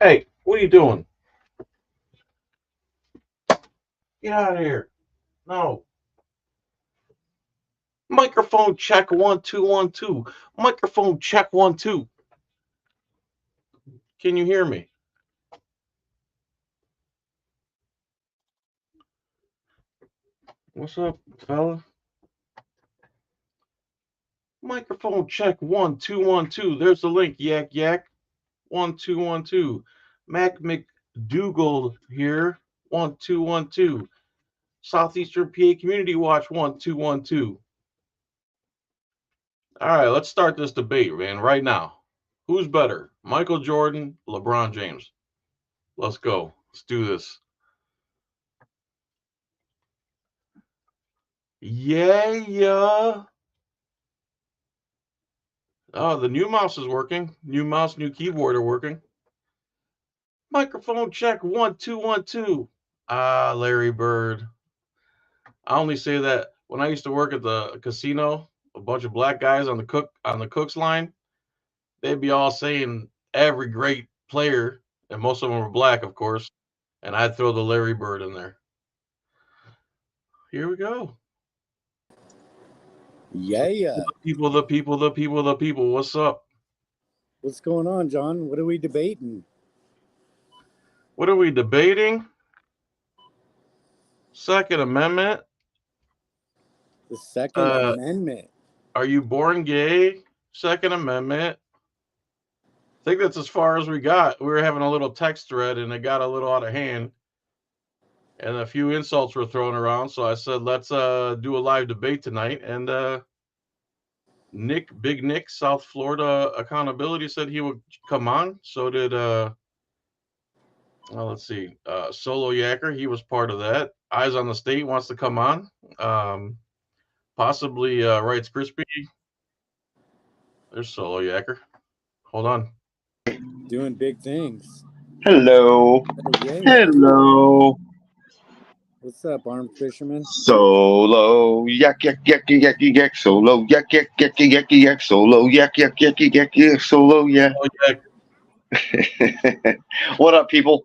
Hey, what are you doing? Get out of here. No. Microphone check 1 2 1 2. Microphone check 1 2. Can you hear me? What's up, fella? Microphone check 1 2 1 2. There's the link. Yak yak. 1 2 1 2. Mac McDougal here. 1 2 1 2. Southeastern PA Community Watch 1 2 1 2. All right, let's start this debate, man, right now. Who's better, Michael Jordan, LeBron James? Let's go. Let's do this. Yeah. Oh, the new mouse is working. New mouse, new keyboard are working. Microphone check 1 2 1 2. Ah, Larry Bird. I only say that when I used to work at the casino, a bunch of black guys on the cook's line, they'd be all saying every great player, and most of them were black, of course, and I'd throw the Larry Bird in there. Here we go. Yeah. The people. What's up? What's going on, John? What are we debating? What are we debating? Second Amendment. The Second Amendment. Are you born gay? Second Amendment. I think that's as far as we got. We were having a little text thread and it got a little out of hand. And a few insults were thrown around. So I said, let's do a live debate tonight. And Big Nick, South Florida Accountability said he would come on. So did let's see, Solo Yacker, he was part of that. Eyes on the State wants to come on. Possibly Rights Crispy. There's Solo Yacker. Hold on. Doing big things. Hello. Hello. What's up, armed fisherman? Solo yak yak yak yak yak solo yak yak yak yak yak solo yak yak yak yak yak solo yak. What up, people?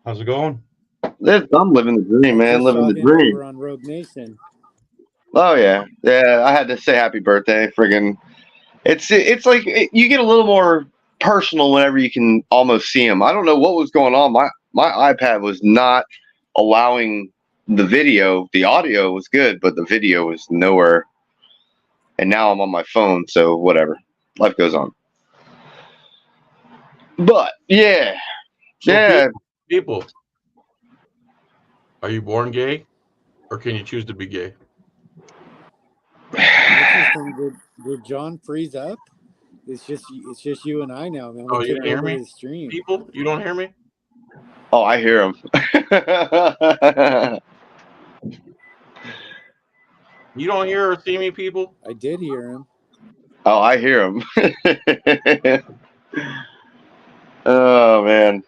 How's it going? I'm living the dream, man. Living the dream. Over on Rogue Nation. Oh yeah. I had to say happy birthday. Friggin', it's like you get a little more personal whenever you can almost see him. I don't know what was going on. My iPad was not allowing the video. The audio was good, but the video was nowhere. And now I'm on my phone, so whatever. Life goes on. But yeah. So people. Are you born gay? Or can you choose to be gay? Did John freeze up? It's just you and I now, man. Oh, you don't hear me? People, you don't hear me? Oh, I hear him. You don't hear or see me, people? I did hear him. Oh, I hear him. Oh man.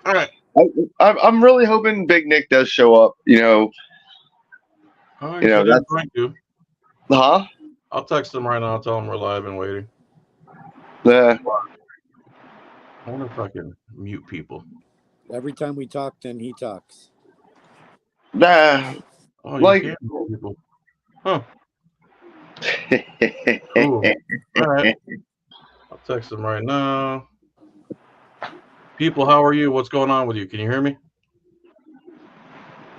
All right. I'm really hoping Big Nick does show up. That's going to. Huh? I'll text him right now. I'll tell him we're live and waiting. Yeah. I wonder if I can mute people. Every time we talk, then he talks. Nah. Oh, you can't mute people. Huh. All right. I'll text him right now. People, how are you? What's going on with you? Can you hear me?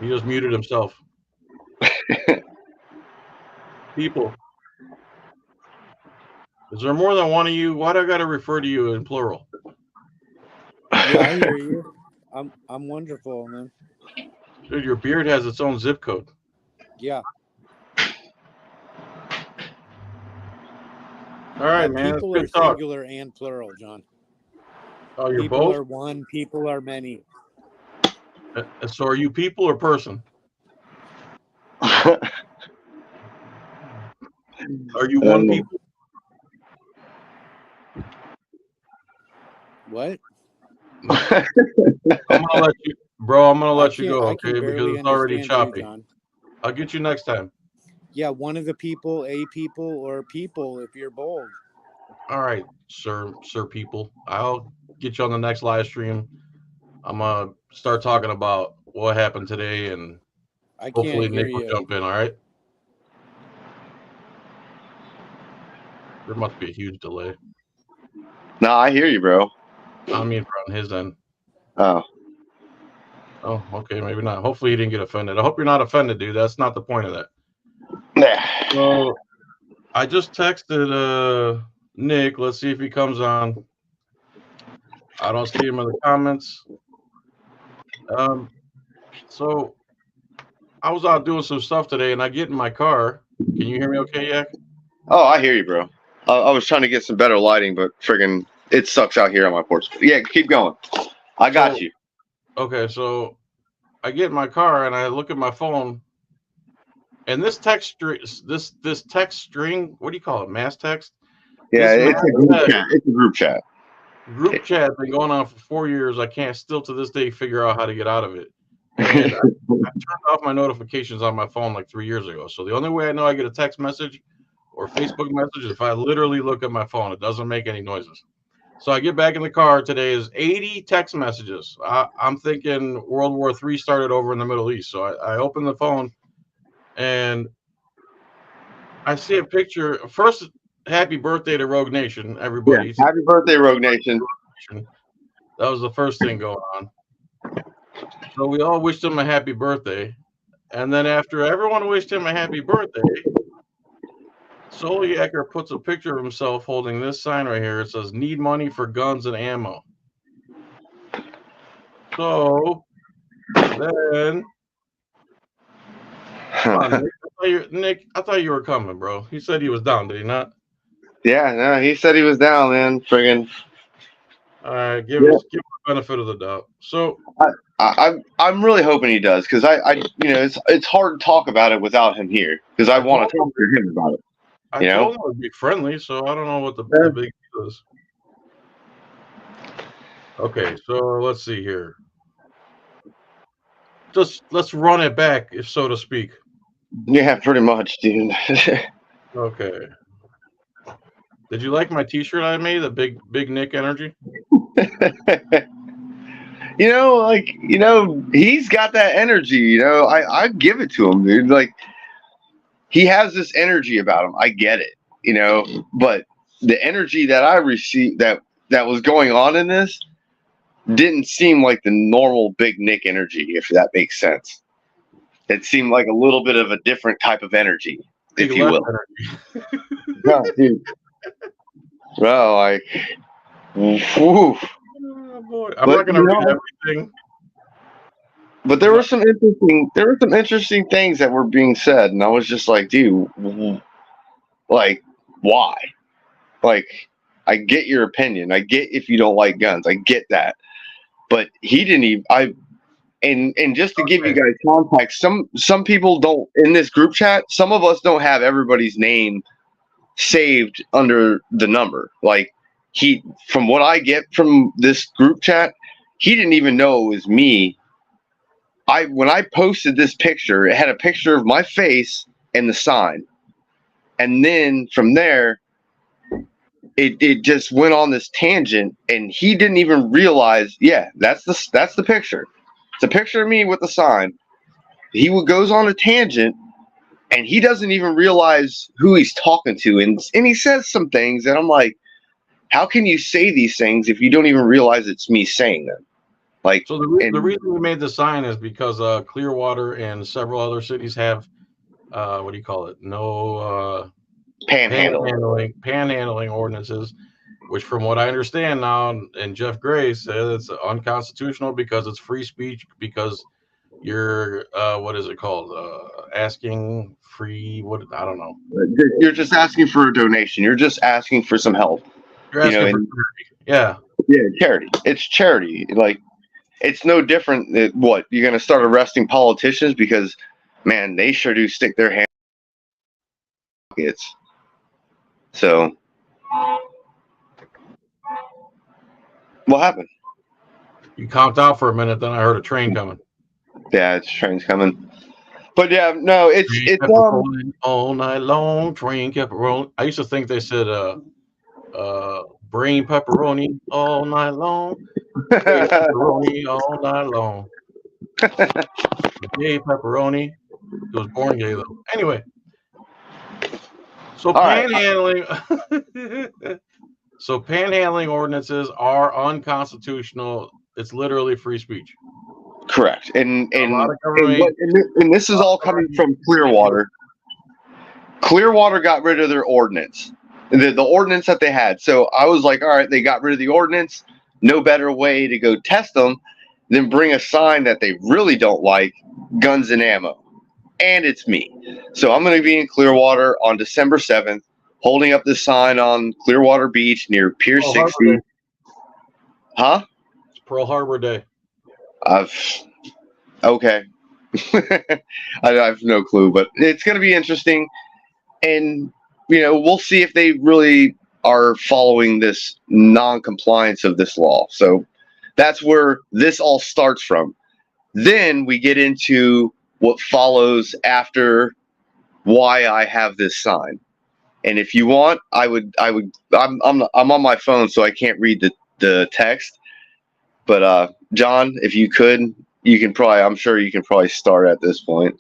He just muted himself. People. Is there more than one of you? Why do I got to refer to you in plural? Yeah, I hear you. I'm wonderful, man. Dude, your beard has its own zip code. Yeah. All right, man. People are singular and plural, John. Oh, you're people both? People are one, people are many. So are you people or person? Are you one people? What? I'm gonna let you, bro. I'm gonna let you go, okay? Because it's already choppy. I'll get you next time. Yeah, one of the people, a people, or people if you're bold. All right, sir people. I'll get you on the next live stream. I'm gonna start talking about what happened today, and I hopefully can't hear Nick will you. jump in. All right. There must be a huge delay. No, I hear you, bro. I mean, on his end. Oh. Oh, okay, maybe not. Hopefully, he didn't get offended. I hope you're not offended, dude. That's not the point of that. Yeah. So, I just texted Nick. Let's see if he comes on. I don't see him in the comments. So I was out doing some stuff today, and I get in my car. Can you hear me okay, Yak? Oh, I hear you, bro. I was trying to get some better lighting, but friggin' it sucks out here on my porch. Yeah, keep going. I got you. Okay, so I get in my car and I look at my phone, and this text string, what do you call it? Mass text? Yeah, This it's a group chat. It's a group chat. Group chat been going on for 4 years. I can't still to this day figure out how to get out of it. And I turned off my notifications on my phone like 3 years ago. So the only way I know I get a text message or Facebook message is if I literally look at my phone. It doesn't make any noises. So I get back in the car. Today is 80 text messages. I'm thinking World War III started over in the Middle East. So I open the phone and I see a picture. First, happy birthday to Rogue Nation, everybody. Yeah, happy birthday, Rogue Nation. That was the first thing going on. So we all wished him a happy birthday. And then after everyone wished him a happy birthday, Soliaker puts a picture of himself holding this sign right here. It says, "Need money for guns and ammo." So then, come on, Nick, I thought you were coming, bro. He said he was down, did he not? Yeah, no, he said he was down, man. Friggin'. All right, give him the benefit of the doubt. So I'm really hoping he does, because I you know, it's hard to talk about it without him here, because I want to talk to him about it. I told him it would be friendly, so I don't know what the big deal is. Okay, so let's see here. Just let's run it back, if so to speak. Yeah, pretty much, dude. Okay. Did you like my T-shirt I made? The big Nick energy. He's got that energy. I give it to him, dude. Like, he has this energy about him. I get it, but the energy that I received that was going on in this didn't seem like the normal Big Nick energy, if that makes sense. It seemed like a little bit of a different type of energy, if you will. No, dude. Well, like, whew. Oh, boy. I'm not gonna read everything. But there were some interesting things that were being said, and I was just like, dude, like, why? Like, I get your opinion. I get if you don't like guns. I get that. But he didn't even. And just to give you guys context, some people don't in this group chat. Some of us don't have everybody's name saved under the number. Like, from what I get from this group chat, he didn't even know it was me. When I posted this picture, it had a picture of my face and the sign, and then from there, it just went on this tangent, and he didn't even realize. Yeah, that's the picture. It's a picture of me with the sign. He goes on a tangent, and he doesn't even realize who he's talking to, and he says some things, and I'm like, how can you say these things if you don't even realize it's me saying them? Like, so the reason we made the sign is because Clearwater and several other cities have what do you call it? No panhandling ordinances, which from what I understand now, and Jeff Gray said it's unconstitutional because it's free speech, because you're what is it called? Asking free I don't know. You're just asking for a donation. You're just asking for some help. You're asking for charity. Yeah, charity. It's charity. Like, it's no different than what you're going to start arresting politicians, because, man, they sure do stick their hand in pockets. So, what happened? You conked out for a minute, then I heard a train coming. Yeah, it's train's coming. But yeah, no, it's all night long. Train kept rolling. I used to think they said Brain pepperoni all night long. Gay pepperoni all night long. Gay pepperoni. He was born gay though. Anyway, so All right. panhandling. So panhandling ordinances are unconstitutional. It's literally free speech. Correct. And A lot and of and, government. and this is all coming from Clearwater. Clearwater got rid of their ordinance, the ordinance that they had. So I was like, all right, they got rid of the ordinance. No better way to go test them than bring a sign that they really don't like, guns and ammo. And it's me. So I'm going to be in Clearwater on December 7th, holding up this sign on Clearwater Beach near Pier Pearl 60. Harbor Day. Huh? It's Pearl Harbor Day. Okay. I have no clue, but it's going to be interesting. And, we'll see if they really are following this non-compliance of this law. So that's where this all starts from. Then we get into what follows after why I have this sign. And if you want, I'm on my phone, so I can't read the text. But John, if you could, I'm sure you can probably start at this point.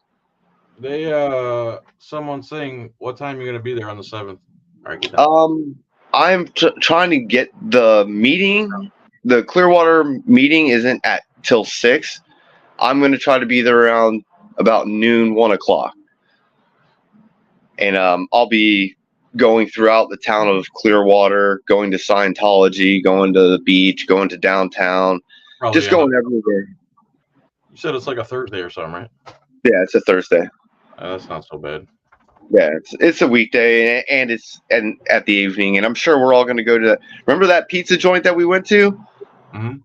Someone saying what time you're gonna be there on the 7th. All right, get down. I'm trying to get the meeting. The Clearwater meeting isn't at till 6. I'm going to try to be there around about noon, 1:00, and I'll be going throughout the town of Clearwater, going to Scientology, going to the beach, going to downtown, Probably just going everywhere. You said it's like a Thursday or something, right? Yeah, it's a Thursday. That's not so bad. Yeah, it's a weekday, and it's at the evening, and I'm sure we're all going to go to. Remember that pizza joint that we went to? Mm-hmm.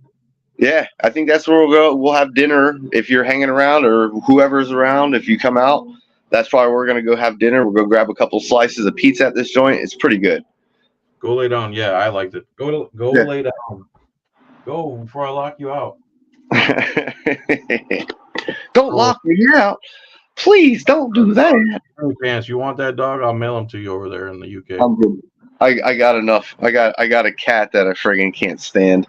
Yeah, I think that's where we'll go. We'll have dinner if you're hanging around, or whoever's around. If you come out, that's probably where we're going to go have dinner. We'll go grab a couple slices of pizza at this joint. It's pretty good. Go lay down. Yeah, I liked it. Go Yeah. lay down. Go before I lock you out. Don't lock me out. Please don't do that. Pants, you want that dog? I'll mail him to you over there in the UK. I'm good. I got enough. I got a cat that I friggin' can't stand.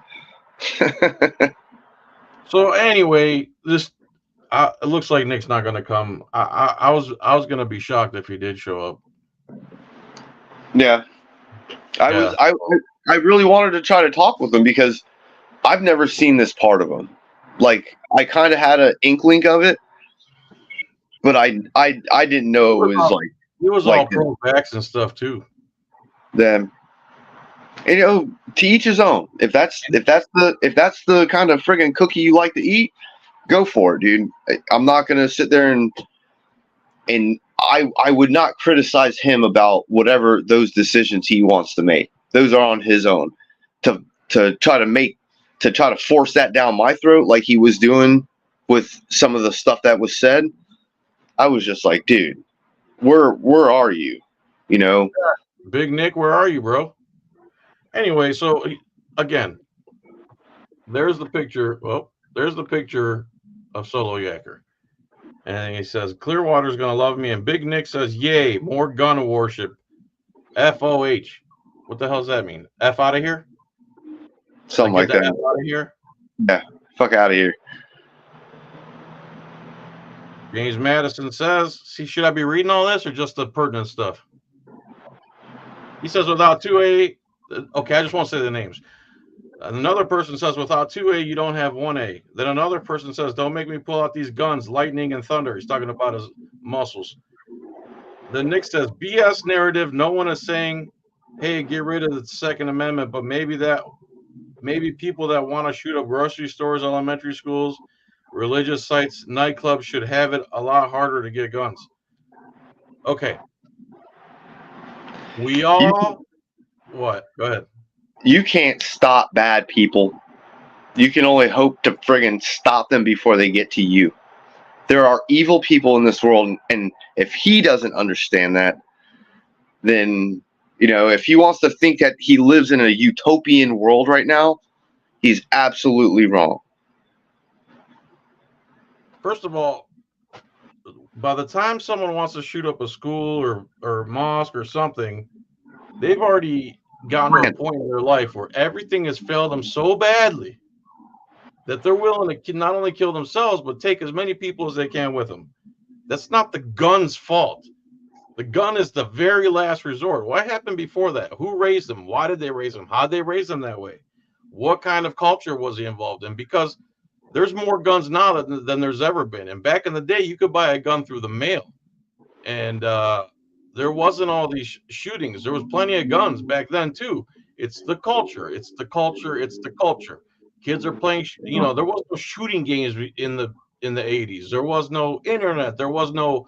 So anyway, this it looks like Nick's not going to come. I was going to be shocked if he did show up. Yeah, I really wanted to try to talk with him because I've never seen this part of him. Like I kind of had an inkling of it, but I didn't know it was like he was like all pro-vax and stuff too. Then, and, to each his own. If that's the kind of friggin' cookie you like to eat, go for it, dude. I'm not gonna sit there and I would not criticize him about whatever those decisions he wants to make. Those are on his own. To try to force that down my throat like he was doing with some of the stuff that was said, I was just like, dude, where are you? Big Nick, where are you, bro? Anyway, so again, there's the picture. Well, there's the picture of Solo Yacker. And he says, Clearwater's going to love me. And Big Nick says, yay, more gun worship. FOH. What the hell does that mean? F out of here? Something like that. F out of here? Yeah, fuck out of here. James Madison says, see, should I be reading all this or just the pertinent stuff? He says, without 2A, okay, I just won't say the names. Another person says, without 2A, you don't have 1A. Then another person says, don't make me pull out these guns, lightning and thunder. He's talking about his muscles. Then Nick says, BS narrative. No one is saying, hey, get rid of the Second Amendment, but maybe people that want to shoot up grocery stores, elementary schools, religious sites, nightclubs should have it a lot harder to get guns. Okay. What? Go ahead. You can't stop bad people. You can only hope to friggin' stop them before they get to you. There are evil people in this world, and if he doesn't understand that, then, if he wants to think that he lives in a utopian world right now, he's absolutely wrong. First of all, by the time someone wants to shoot up a school or mosque or something, they've already gotten to a point in their life where everything has failed them so badly that they're willing to not only kill themselves, but take as many people as they can with them. That's not the gun's fault. The gun is the very last resort. What happened before that? Who raised them? Why did they raise them? How did they raise them that way? What kind of culture was he involved in? Because there's more guns now than there's ever been. And back in the day, you could buy a gun through the mail. And there wasn't all these shootings. There was plenty of guns back then, too. It's the culture. It's the culture. It's the culture. Kids are playing, there was no shooting games in the 80s. There was no internet. There was no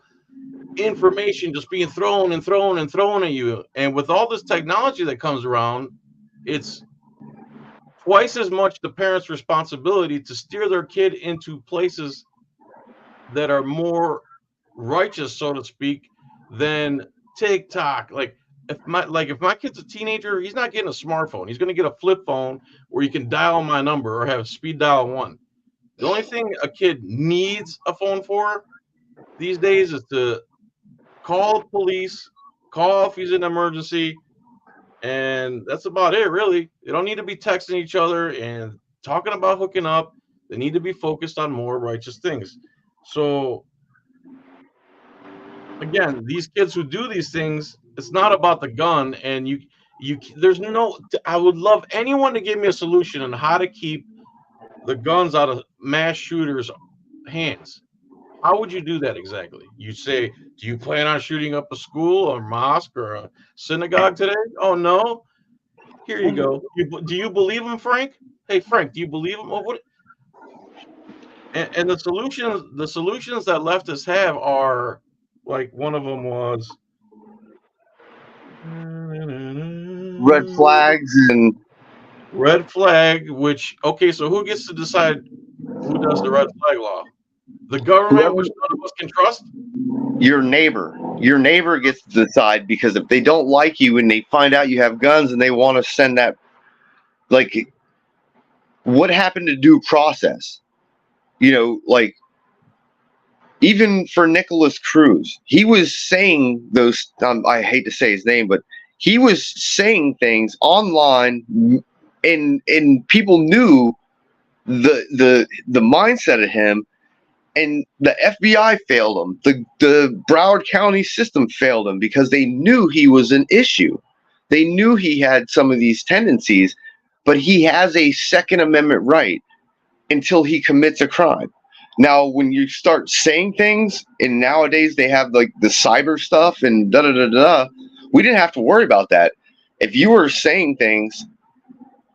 information just being thrown and thrown and thrown at you. And with all this technology that comes around, it's twice as much the parents' responsibility to steer their kid into places that are more righteous, so to speak, than TikTok. Like if my kid's a teenager, he's not getting a smartphone. He's going to get a flip phone where you can dial my number or have speed dial 1. The only thing a kid needs a phone for these days is to call the police, call if he's in an emergency, and that's about it, really. They don't need to be texting each other and talking about hooking up. They need to be focused on more righteous things. So, again, these kids who do these things, it's not about the gun. And I would love anyone to give me a solution on how to keep the guns out of mass shooters' hands. How would you do that exactly? You say, do you plan on shooting up a school, a mosque, or a synagogue today? Oh, no. Here you go. Do you believe him, Frank? Hey, Frank, do you believe him? What? And the solutions that leftists have are, like, one of them was Red flags and red flag. Which, okay, so who gets to decide who does the red flag law? The government, which none of us can trust? your neighbor. Your neighbor gets to decide, because if they don't like you and they find out you have guns and they want to send that, like, what happened to due process? Like, even for Nicholas Cruz, he was saying those, I hate to say his name, but he was saying things online, and people knew the mindset of him. And the FBI failed him. The Broward County system failed him because they knew he was an issue. They knew he had some of these tendencies, but he has a Second Amendment right until he commits a crime. Now, when you start saying things, and nowadays they have like the cyber stuff and da-da-da-da, we didn't have to worry about that. If you were saying things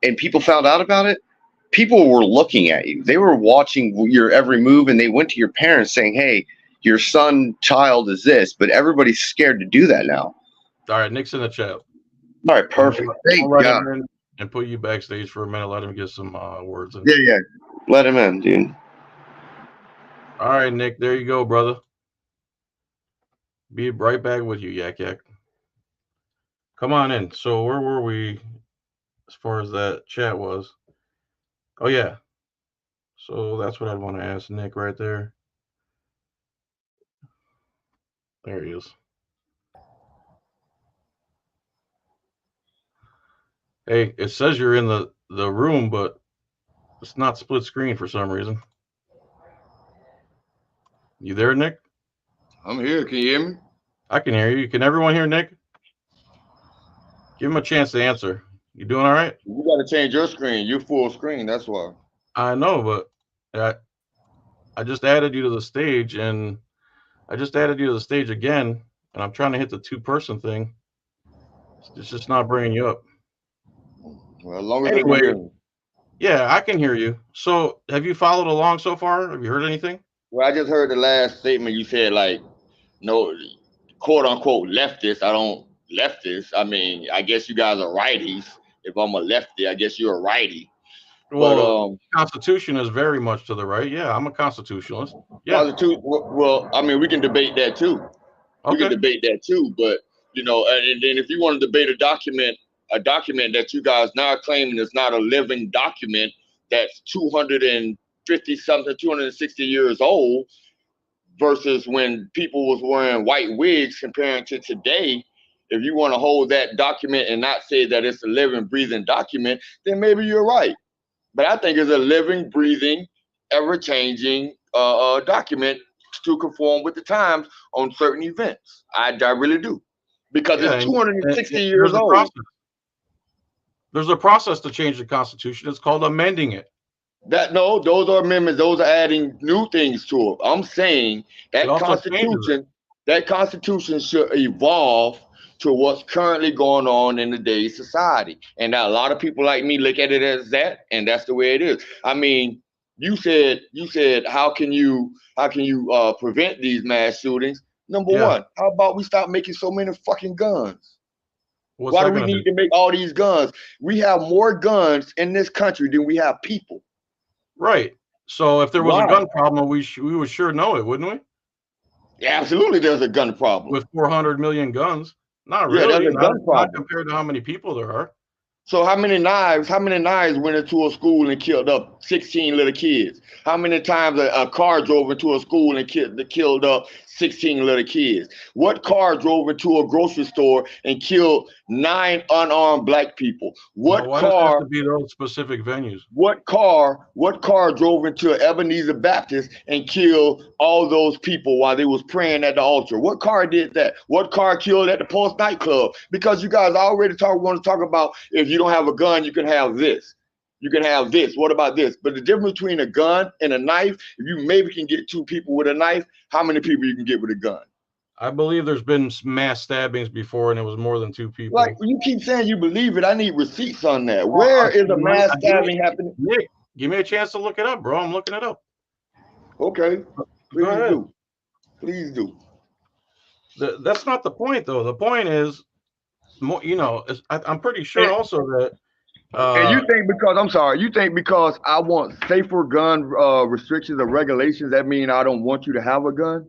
and people found out about it, people were looking at you. They were watching your every move, and they went to your parents saying, hey, your child is this, but everybody's scared to do that now. All right, Nick's in the chat. All right, perfect. Thank God. And put you backstage for a minute. Let him get some words in. Yeah. Let him in, dude. All right, Nick, there you go, brother. Be right back with you, Yak. Come on in. So where were we as far as that chat was? Oh, yeah. So that's what I want to ask Nick right there. There he is. Hey, it says you're in the room, but it's not split screen for some reason. You there, Nick? I'm here. Can you hear me? I can hear you. Can everyone hear Nick? Give him a chance to answer. You doing all right? You got to change your screen. You're full screen. That's why. I know, but I just added you to the stage, and I just added you to the stage again, and I'm trying to hit the 2-person thing. It's just not bringing you up. Well, as long as anyway, yeah, I can hear you. So have you followed along so far? Have you heard anything? Well, I just heard the last statement you said, like, no, quote unquote leftist. I don't leftist. I mean, I guess you guys are righties. If I'm a lefty, I guess you're a righty. Well, Constitution is very much to the right. Yeah, I'm a constitutionalist. Yeah. Well, I mean, we can debate that too. Okay. We can debate that too. But and then if you want to debate a document that you guys now are claiming is not a living document, that's 250 something, 260 years old, versus when people was wearing white wigs comparing to today, if you want to hold that document and not say that it's a living, breathing document, then maybe you're right. But I think it's a living, breathing, ever-changing document to conform with the times on certain events. I really do, because it's 260 years old. There's a process to change the Constitution. It's called amending it. Those are amendments. Those are adding new things to it. I'm saying that Constitution should evolve to what's currently going on in today's society. And a lot of people like me look at it as that, and that's the way it is. I mean, you said how can you prevent these mass shootings? Number one, how about we stop making so many fucking guns? Why do we need to make all these guns? We have more guns in this country than we have people. Right. So if there was a gun problem, we would sure know it, wouldn't we? Yeah, absolutely, there's a gun problem. With 400 million guns. Not really. Not compared to how many people there are. So how many knives went into a school and killed up 16 little kids? How many times a car drove into a school and killed up 16 little kids? What car drove into a grocery store and killed 9 unarmed black people? What why car does it have to be those specific venues? What car drove into Ebenezer Baptist and killed all those people while they was praying at the altar? What car did that? What car killed at the Pulse nightclub? Because you guys already want to talk about, if you don't have a gun, you can have this. You can have this. What about this? But the difference between a gun and a knife, if you maybe can get 2 people with a knife, how many people you can get with a gun? I believe there's been mass stabbings before, and it was more than 2 people. Like, you keep saying you believe it. I need receipts on that. Where is a mass stabbing happening? Nick, give me a chance to look it up, bro. I'm looking it up. Okay. Please do. That's not the point, though. The point is, I'm pretty sure also that. And you think because I want safer gun restrictions or regulations, that mean I don't want you to have a gun?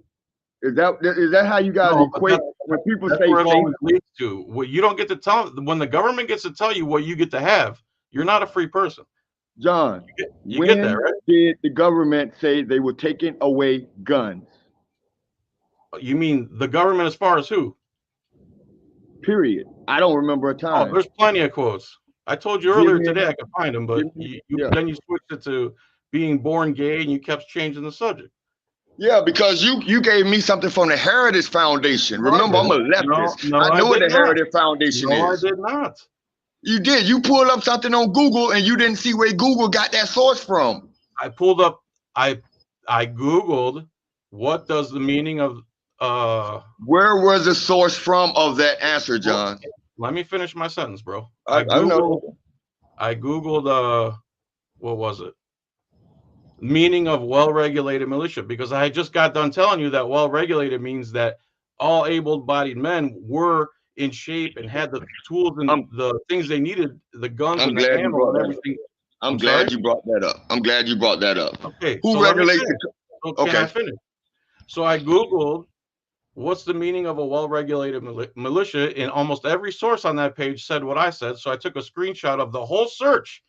Is that how you guys equate when people say where it always leads to? Well, you don't get to tell, when the government gets to tell you what you get to have, you're not a free person. John, you get that, right? Did the government say they were taking away guns? You mean the government as far as who? Period. I don't remember a time. Oh, there's plenty of quotes. I told you earlier today I could find them, but then you switched it to being born gay and you kept changing the subject. Yeah, because you gave me something from the Heritage Foundation. Remember, I'm a leftist. I know what the Heritage Foundation is. No, I did not. You did. You pulled up something on Google and you didn't see where Google got that source from. I pulled up, I Googled, what does the meaning of where was the source from of that answer, John? Let me finish my sentence, bro. I know. I Googled what was it? Meaning of well-regulated militia, because I had just got done telling you that well-regulated means that all able-bodied men were in shape and had the tools and the things they needed, the guns and the ammo and everything. I'm glad you brought that up. Okay. Who regulates it? Okay. I finished. So I Googled what's the meaning of a well-regulated militia, and almost every source on that page said what I said. So I took a screenshot of the whole search.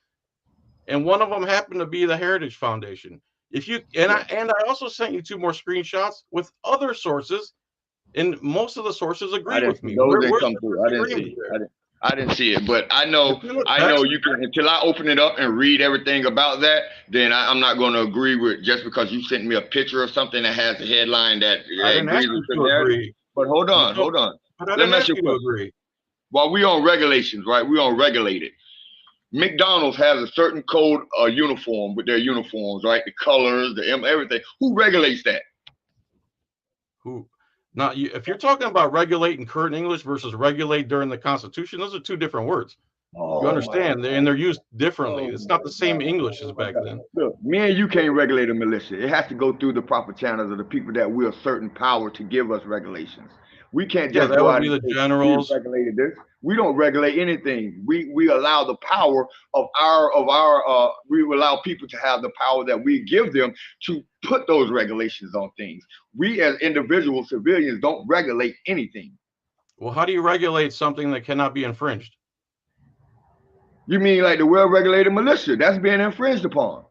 And one of them happened to be the Heritage Foundation. I also sent you 2 more screenshots with other sources, and most of the sources agree with me. Those didn't come through. I didn't see it, but I know you can, until I open it up and read everything about that, then I'm not going to agree with, just because you sent me a picture of something that has a headline that agrees with the narrative. But hold on. Let me ask you to agree. While we on regulations, right? We on regulated. McDonald's has a certain code uniform with their uniforms, right? The colors, everything. Who regulates that? Who? Now, if you're talking about regulate in current English versus regulate during the Constitution, those are 2 different words. You understand? And they're used differently. It's not the same English as back then. Look, me and you can't regulate a militia. It has to go through the proper channels of the people that wield certain power to give us regulations. We can't just that would be the generals. Regulated this. We don't regulate anything. We allow the power of our we allow people to have the power that we give them to put those regulations on things. We as individual civilians don't regulate anything. Well, how do you regulate something that cannot be infringed? You mean like the well-regulated militia? That's being infringed upon.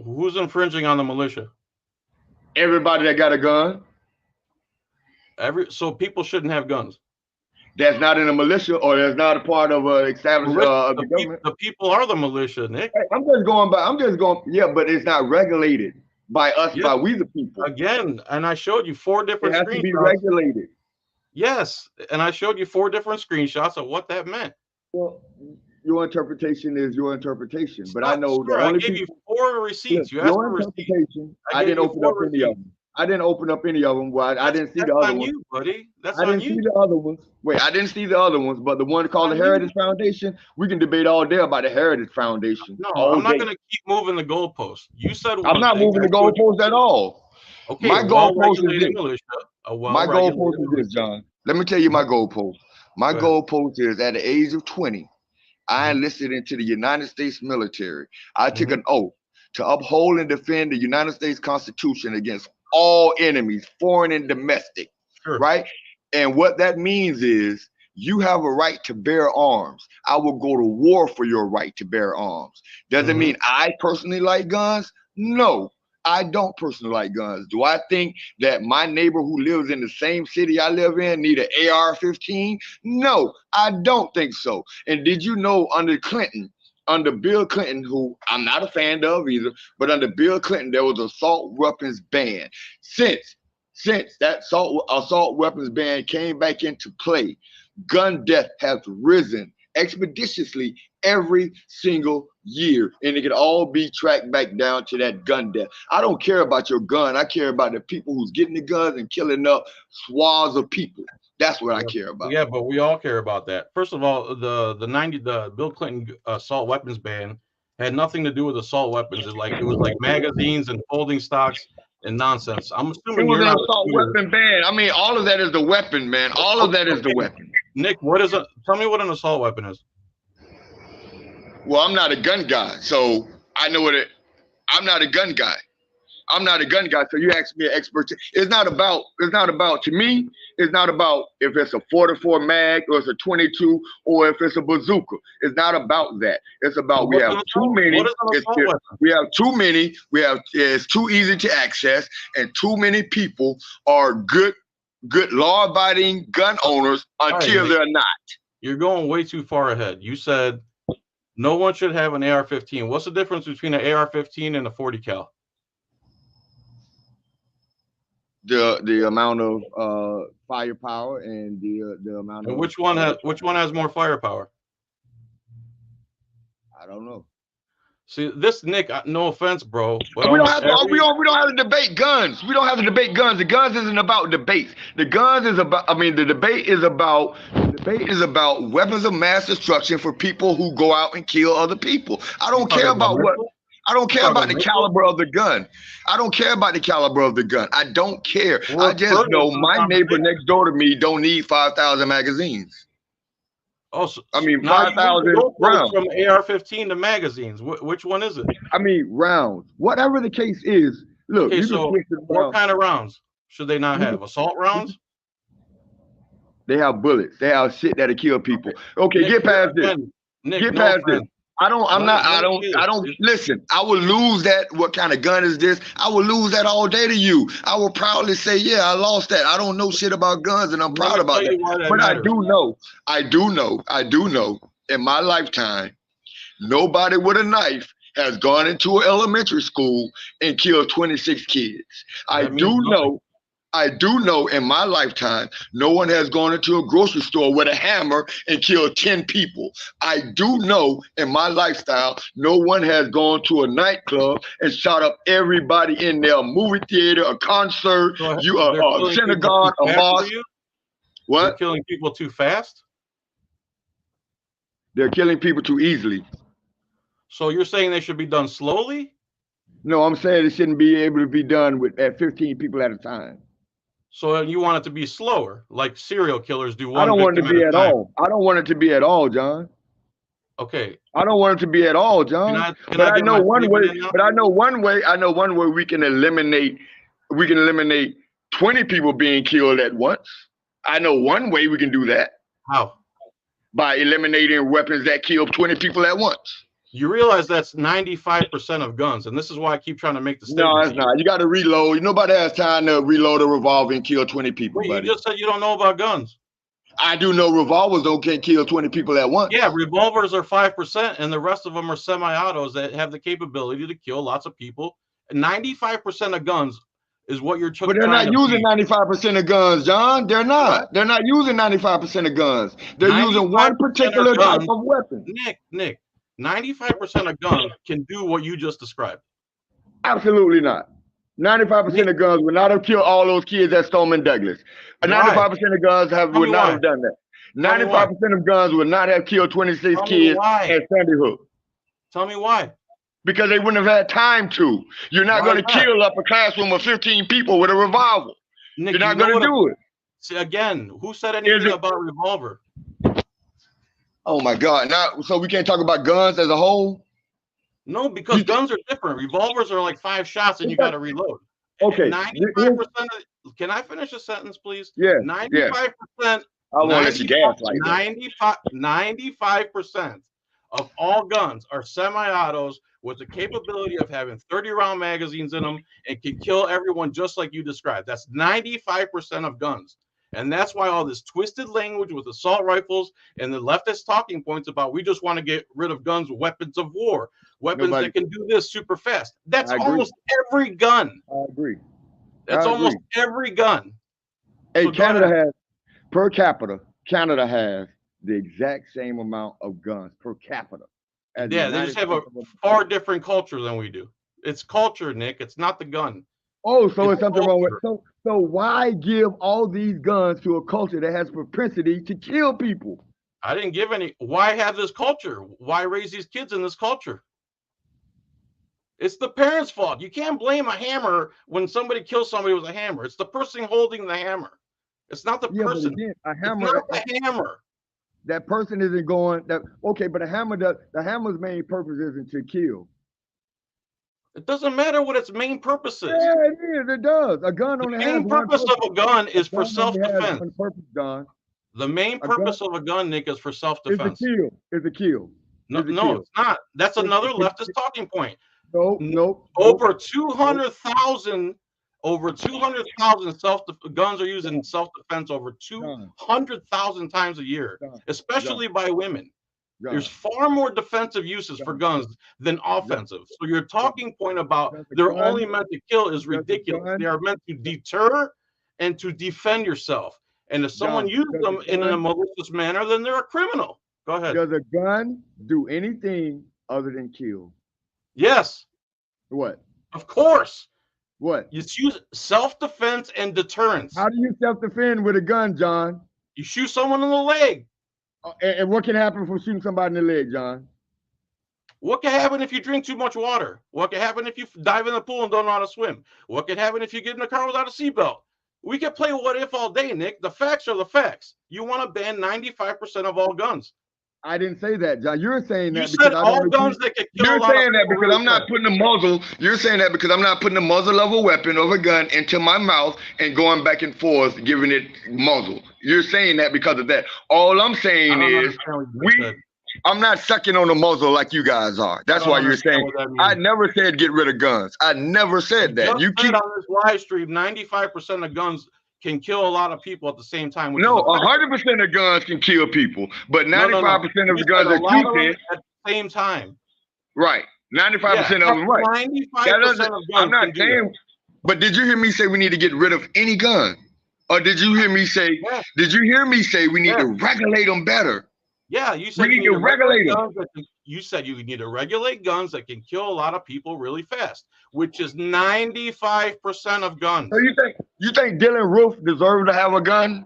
Who's infringing on the militia? Everybody that got a gun. So people shouldn't have guns. that's not in a militia or that's not a part of a established of the government. The people are the militia, Nick. Hey, I'm just going. Yeah, but it's not regulated by us, Yes. by we the people. Again, and I showed you 4 It different has to be screenshots. regulated. Yes, and I showed you 4 different screenshots of what that meant. Well, your interpretation is your interpretation, but I know the I only gave people. you 4 receipts. You asked Your for receipts. interpretation. I gave didn't you open 4 up any of receipts. them. I didn't open up any of them. Well, I didn't see the That's other on ones. you, buddy. That's I on didn't see you. the other ones. Wait, I didn't see the other ones, but the one called the On you. Heritage Foundation, we can debate all day about the Heritage Foundation. No, all I'm not day. going to keep moving the goalposts. You said one I'm not thing, moving the I showed you- goalposts at all. Okay, My goalpost is well-regulated this. militia. A My well-regulated goalpost is militia. this, John. Let me tell you my goalpost. My Go ahead. goalpost is at the age of 20, I enlisted into the United States military. I took an oath to uphold and defend the United States Constitution against all enemies, foreign and domestic, Sure. right? And what that means is you have a right to bear arms. I will go to war for your right to bear arms. Does it mean I personally like guns? No, I don't personally like guns. Do I think that my neighbor who lives in the same city I live in need an AR-15? No, I don't think so. And did you know under Bill Clinton, who I'm not a fan of either, but under Bill Clinton, there was an assault weapons ban. Since that assault weapons ban came back into play, gun death has risen expeditiously every single year, and it can all be tracked back down to that gun death. I don't care about your gun. I care about the people who's getting the guns and killing up swaths of people. That's what I care about. Yeah, but we all care about that. First of all, the Bill Clinton assault weapons ban had nothing to do with assault weapons. It was like magazines and folding stocks and nonsense. I'm It assuming was you're an not assault weapon ban. I mean, all of that is the weapon, man. All of that is the weapon. Nick, tell me what an assault weapon is. Well, I'm not a gun guy, so I know I'm not a gun guy. So you ask me an expert. It's not about, to me, it's not about if it's a 44 mag or it's a 22 or if it's a bazooka. It's not about that. It's about we have too many. It's too easy to access, and too many people are good law-abiding gun owners until they're not. You're going way too far ahead. You said no one should have an AR-15. What's the difference between an AR-15 and a 40 cal? The amount of firepower and the amount of. Which one has more firepower? I don't know. See, this Nick, no offense, bro, but we don't have to debate guns. We don't have to debate guns. The guns isn't about debates. The debate is about weapons of mass destruction for people who go out and kill other people. I don't care about the caliber of the gun. I don't care about the caliber of the gun. I don't care. I just know my neighbor next door to me don't need 5,000 magazines. Also, 5,000 rounds. From AR-15 to magazines. Which one is it? Rounds. Whatever the case is. Look, okay, so what kind of rounds should they not have? Assault rounds? They have bullets. They have shit that'll kill people. Okay, get past this. Get past this. I don't listen. I will lose that. What kind of gun is this? I will lose that all day to you. I will proudly say, yeah, I lost that. I don't know shit about guns and I'm proud about that. But I do know in my lifetime, nobody with a knife has gone into an elementary school and killed 26 kids. I do know in my lifetime, no one has gone into a grocery store with a hammer and killed 10 people. I do know in my lifestyle, no one has gone to a nightclub and shot up everybody in there, a movie theater, a concert, a synagogue, a mosque. What? They're killing people too fast? They're killing people too easily. So you're saying they should be done slowly? No, I'm saying it shouldn't be able to be done at 15 people at a time. So you want it to be slower, like serial killers do. I don't want it to be at all. I don't want it to be at all, John. Okay. I don't want it to be at all, John. But I know one way. I know one way we can eliminate 20 people being killed at once. I know one way we can do that. How? By eliminating weapons that kill 20 people at once. You realize that's 95% of guns, and this is why I keep trying to make the statement. No, it's not. You got to reload. Nobody has time to reload a revolver and kill 20 people. Wait, buddy. You just said you don't know about guns. I do know revolvers can't kill 20 people at once. Yeah, revolvers are 5%, and the rest of them are semi-autos that have the capability to kill lots of people. 95% of guns is what you're But they're not trying to using beat. 95% of guns, John. They're not. What? They're not using 95% of guns. They're using 95% one of particular type guns, of weapon. Nick, 95% of guns can do what you just described. Absolutely not. 95% of guns would not have killed all those kids at Stoneman Douglas. Why? 95% of guns would not why. have done that. Tell me why. 95% of guns would not have killed 26 Tell me kids why. at Sandy Hook. Tell me why. Because they wouldn't have had time to. You're not Why going to not? kill up a classroom of 15 people with a revolver. Nick, You're not you know going to do it. See, again, who said anything about revolver? Oh my God. Now, so we can't talk about guns as a whole? No, because guns are different. Revolvers are like 5 shots and you got to reload. Okay. 95%. Can I finish a sentence, please? Yeah. 95%. I won't let you gas like that. 95% of all guns are semi-autos with the capability of having 30-round magazines in them and can kill everyone just like you described. That's 95% of guns. And that's why all this twisted language with assault rifles and the leftist talking points about we just want to get rid of guns, weapons of war, weapons that can do this super fast. That's almost every gun. I agree. That's almost every gun. Hey, So Canada has, per capita, Canada has the exact same amount of guns per capita. Yeah, they just have a far different culture than we do. It's culture, Nick. It's not the gun. Oh, so it's something wrong with it. So why give all these guns to a culture that has propensity to kill people? I didn't give any. Why have this culture? Why raise these kids in this culture? It's the parents' fault. You can't blame a hammer when somebody kills somebody with a hammer. It's the person holding the hammer. It's not the person. But again, a hammer, it's not the hammer. That person isn't going that okay, but the hammer's main purpose isn't to kill. It doesn't matter what its main purpose is. Yeah, it is. It does. A gun only has one purpose of a gun is for self-defense. The main purpose of a gun, Nick, is for self-defense. It's a kill. No, it's not. That's another leftist talking point. No. Over 200,000 guns are used in self-defense over 200,000 times a year, especially by women. There's far more defensive uses for guns than offensive. So your talking point about they're only meant to kill is ridiculous. They are meant to deter and to defend yourself. And if someone uses them in a malicious manner, then they're a criminal. Go ahead. Does a gun do anything other than kill? Yes. What? Of course. What? You use self-defense and deterrence. How do you self-defend with a gun, John? You shoot someone in the leg. And what can happen from shooting somebody in the leg, John? What can happen if you drink too much water? What can happen if you dive in the pool and don't know how to swim? What can happen if you get in a car without a seatbelt? We can play what if all day, Nick. The facts are the facts. You want to ban 95% of all guns. I didn't say that, John. You're saying that because all guns that can kill. You're saying that because I'm not putting a muzzle. You're saying that because I'm not putting a muzzle of a weapon of a gun into my mouth and going back and forth, giving it muzzle. You're saying that because of that. All I'm saying is I'm not sucking on the muzzle like you guys are. That's why you're saying. I never said get rid of guns. I never said that. You keep on this live stream. 95% of guns can kill a lot of people at the same time. No, 100% of guns can kill people, but 95% of the guns that you can at the same time. Right, 95% of them. Right. 95% of guns. I'm not saying. But did you hear me say we need to get rid of any gun, or did you hear me say? Yeah. Did you hear me say we need to regulate them better? Yeah, you said we need to regulate them. You said you need to regulate guns that can kill a lot of people really fast, which is 95% of guns. So you think Dylan Roof deserved to have a gun?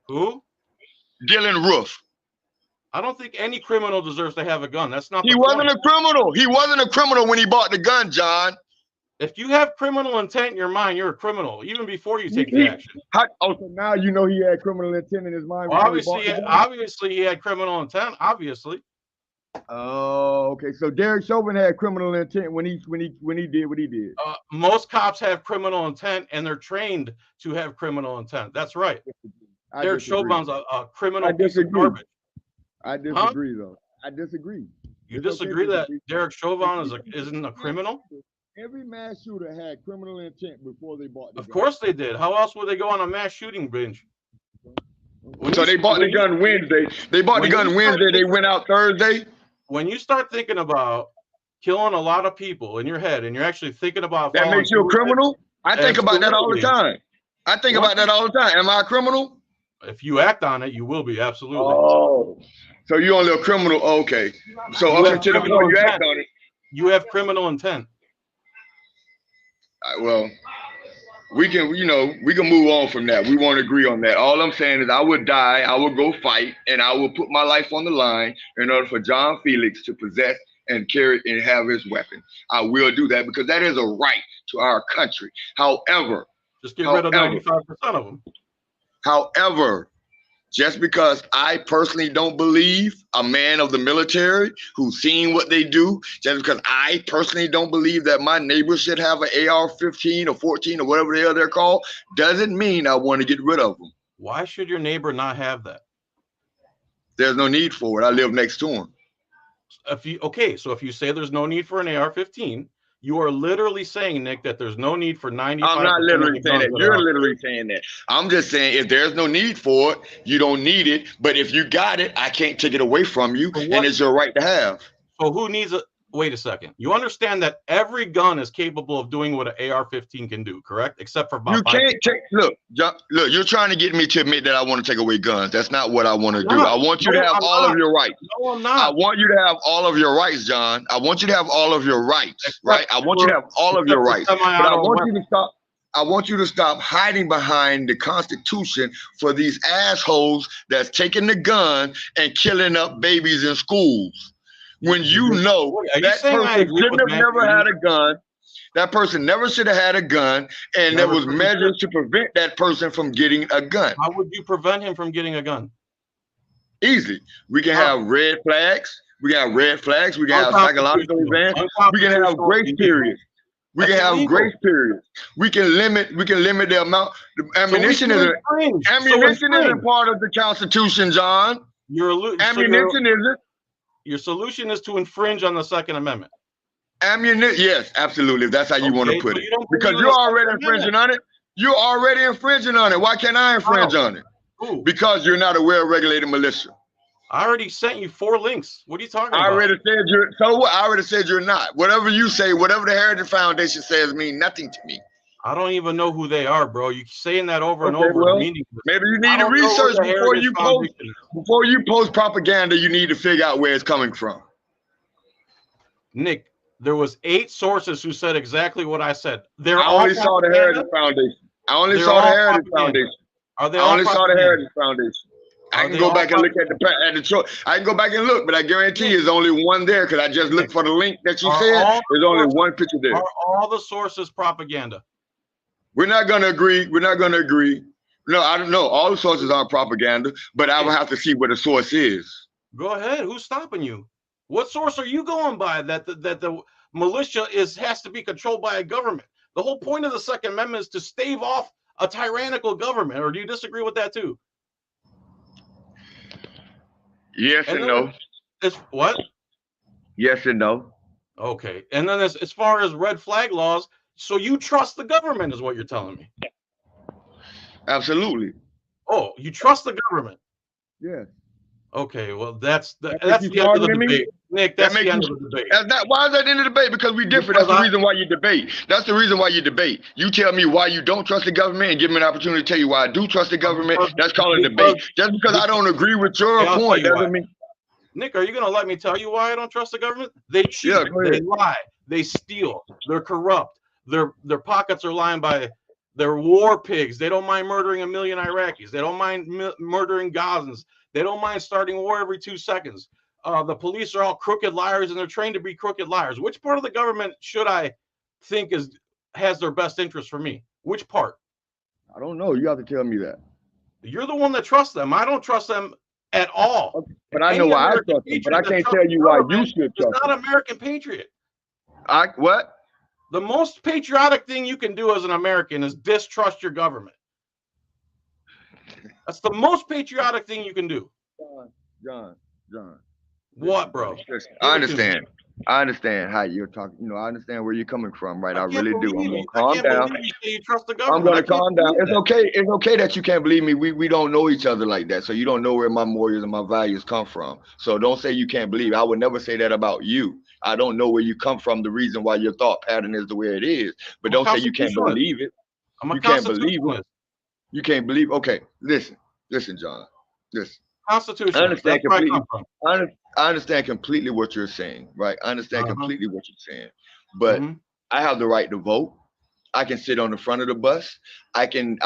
Who? Dylan Roof. I don't think any criminal deserves to have a gun. That's not. He wasn't a criminal. He wasn't a criminal when he bought the gun, John. If you have criminal intent in your mind, you're a criminal, even before you take the action. So now you know he had criminal intent in his mind. Well, obviously, he had criminal intent. Obviously. Oh, okay. So Derek Chauvin had criminal intent when he did what he did. Most cops have criminal intent, and they're trained to have criminal intent. That's right. Derek Chauvin's a criminal piece of garbage. I disagree, though. I disagree. You disagree that Derek Chauvin isn't a criminal? Every mass shooter had criminal intent before they bought the gun. Of course they did. How else would they go on a mass shooting binge? So they bought the gun Wednesday. They bought the gun Wednesday. They went out Thursday. When you start thinking about killing a lot of people in your head, and you're actually thinking about that makes you a criminal. I think about that all the time. I think about that all the time. Am I a criminal? If you act on it, you will be, absolutely. Oh, so you're only a criminal. Okay. So up until the point you act on it, you have criminal intent. Well, we can, we can move on from that. We won't agree on that. All I'm saying is I would die, I would go fight, and I will put my life on the line in order for John Felix to possess and carry and have his weapon. I will do that because that is a right to our country. However, just get rid of 95% of them. However, just because I personally don't believe a man of the military who's seen what they do, just because I personally don't believe that my neighbor should have an AR-15 or 14 or whatever the hell they're called, doesn't mean I want to get rid of them. Why should your neighbor not have that? There's no need for it. I live next to him. So if you say there's no need for an AR-15, you are literally saying, Nick, that there's no need for 95%. I'm not literally saying that. You're literally saying that. I'm just saying if there's no need for it, you don't need it. But if you got it, I can't take it away from you, and it's your right to have. So who needs it? Wait a second. You understand that every gun is capable of doing what an AR-15 can do, correct? Except for you can't take. Look. You're trying to get me to admit that I want to take away guns. That's not what I want to do. I want you to have all of your rights. No, I'm not. I want you to have all of your rights, John. I want you to have all of your rights, right? I want you to have all of your rights. But I want you to stop. I want you to stop hiding behind the Constitution for these assholes that's taking the gun and killing up babies in schools. When you know that person should have never had a gun, that person never should have had a gun, and there was measures to prevent that person from getting a gun. How would you prevent him from getting a gun? Easy. We can have red flags. We can have red flags. We can have psychological events. We can have grace periods. We can have grace periods. We can limit the amount. The ammunition isn't part of the Constitution, John. Ammunition isn't. Your solution is to infringe on the Second Amendment. Yes, absolutely. If that's how you want to put it. Because you're already infringing on it. You're already infringing on it. Why can't I infringe on it? Ooh. Because you're not a well-regulated militia. I already sent you 4 links. What are you talking about? I already said you're. So what? I already said you're not. Whatever you say, whatever the Heritage Foundation says, mean nothing to me. I don't even know who they are, bro. You saying that over and over. Well, maybe you need to research before you post propaganda. You need to figure out where it's coming from. Nick, there was 8 sources who said exactly what I said. I only saw the Heritage Foundation. I only saw the Heritage Foundation. I only saw the Heritage Foundation. I can go back and look at the choice. I can go back and look, but I guarantee there's only one there because I just looked for the link that you said. There's only one picture there. Are all the sources propaganda? We're not going to agree. We're not going to agree. No, I don't know. All the sources aren't propaganda, but I will have to see what the source is. Go ahead. Who's stopping you? What source are you going by that the militia has to be controlled by a government? The whole point of the Second Amendment is to stave off a tyrannical government. Or do you disagree with that too? Yes and no. It's what? Yes and no. Okay. And then as far as red flag laws, so you trust the government is what you're telling me. Absolutely. Oh, you trust the government? Yeah. Okay, well that's the end of the debate. Nick, that's the end of the debate. Why is that the end of the debate? Because we differ. That's the reason why you debate. That's the reason why you debate. You tell me why you don't trust the government and give me an opportunity to tell you why I do trust the government. That's called a debate. Just because I don't agree with your point doesn't mean. Nick, are you going to let me tell you why I don't trust the government? They cheat, they lie, they steal, they're corrupt, their pockets are lined by. They're war pigs. They don't mind murdering 1 million Iraqis. They don't mind murdering Gazans. They don't mind starting war every 2 seconds. The police are all crooked liars, and they're trained to be crooked liars. Which part of the government should I think has their best interest for me? Which part? I don't know. You have to tell me that. You're the one that trusts them. I don't trust them at all. Okay, but I know why I trust them. But I can't tell you why you should trust them. It's not American patriot. What? The most patriotic thing you can do as an American is distrust your government. That's the most patriotic thing you can do. John. What, bro? I understand. I understand how you're talking. You know, I understand where you're coming from, right? I I can't really do. I'm believe gonna you. I calm can't down. believe you say you trust the I'm government. I gonna can't calm down. believe It's that. okay. It's okay that you can't believe me. We don't know each other like that, so you don't know where my morals and my values come from. So don't say you can't believe. I would never say that about you. I don't know where you come from. The reason why your thought pattern is the way it is, but I'm a don't say you can't constitutionalist. believe it. I'm a You can't believe it. constitutionalist. You can't believe. Okay, listen, John. Listen. I Constitutionalist. That's understand where I completely. come from. I understand completely what you're saying, right? I understand Uh-huh. completely what you're saying, but Hmm. I have the right to vote. I can sit on the front of the bus. I can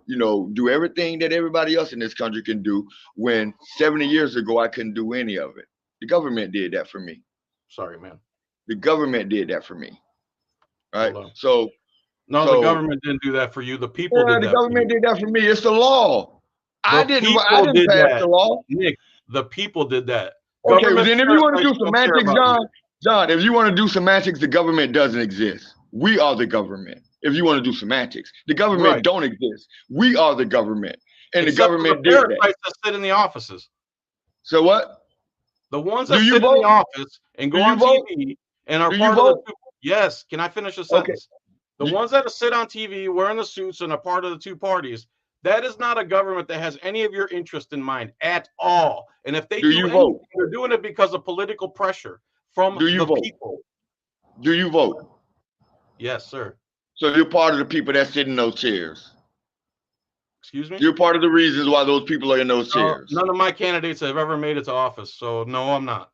you know, do everything that everybody else in this country can do. When 70 years ago I couldn't do any of it. The government did that for me. Sorry, man. The government did that for me. Right? Hold on. So No, the so government didn't do that for you. The people yeah, did the that for you. government did that for me. It's the law. The I people didn't did pass the that, law. Nick. The people did that. Okay, well Government then if you want to parasites do don't care semantics, about you. John, if you want to do semantics, the government doesn't exist. We are the government. If you want to do semantics, the government Right. don't exist. We are the government, and the Except for the government did that. parasites that sit in the offices. So what? The ones Do that you sit in the vote? office and Do go you on vote? TV and are Do you part of the vote? two. Yes. Can I finish a Okay. sentence? The You, ones that sit on TV wearing the suits and are part of the two parties, that is not a government that has any of your interest in mind at all. And if they do do you anything, vote? they're doing it because of political pressure from Do you the vote? people. Do you vote? Yes, sir. So you're part of the people that sit in those chairs. Excuse me? You're part of the reasons why those people are in those No, chairs. none of my candidates have ever made it to office. So no, I'm not.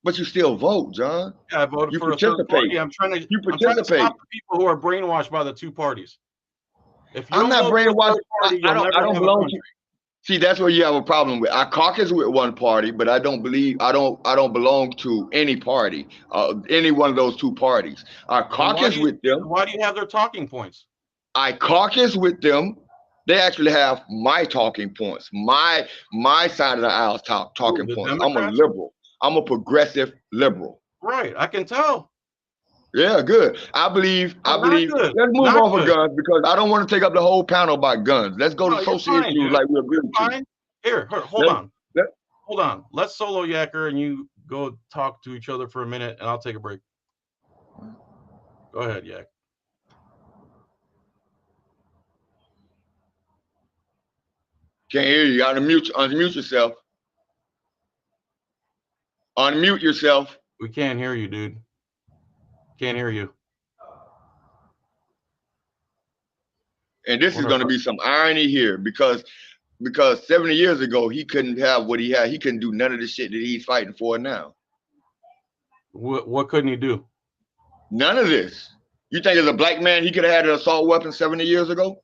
But you still vote, John. Yeah, I voted You for a third participate. party. You I'm trying to participate. stop the people who are brainwashed by the two parties. If you I'm don't not vote for the brainwashed. third party, I you'll don't. I never don't have a belong to. country. See, that's where you have a problem with. I caucus with one party, but I don't believe. I don't belong to any party. Any one of those two parties. I Then caucus with them. why do you have their talking points? I caucus with them. They actually have my talking points. My side of the aisle Who, talking the points. I'm a Democrats? liberal. I'm a progressive liberal. Right, I can tell. Yeah, good. I believe. No, not good. Let's move Not off of good. guns because I don't want to take up the whole panel about guns. Let's go to No, you're social fine, issues dude. like we You're agreed to. fine. Here, hold Let, on. let, Hold on. Let's solo yacker and you go talk to each other for a minute and I'll take a break. Go ahead, Yak. Can't hear you. You gotta unmute yourself. Unmute yourself. We can't hear you, dude. Can't hear you. And this is gonna be some irony here because 70 years ago he couldn't have what he had. He couldn't do none of the shit that he's fighting for now. What couldn't he do? None of this. You think as a black man he could have had an assault weapon 70 years ago?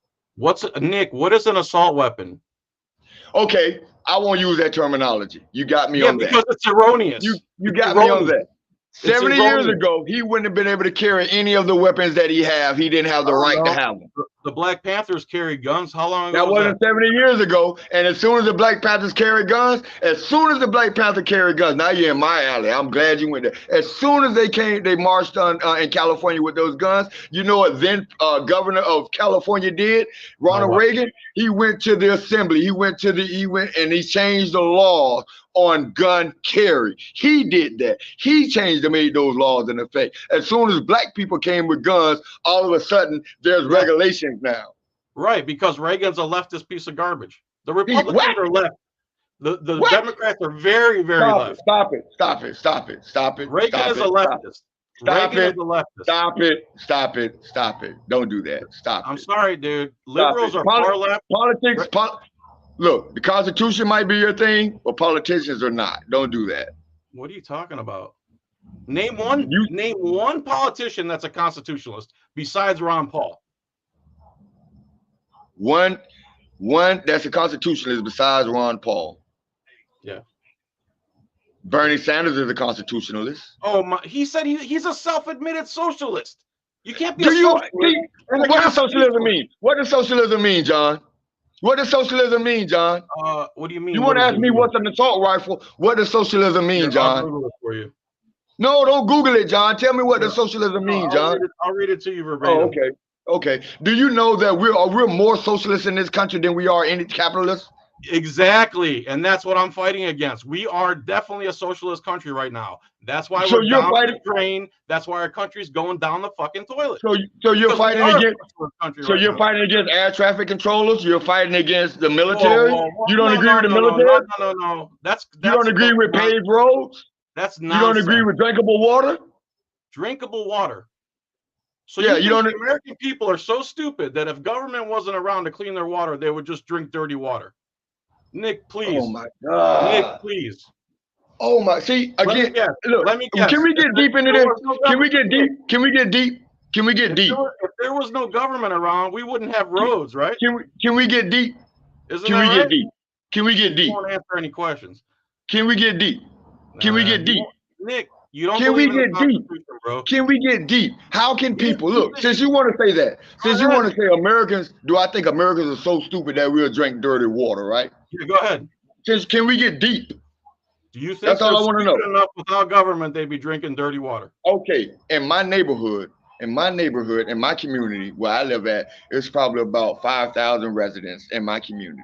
Nick, what is an assault weapon? Okay, I won't use that terminology. You got me on that. Because it's erroneous. You got me on that. 70 years ago, he wouldn't have been able to carry any of the weapons that he have. He didn't have the right to have them. The Black Panthers carried guns. How long ago That was wasn't 70 years ago. And as soon as the Black Panthers carried guns, now you're in my alley. I'm glad you went there. As soon as they marched on in California with those guns, you know what then governor of California did? Ronald Reagan, he went to the assembly. He went and he changed the law on gun carry. He did that. He changed and made those laws in effect. As soon as black people came with guns, all of a sudden there's regulations now. Right, because Reagan's a leftist piece of garbage. The Republicans are left. The Democrats are very, very left. Stop it. Reagan is a leftist. Stop it. Don't do that. Stop it. I'm sorry, dude. Liberals are far left. Look, the Constitution might be your thing, but politicians are not. Don't do that. What are you talking about? Name one politician that's a constitutionalist besides Ron Paul. One that's a constitutionalist besides Ron Paul. Yeah. Bernie Sanders is a constitutionalist. Oh my! He said he's a self-admitted socialist. You can't be What does socialism mean? What does socialism mean, John? What does socialism mean, John? What do you mean? You want to ask me what's an assault rifle? What does socialism mean, John? I'll Google it for you. No, don't Google it, John. Tell me what does socialism mean, John. I'll read it to you verbatim. Oh, okay. Do you know that we're more socialists in this country than we are any capitalists? Exactly, and that's what I'm fighting against. We are definitely a socialist country right now. That's why So we're you're down fighting. the drain. That's why our country's going down the fucking toilet. So you're Because we fighting are a against. socialist country So right you're now. fighting against air traffic controllers. You're fighting against the Whoa, military. whoa, whoa. You don't No, agree no, with the no, no, military. no, no, no. You don't agree with paved roads. That's You don't agree nonsense. with drinkable water. Drinkable water. So Yeah, you you think don't. the American people are so stupid that if government wasn't around to clean their water, they would just drink dirty water? Nick, please. Oh my Nick, God. please. Oh my. See Let me again. guess. Look. Let me guess. Can we get deep into there this? was no Can we government- get deep? Can we get deep? Can we get deep? If there was no government around, we wouldn't have roads, right? Can we get deep? Isn't Can that we right? get deep? Can we get You deep? won't answer any questions. Can we get deep? Can we get You deep? won't- Nick, you don't Can we believe in the get deep? Constitution, bro. Can we get deep? How can people look? Since you want to say that, since you ahead. want to say Americans, do I think Americans are so stupid that we'll drink dirty water, right? Yeah, go ahead. Since can we get deep? Do you think That's all I want to know. enough without government they'd be drinking dirty water? Okay, in my neighborhood, in my community where I live at, it's probably about 5,000 residents in my community.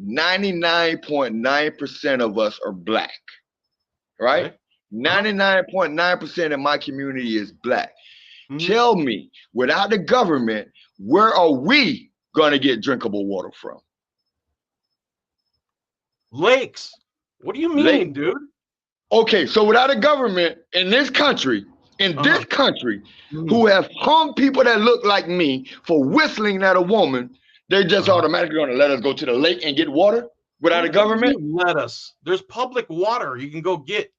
99.9% of us are black, right? Okay. 99.9% of my community is black. Mhm. Tell me, without the government, where are we going to get drinkable water from? Lakes. What do you mean, Lake. dude? Okay, so without a government in this country, who have hung people that look like me for whistling at a woman, they just automatically going to let us go to the lake and get water without a government? Let us. There's public water you can go get.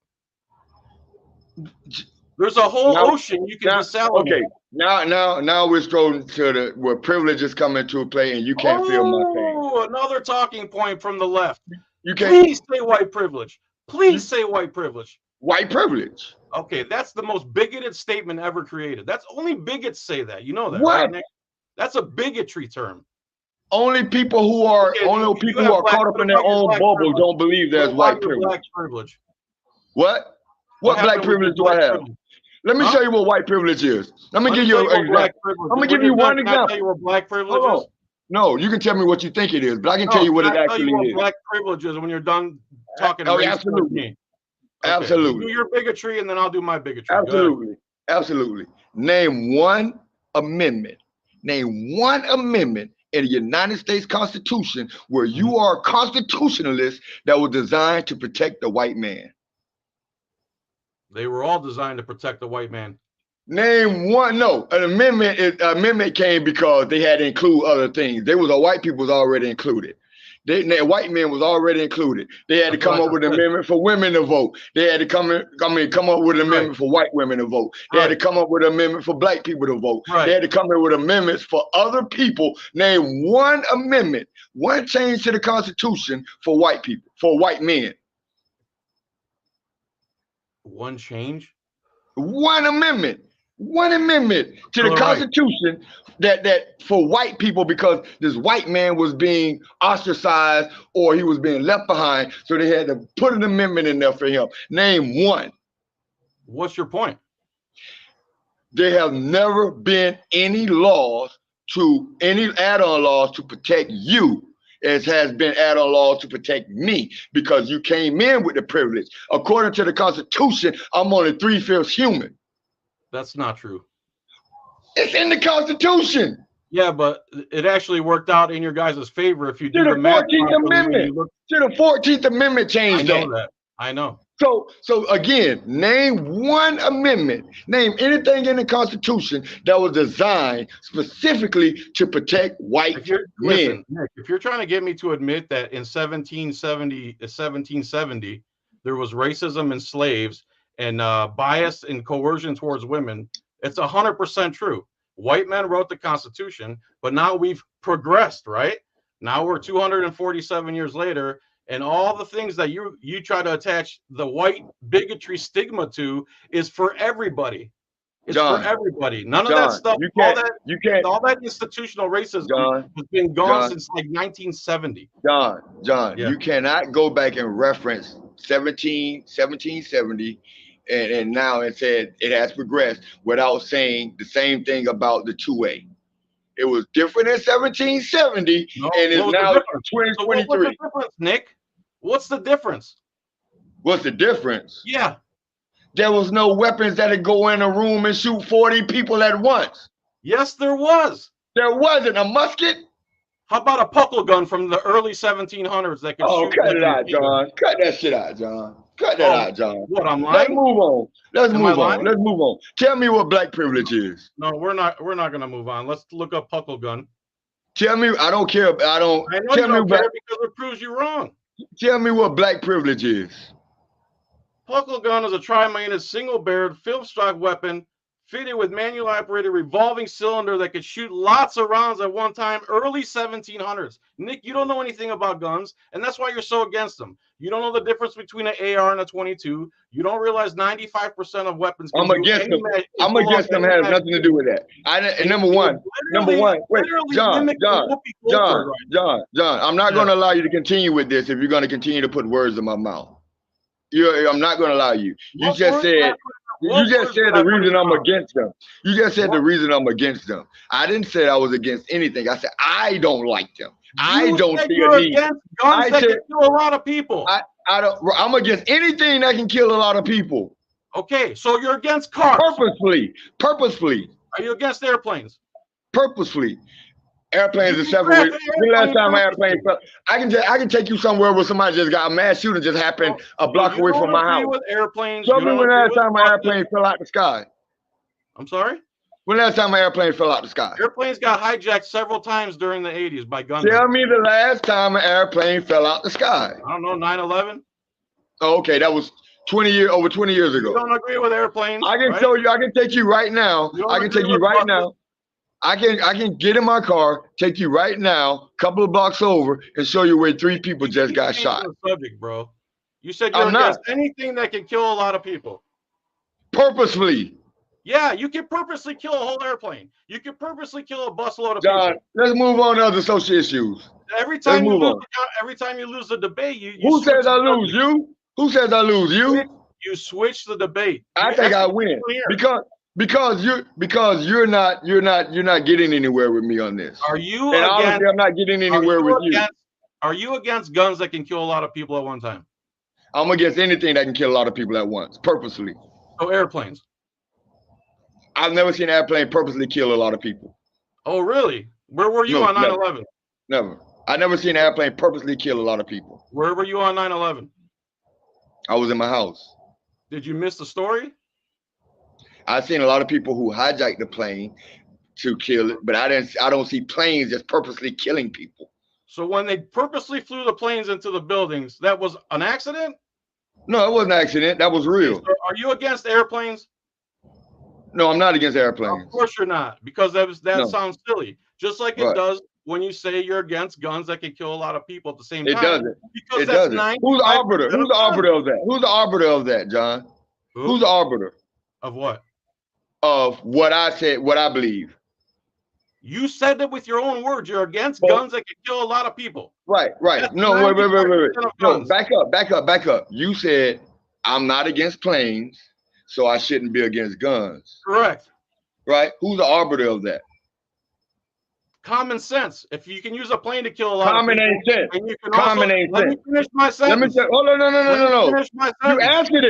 There's a whole ocean you can desalinate. Okay, now we're strolling to where privileges come into play, and you can't feel my pain. Oh, another talking point from the left. You can't. Please say white privilege. Please say white privilege. White privilege. Okay, that's the most bigoted statement ever created. That's only bigots say that. You know that, What? right, Nick? That's a bigotry term. Only people who are caught up in their own bubble don't believe there's white privilege. Black privilege. What? What black privilege do I have? Let me show you what white privilege is. Let me give you an example. I'm gonna give you one example. Tell you what black privilege is? No, you can tell me what you think it is, but I can tell you what it actually is. Black privilege is when you're done talking. Oh, absolutely. Okay. Absolutely. Do your bigotry, and then I'll do my bigotry. Absolutely. Absolutely. Name one amendment. Name one amendment in the United States Constitution where you are a constitutionalist that was designed to protect the white man. They were all designed to protect the white man. Name one. No, an amendment came because they had to include other things. White people was already included. White men was already included. They had to come up with an amendment for women to vote. They had to come up with an amendment for white women to vote. They had to come up with an amendment for black people to vote. They had to come up with amendments for other people. Name one amendment, one change to the Constitution for white people, for white men. One change? One amendment to the Constitution that for white people, because this white man was being ostracized or he was being left behind, so they had to put an amendment in there for him. Name one. What's your point? There have never been any add-on laws to protect you as has been add-on laws to protect me, because you came in with the privilege. According to the Constitution, I'm only 3/5 human. That's not true. It's in the Constitution. Yeah, but it actually worked out in your guys' favor if you do the the math. 14th Amendment. To the 14th Amendment changed that. I know. So again, name one amendment. Name anything in the Constitution that was designed specifically to protect white men. Listen, Nick, if you're trying to get me to admit that in 1770 there was racism and slaves and bias and coercion towards women, it's 100% true. White men wrote the Constitution, but now we've progressed, right? Now we're 247 years later, and all the things that you try to attach the white bigotry stigma to is for everybody. It's for everybody. None of that stuff. All that institutional racism has been gone since like 1970. John, you cannot go back and reference 1770 and now it said it has progressed without saying the same thing about the 2A. It was different in 1770, No, and is what was the now difference? So what was 2023. the difference, Nick? What's the difference? What's the difference? Yeah. There was no weapons that could go in a room and shoot 40 people at once. Yes, there was. There wasn't a musket. How about a puckle gun from the early 1700s that could Oh, shoot? cut like it a out, machine gun? John. Cut that shit out, John. Cut that out, John. What, I'm Let's lying? move on. Let's Am I move on. lying? Let's move on. Tell me what black privilege is. No, we're not gonna move on. Let's look up puckle gun. Tell me. I don't care. I don't. I know Tell you me don't what. care because it proves you wrong. Tell me what black privilege is. Puckle gun is a tri-minded single-barreled field stock weapon fitted with manual operated revolving cylinder that could shoot lots of rounds at one time, early 1700s. Nick, you don't know anything about guns, and that's why you're so against them. You don't know the difference between an AR and a 22. You don't realize 95% of weapons can I'm against them. I'm against them. Has nothing to do with that. Number one. Wait, John. I'm not going to allow you to continue with this if you're going to continue to put words in my mouth. I'm not going to allow you. You just said the reason I'm against them. You just said the reason I'm against them. I didn't say I was against anything. I said I don't like them. I don't see a need. Against guns that can kill a lot of people. I'm against anything that can kill a lot of people. Okay, so you're against cars. Purposefully. Are you against airplanes? Purposefully. Airplanes are separate. The last time an airplane fell, I can take you somewhere where somebody just got a mass shooting just happened a block away from my house. With airplanes, show me when last time an airplane fell out the sky. I'm sorry? When last time an airplane fell out the sky? Airplanes got hijacked several times during the 80s by guns. Tell me the last time an airplane fell out the sky. I don't know, 9/11? Oh, okay, that was over 20 years ago. You don't agree with airplanes? I can show you. I can take you right now. I can take you right now. I can get in my car, take you right now, a couple of blocks over, and show you where 3 people just got shot. Subject, bro. You said you're against anything that can kill a lot of people. Purposely. Yeah, you can purposely kill a whole airplane. You can purposely kill a busload of John, people. Let's move on to other social issues. Every time you lose the debate, who says I lose? You? Who says I lose? You? You switch the debate. I think I win because you're not getting anywhere with me on this. Are you? And honestly, I'm not getting anywhere with you. Are you against guns that can kill a lot of people at one time? I'm against anything that can kill a lot of people at once, purposely. So airplanes. I've never seen an airplane purposely kill a lot of people. Oh, really? Where were you on 9/11? Never. I never seen an airplane purposely kill a lot of people. Where were you on 9/11? I was in my house. Did you miss the story? I've seen a lot of people who hijacked the plane to kill it, but I don't see planes just purposely killing people. So when they purposely flew the planes into the buildings, that was an accident? No, it wasn't an accident. That was real. So are you against airplanes? No, I'm not against airplanes. Of course you're not, because that sounds silly. Just like it does when you say you're against guns that can kill a lot of people at the same time. It doesn't. Because it doesn't. Who's the arbiter? Who's the arbiter of that? Who's the arbiter of that, John? Who's the arbiter? Of what? Of what I said, what I believe. You said that with your own words. You're against guns that can kill a lot of people. Right. That's no, wait. No, back up. You said I'm not against planes, so I shouldn't be against guns. Correct. Right? Who's the arbiter of that? Common sense. If you can use a plane to kill a lot of people. Ain't sense. Common ain't sense. Let me finish my sentence. No. You answered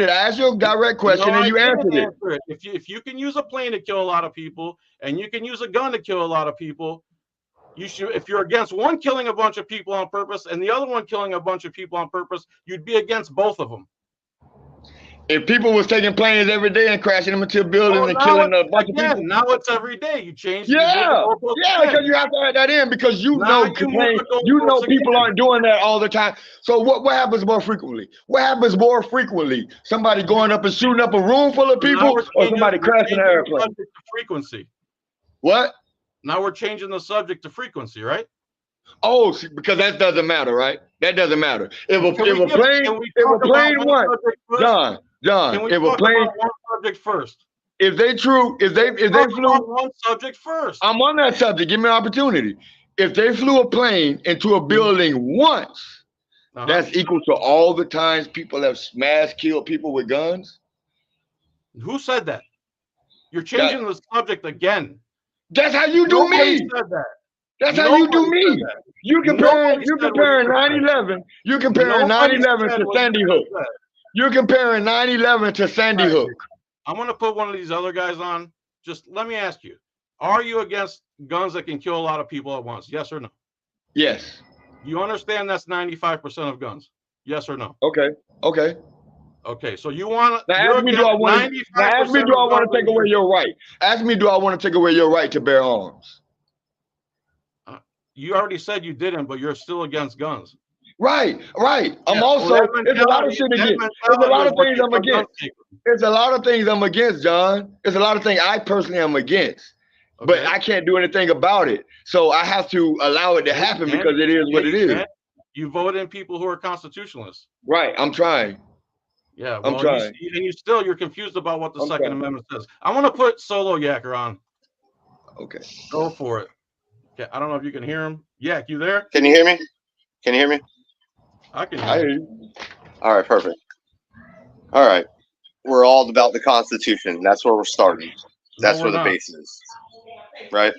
it. I asked you a direct question and you answered it. If you can use a plane to kill a lot of people and you can use a gun to kill a lot of people, you should. If you're against one killing a bunch of people on purpose and the other one killing a bunch of people on purpose, you'd be against both of them. If people was taking planes every day and crashing them into buildings and killing a bunch of people. Now it's every day. You change. Yeah, because you have to add that in because you know people aren't doing that all the time. So what happens more frequently? What happens more frequently? Somebody going up and shooting up a room full of people or somebody crashing an airplane? Frequency. What? Now we're changing the subject to frequency, right? Oh, because that doesn't matter, right? That doesn't matter. If a plane won, John, if a plane, one subject first. If they flew one subject first. I'm on that subject. Give me an opportunity. If they flew a plane into a building once, that's equal to all the times people have mass killed people with guns. Who said that? You're changing the subject again. That's how you do Nobody me. said that. That's how you do Nobody said me. that. You comparing Nobody said what you 9/11. You comparing Nobody 9/11 said to what Sandy you Hook. said. You're comparing 9/11 to Sandy Right. Hook. I'm gonna put one of these other guys on. Just let me ask you: are you against guns that can kill a lot of people at once? Yes or no? Yes. You understand that's 95% of guns? Yes or no? Okay. Okay. Okay, so you want Now you're ask me, do I against want to? Now ask me, 95% do I of want guns. to take away your right? Ask me, do I want to take away your right to bear arms? You already said you didn't, but you're still against guns. Right. Right. I'm Yeah, also. well, There's a lot of shit against. There's a lot of things I'm against. There's a lot of things I'm against, John. There's a lot of things I personally am against. But Okay. I can't do anything about it. So I have to allow it to happen because it is what it is. You vote in people who are constitutionalists. Right. I'm trying. Yeah. I'm Well, trying. you're confused about what the Second Amendment says. I want to put Solo Yacker on. Okay. Go for it. Okay. I don't know if you can hear him. Yak, you there? Can you hear me? Can you hear me? I can I hear hear you. you. All right, perfect. All right. We're all about the Constitution. That's where we're starting. That's No, where we're the not. base is. Right?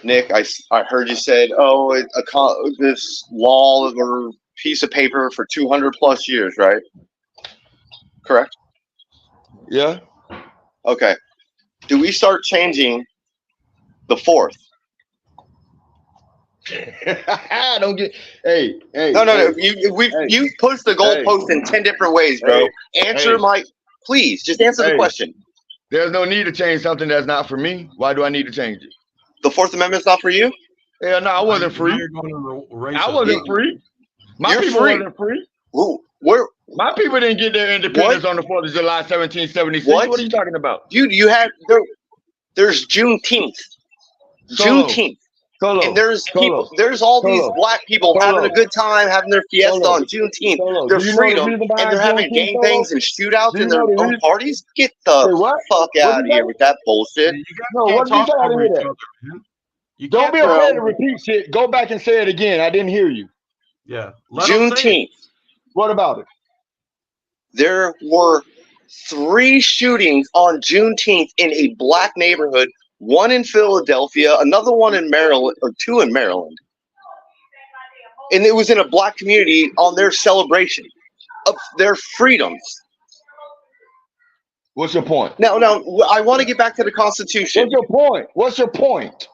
Nick, I heard you said, oh, this law or piece of paper for 200 plus years, right? Correct? Yeah. Okay. Do we start changing the fourth? Don't get. Hey. No. You pushed the goalpost in 10 different ways, bro. Answer my. Please, just answer the question. There's no need to change something that's not for me. Why do I need to change it? The Fourth Amendment's not for you? Hell no, I wasn't free. I wasn't free. My people wasn't free. My people didn't get their independence on the 4th of July, 1776. What are you talking about? Dude, there's Juneteenth. Juneteenth. And there's all these black people having a good time, having their fiesta on Juneteenth. Their freedom, and they're having gangbangs and shootouts in their own parties. Get the fuck out of here with that bullshit. No, what did you say? I didn't hear that. Don't be afraid to repeat shit. Go back and say it again. I didn't hear you. Yeah. Juneteenth. What about it? There were 3 shootings on Juneteenth in a black neighborhood. 1 in Philadelphia, another one in Maryland, or 2 in Maryland. And it was in a black community on their celebration of their freedoms. What's your point? Now, I want to get back to the Constitution. What's your point?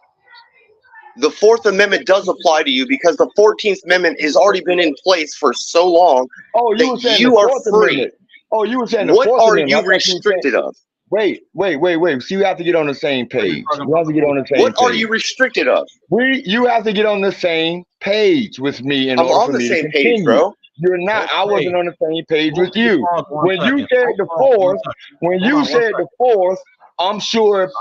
The 4th Amendment does apply to you because the 14th Amendment has already been in place for so long that you are free. Oh, you were saying the What 4th are Amendment. you restricted of? Wait. See, you have to get on the same page. You have to get on the same page. What are you restricted of? You have to get on the same page with me in I'm order on for the me same to continue. page, bro. You're not. I wasn't on the same page with you. When you said the 4th, I'm sure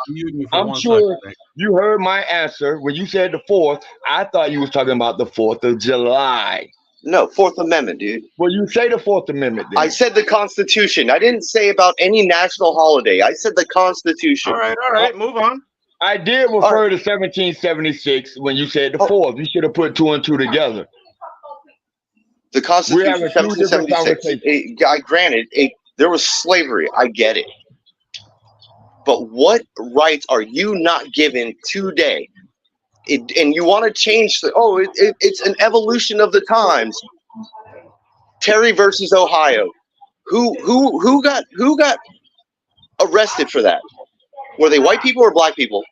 you heard my answer. When you said the 4th, I thought you was talking about the 4th of July. No, 4th Amendment, dude. Well, you say the 4th Amendment then. I said the Constitution. I didn't say about any national holiday. I said the Constitution. All right, move on. I did refer to 1776 when you said the 4th. You should have put 2 and 2 together. The Constitution, 1776. Granted, there was slavery. I get it. But what rights are you not given today? And you want to change it's an evolution of the times. Terry versus Ohio. Who got arrested for that? Were they white people or black people?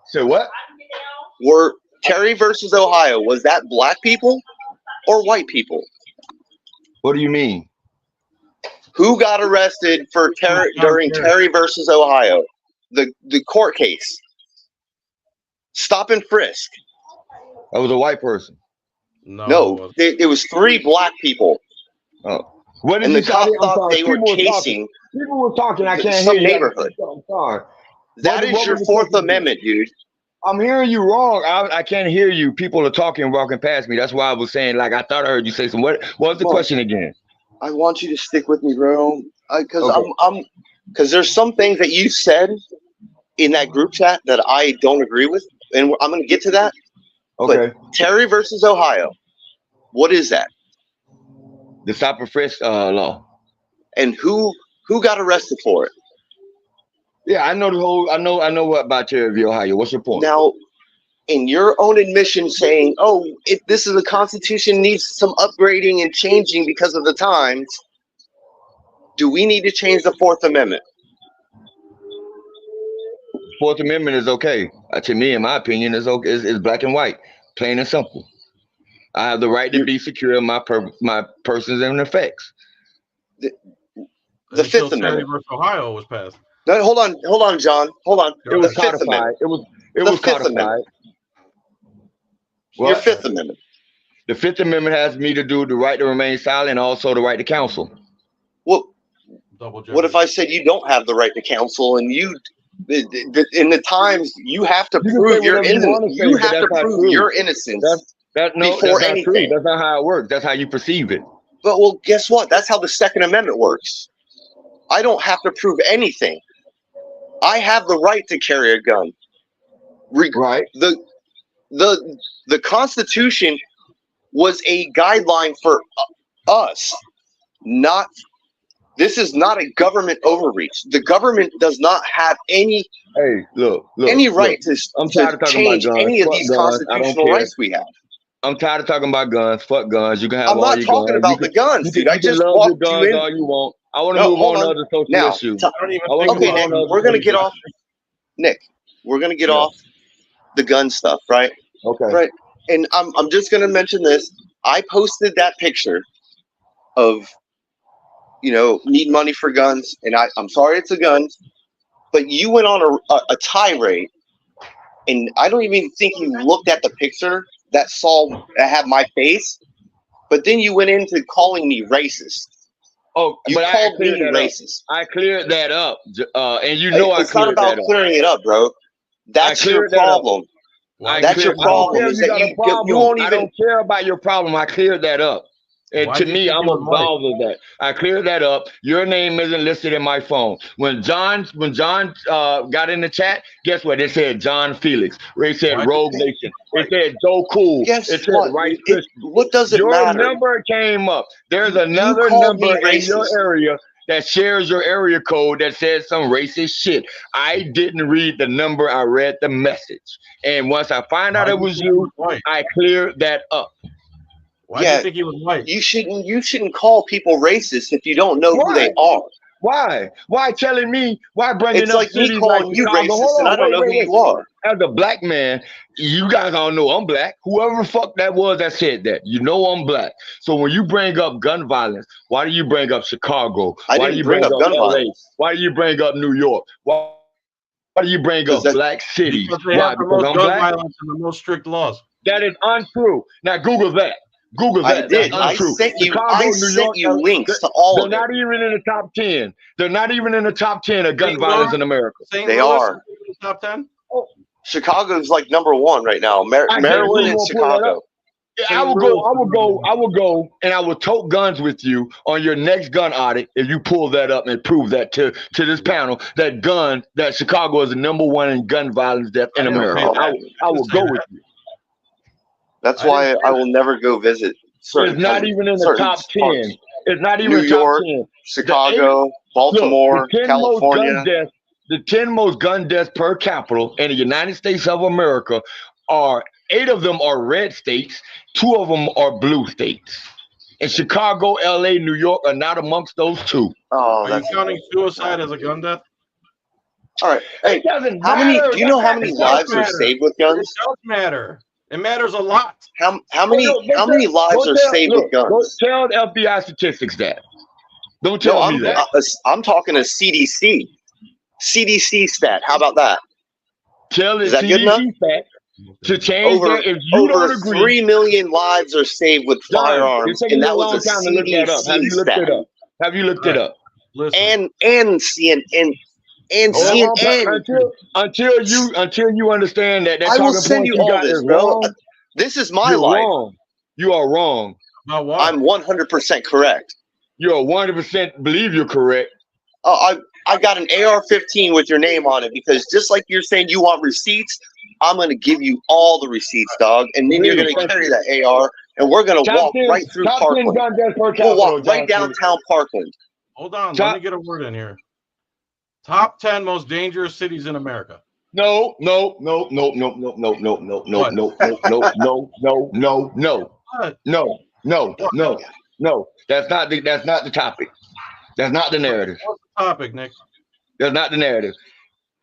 Say what? Were Terry versus Ohio, was that black people or white people? What do you mean? Who got arrested for during Terry versus Ohio? The court case. Stop and frisk. That was a white person. No, it was 3 black people. Oh, what did and you the cop thought they were chasing. People were talking. I can't some hear you. Neighborhood. I'm sorry. That is your 4th Amendment, dude. I'm hearing you wrong. I can't hear you. People are talking, walking past me. That's why I was saying, like, I thought I heard you say something. What was the question again? I want you to stick with me, bro. Because there's some things that you said in that group chat that I don't agree with, and I'm going to get to that. Okay. But Terry versus Ohio, what is that? The stop and frisk law. And who got arrested for it? Yeah, I know the whole. I know what about Cherry, Ohio. What's your point? Now, in your own admission, saying, "Oh, this is the Constitution needs some upgrading and changing because of the times," do we need to change the Fourth Amendment? Fourth Amendment is okay. To me, in my opinion, is okay. Is black and white, plain and simple. I have the right to be secure in my persons and effects. The Until Fifth Amendment. Cherry versus Ohio was passed. No, hold on, John. Hold on. It was The Fifth codified. Amendment. It was Fifth codified. Amendment. What? Your Fifth Amendment. The Fifth Amendment has me to do the right to remain silent and also the right to counsel. Well, Double what if I said you don't have the right to counsel and you, in the times, you have to prove your innocence? You have to prove your innocence before anything. True. That's not how it works. That's how you perceive it. But well, guess what? That's how the Second Amendment works. I don't have to prove anything. I have the right to carry a gun. Right. The Constitution was a guideline for us. This is not a government overreach. The government does not have any right to change any of these constitutional rights we have. I'm tired of talking about guns. Fuck guns. You can have all your guns. I'm not talking about the guns, dude. I just love your walked guns you in. all you want. I want to move on to other social issues. Okay, Nick, we're gonna get off. Nick, we're gonna get off the gun stuff, right? Okay. Right. And I'm just gonna mention this. I posted that picture of, need money for guns, and I'm sorry it's a gun, but you went on a tirade, and I don't even think you looked at the picture that had my face, but then you went into calling me racist. Oh, you called me racist. I cleared that up, and it's not about clearing it up, bro. That's your problem. That's your problem. Is that you won't even. I don't care about your problem. I cleared that up. And to me, I'm absolved of that. I cleared that up. Your name isn't listed in my phone. When John got in the chat, guess what? It said John Felix. It said Rogue Nation. It said Joe Cool. Guess it said what? Right. What does it matter? Your number came up. There's another number in your area that shares your area code that says some racist shit. I didn't read the number. I read the message. And once I find out it was you, I cleared that up. Why do you think he was white? You shouldn't call people racist if you don't know who they are. Why? Why telling me? Why bringing it's up like me calling you racist and I don't know who you are? As a black man, you guys all know I'm black. Whoever the fuck that was that said that, I'm black. So when you bring up gun violence, why do you bring up Chicago? Why do you bring up gun violence? Why do you bring up New York? Why do you bring up black cities? Because they have the most gun violence and the most strict laws. That is untrue. Now Google that. Google that. I did. I sent you links to all of them. They're not even in the top 10. They're not even in the top 10 of gun violence in America. They are. Top 10? Chicago's like #1 right now. Maryland and Chicago. I will go, and I will tote guns with you on your next gun audit if you pull that up and prove that to this panel that Chicago is the #1 in gun violence death in America. I will go with you. That's why I will never go visit. It's not even in the top 10. It's not even New York, top 10. Chicago, Baltimore, California. The 10 most gun deaths per capita in the United States of America are 8 of them are red states, 2 of them are blue states. And Chicago, LA, New York are not amongst those 2. Oh, are you counting suicide as a gun death? All right. Hey, do you know how many lives are saved with guns? It does matter. It matters a lot. How many lives are saved with guns? Don't tell FBI statistics that. Don't tell me that. I'm talking a CDC stat. How about that? Tell the CDC good enough? Stat to change if you don't agree. 3 million lives are saved with firearms, and that was a CDC stat. Have you looked it up? And CNN. And CNN. Until you understand that. I will send you all this, bro. This is my life. Wrong. You are wrong. I'm 100% correct. You're 100% believe you're correct. I got an AR-15 with your name on it because just like you're saying you want receipts, I'm going to give you all the receipts, dog. And then you're going to carry that AR, and we're going to walk right through Parkland. We'll walk right downtown Parkland. Hold on. Let me get a word in here. Top 10 most dangerous cities in America. No. What? No. That's not the topic. That's not the narrative. What's the topic, Nick? That's not the narrative.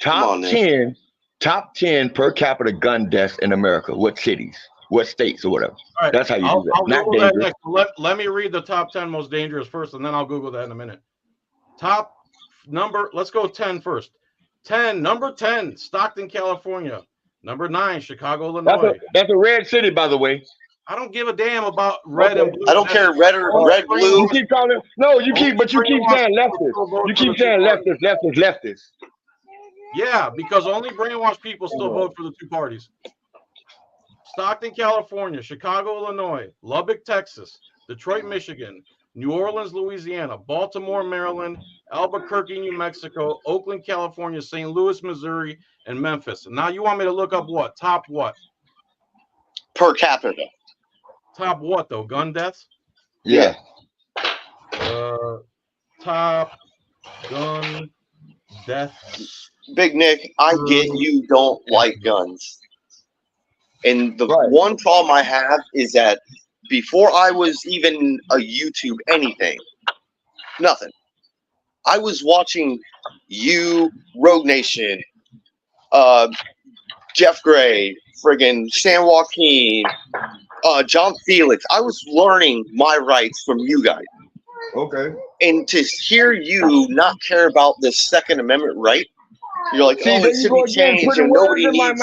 on, Nick. Top 10 per capita gun deaths in America. What cities? What states or whatever. All right. That's how you do that. I'll Not Google that dangerous. next. Let me read the top 10 most dangerous first, and then I'll Google that in a minute. Top number, let's go 10 first. 10, number 10, Stockton, California. Number 9, Chicago, Illinois. That's a red city, by the way. I don't give a damn about red and blue. I don't care red, blue. You keep calling. No, you keep saying leftist. You keep saying leftist. Yeah, because only brainwashed people still vote for the two parties. Stockton, California, Chicago, Illinois, Lubbock, Texas, Detroit, Michigan, New Orleans, Louisiana, Baltimore, Maryland, Albuquerque, New Mexico, Oakland, California, St. Louis, Missouri, and Memphis. Now you want me to look up what? Top what? Per capita. Top what though? Gun deaths? Yeah. Top gun deaths. Big Nick, I get you don't like guns. And the one problem I have is that before I was even a YouTube anything, nothing, I was watching you, Rogue Nation, Jeff Gray, friggin' San Joaquin, John Felix. I was learning my rights from you guys. Okay. And to hear you not care about this Second Amendment right, you're like, oh, it should be changed and nobody needs.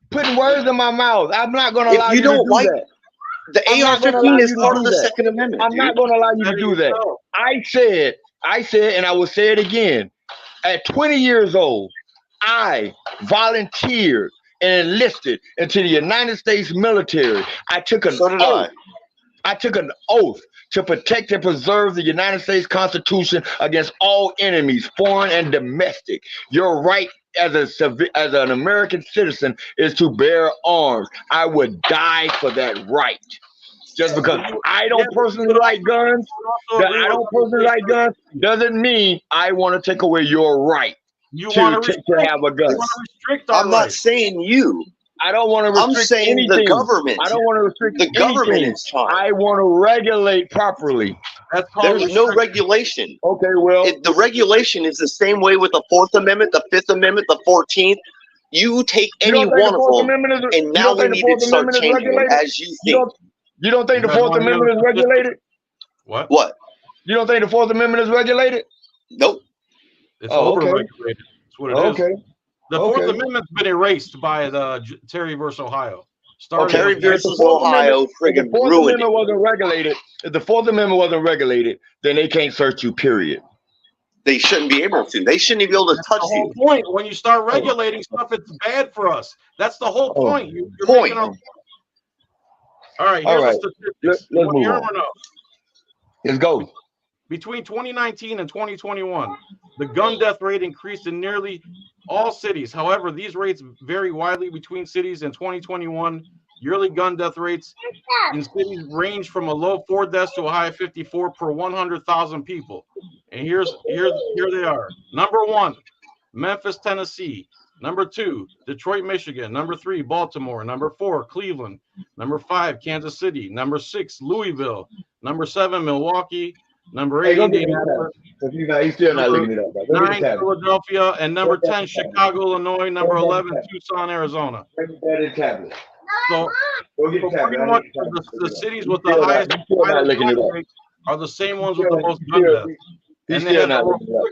Putting words in my mouth. I'm not going to allow you to do that. The AR-15 is part of the Second Amendment. I'm not going to allow you to do that. I said, and I will say it again. At 20 years old, I volunteered and enlisted into the United States military. I took an oath. I took an oath to protect and preserve the United States Constitution against all enemies, foreign and domestic. Your right as an American citizen is to bear arms. I would die for that right. Just because I don't personally like guns, doesn't mean I want to take away your right to have a gun. I'm not saying you. I don't want to restrict I'm saying anything. the government. I don't want to restrict the government is trying. I want to regulate properly. There's no regulation. Okay, well, the regulation is the same way with the 4th Amendment, the 5th Amendment, the 14th. You take any one of them, and now we need to start changing them as you think. You don't think the 4th Amendment is regulated? What? You don't think the 4th Amendment is regulated? Nope. It's over-regulated. That's what it is. Okay. The 4th Amendment's been erased by the Terry versus Ohio. Terry versus Ohio friggin' ruined it. Wasn't regulated. If the 4th Amendment wasn't regulated, then they can't search you, period. They shouldn't be able to. They shouldn't be able to touch you. The whole point. When you start regulating stuff, it's bad for us. That's the whole point. You're making All right, here's the statistics. Let's move on. Let's go. Between 2019 and 2021, the gun death rate increased in nearly all cities. However, these rates vary widely between cities. In 2021, yearly gun death rates in cities range from a low 4 deaths to a high of 54 per 100,000 people. And here they are. Number 1, Memphis, Tennessee. Number 2, Detroit, Michigan. Number 3, Baltimore. Number 4, Cleveland. Number 5, Kansas City. Number 6, Louisville. Number 7, Milwaukee. Number 8, Indianapolis. He's still not looking it up. 9, Philadelphia, and number 10, Chicago, Illinois. Number 11, Tucson, Arizona. So pretty much the cities with the highest rates are the same ones with the most gun deaths. He's still not looking it up.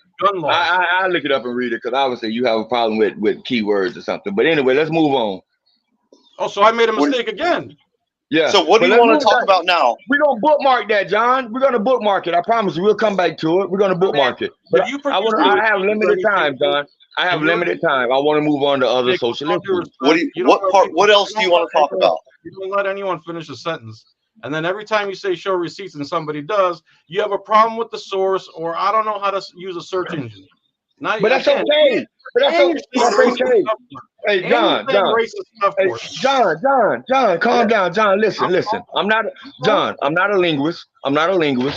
I'll look it up and read it because obviously you have a problem with keywords or something. But anyway, let's move on. Oh, so I made a mistake again. Yeah. So what do you want to talk about now? We're going to bookmark that, John. We're going to bookmark it. I promise you. We'll come back to it. We're going to bookmark it. But I have limited time, John. I have limited time. I want to move on to other social issues. What else do you want to talk about? You don't let anyone finish a sentence. And then every time you say show receipts and somebody does, you have a problem with the source, or I don't know how to use a search engine. But that's okay. Hey, And John, you're saying John. racist stuff Hey, for it. John, calm down. John, listen. I'm not John. I'm not a linguist.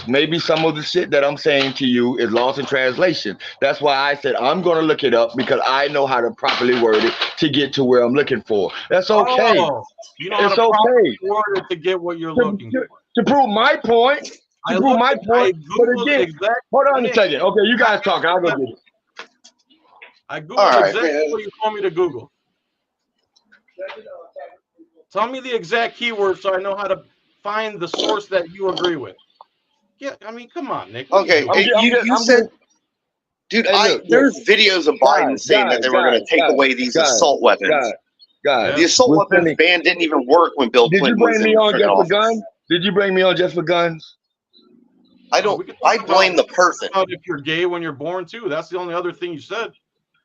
Maybe some of the shit that I'm saying to you is lost in translation. That's why I said I'm gonna look it up because I know how to properly word it to get to where I'm looking for. That's okay. Oh, you know how It's to properly okay. word it to get what you're looking for. To prove my point. I To prove my point. But Googled again, exactly. hold on a second. Okay, you guys talking. I'll go get it. I Googled All right, exactly man. what you told me to Google. Tell me the exact keyword so I know how to find the source that you agree with. Yeah, I mean, come on, Nick. What are Okay, you doing? you said, dude, Hey, look. there's videos of Biden saying that they were going to take away these assault weapons. Guys, The assault we're weapons spending- ban didn't even work when Bill Did you Clinton was bring in me on freaking just for office. guns? Did you bring me on just for guns? I We don't. could talk I blame the about person. if you're gay when you're born too. That's the only other thing you said.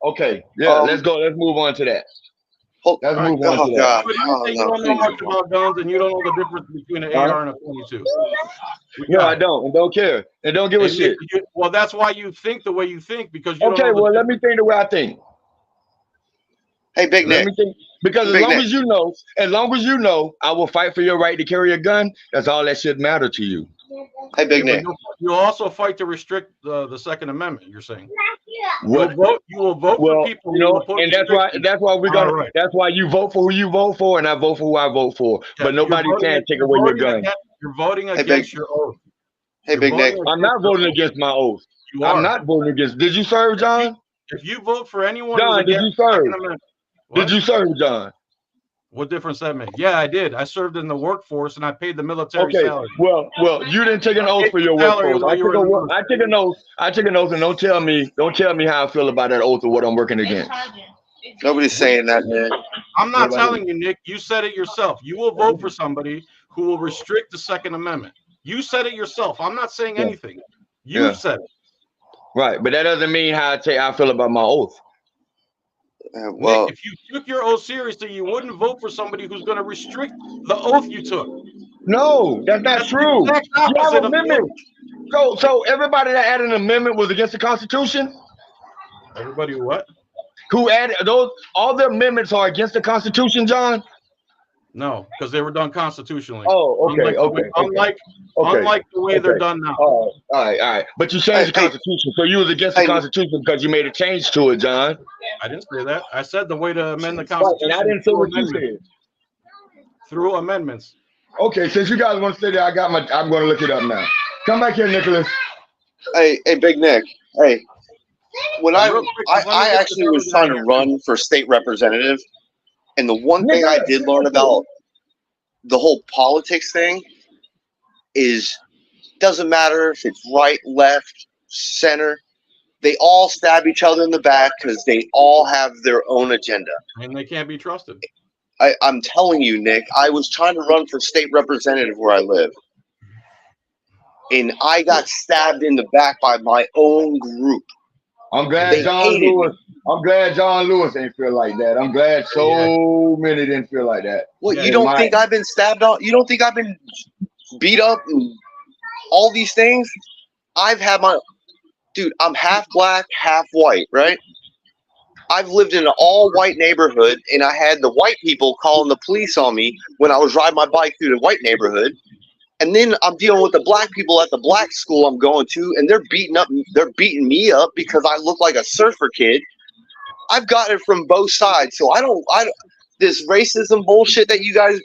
Okay, yeah, let's go. Let's move on to that. Let's move on to that. God. But you Oh, say you no, don't know please. much about guns and you don't know the difference between an AR and a 22. No, I don't. And don't care. And don't give a shit. Well, that's why you think the way you think because you don't Okay, know the well, let me think the way I think. Hey, Big Let Nick. me think. Because as Big long Nick. as you know, I will fight for your right to carry a gun. That's all that should matter to you. Hey, Big Yeah, Nick. but you'll also fight to restrict the Second Amendment. You're saying What? you will vote for Well, people. you who know, will put and that's why we're All gonna. right. That's why you vote for who you vote for, and I vote for who I vote for. Yeah, But nobody can take away your gun. You're voting Hey, against your oath. Hey, Big Nick. I'm not voting against my oath. You are. I'm not voting against. Did you serve, John? If you vote for anyone John, who's did against you the serve? Second Amendment, Did you serve, John? What difference that make? Yeah, I did. I served in the workforce and I paid the military Okay. salary. Well, you didn't take an oath for your Salary workforce. while you were in the military. I took an oath, and don't tell me how I feel about that oath or what I'm working against. Nobody's saying that, man. I'm not telling you, Nick. You said it yourself. You will vote for somebody who will restrict the Second Amendment. You said it yourself. I'm not saying anything. You said it. Right, but that doesn't mean how I feel about my oath. Well, Nick, if you took your oath seriously, you wouldn't vote for somebody who's going to restrict the oath you took. No, that's not true. The exact You have opposite an of amendment. So everybody that added an amendment was against the Constitution? Everybody what? Who added those? All the amendments are against the Constitution, John? No, because they were done constitutionally. Oh, okay, Unlike the way they're done now. All right. But you changed the Constitution, so you was against the Constitution because you made a change to it, John. I didn't say that. I said the way to amend the Constitution. And I didn't say what you said. Through amendments. Okay, since you guys want to stay there, I'm going to look it up now. Come back here, Nicholas. Hey, Big Nick. Hey, when I actually was trying to run for state representative, and the one thing I did learn about the whole politics thing is doesn't matter if it's right, left, center. They all stab each other in the back because they all have their own agenda. And they can't be trusted. I'm telling you, Nick, I was trying to run for state representative where I live. And I got stabbed in the back by my own group. I'm glad John Lewis ain't feel like that. I'm glad so many didn't feel like that. What, you don't think I've been stabbed on? You don't think I've been beat up and all these things? I've had dude, I'm half black, half white, right? I've lived in an all-white neighborhood, and I had the white people calling the police on me when I was riding my bike through the white neighborhood. And then I'm dealing with the black people at the black school I'm going to, and they're beating me up because I look like a surfer kid. I've got it from both sides. So I don't this racism bullshit that you guys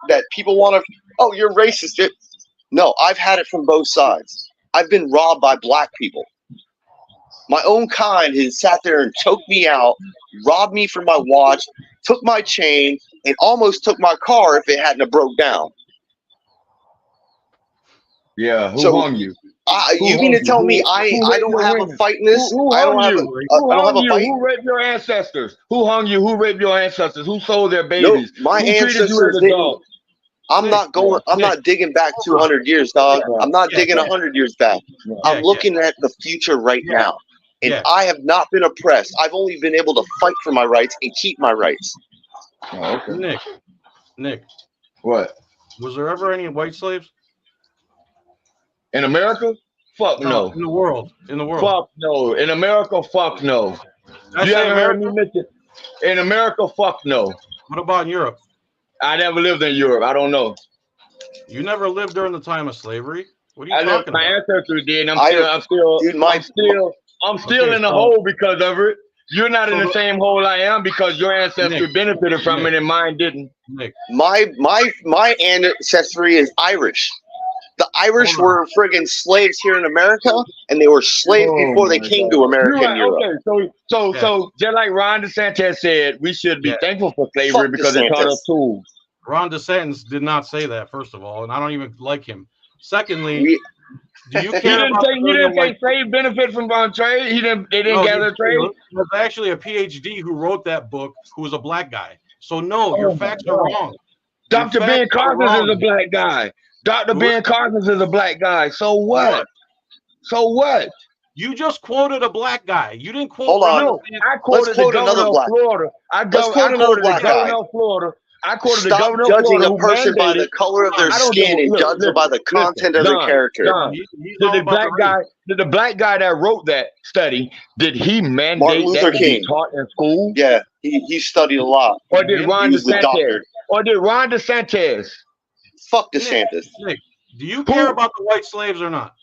that people want to, oh, you're racist. No, I've had it from both sides. I've been robbed by black people. My own kind has sat there and choked me out, robbed me for my watch, took my chain, and almost took my car if it hadn't have broke down. Yeah, who hung you? You mean to tell me I don't have a fight in this? I don't have a fight. Who raped your ancestors? Who hung you? Who raped your ancestors? Who sold their babies? No, my ancestors didn't. I'm not digging back 200 years, dog. I'm not digging 100 years back. I'm looking at the future right now. And I have not been oppressed. I've only been able to fight for my rights and keep my rights. Oh, okay. Nick. What? Was there ever any white slaves? In America? Fuck no. In the world. Fuck no. In America, fuck no. You haven't heard me mention. In America, fuck no. What about in Europe? I never lived in Europe. I don't know. You never lived during the time of slavery. What are you I lived, talking my about? ancestors did. And Dude, I'm still Okay, in the so- hole because of it. You're not in So the same hole I am because your ancestry Nick, benefited from Nick. it and mine didn't. Nick, my ancestry is Irish. The Irish Hold on. were friggin' slaves here in America, and they were slaves before they my came God. to America You're and right. Europe. Okay, so Yeah. just like Ron DeSantis said, we should be Yeah. thankful for slavery Fuck because it taught DeSantis. us tools. Ron DeSantis did not say that, first of all, and I don't even like him. Secondly, We- do you He care didn't about say the slave benefit from trade. They didn't No, gather trade. There's actually a PhD who wrote that book who was a black guy. So no, your Oh, my facts are God. wrong. Dr. Your Ben facts are Carson is wrong. a black guy. Dr. Who? Ben Carson is a black guy. So what? So what? You just quoted a black guy. You didn't quote. Hold on. Ron No, DeSantis. I quoted the quote governor another of black- Florida. I Let's quote another quoted the black governor guy. of Florida. I quoted the Stop governor of judging Florida a who person by the mandated. color of their I don't skin give a- and look, judge them by the content of their John, character. John, He's Did all the about black the guy? race. Did the black guy that wrote that study? Did he mandate Martin Luther that to be King. taught in school? Yeah, he studied a lot. Or did Ron He was the DeSantis? doctor. Or did Ron DeSantis? Fuck DeSantis. Nick, do you care about the white slaves or not?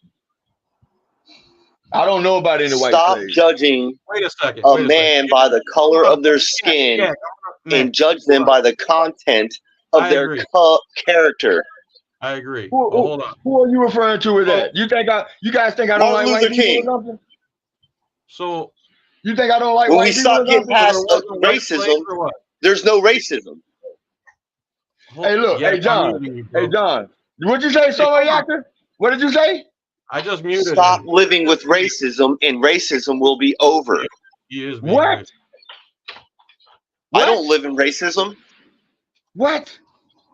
I don't know about any white Stop slaves. judging Wait a second. a wait man second. by the color of their skin Yeah, Nick, and judge them by the content of I their agree. character. I agree. Who, But hold on. who are you referring to with that? You guys think I don't Martin like Luther white people King. or something? So You think I don't like When white we people stop or getting something? past there wasn't white slaves racism, or what? there's no racism. Hey, look. Yeah, Hey, I'm John. muting you, bro. Hey, John. What'd you say, Solo Yachter? What did you say? I just muted Stop him. living with racism, and racism will be over. He is being What? racist. I don't live in racism. What?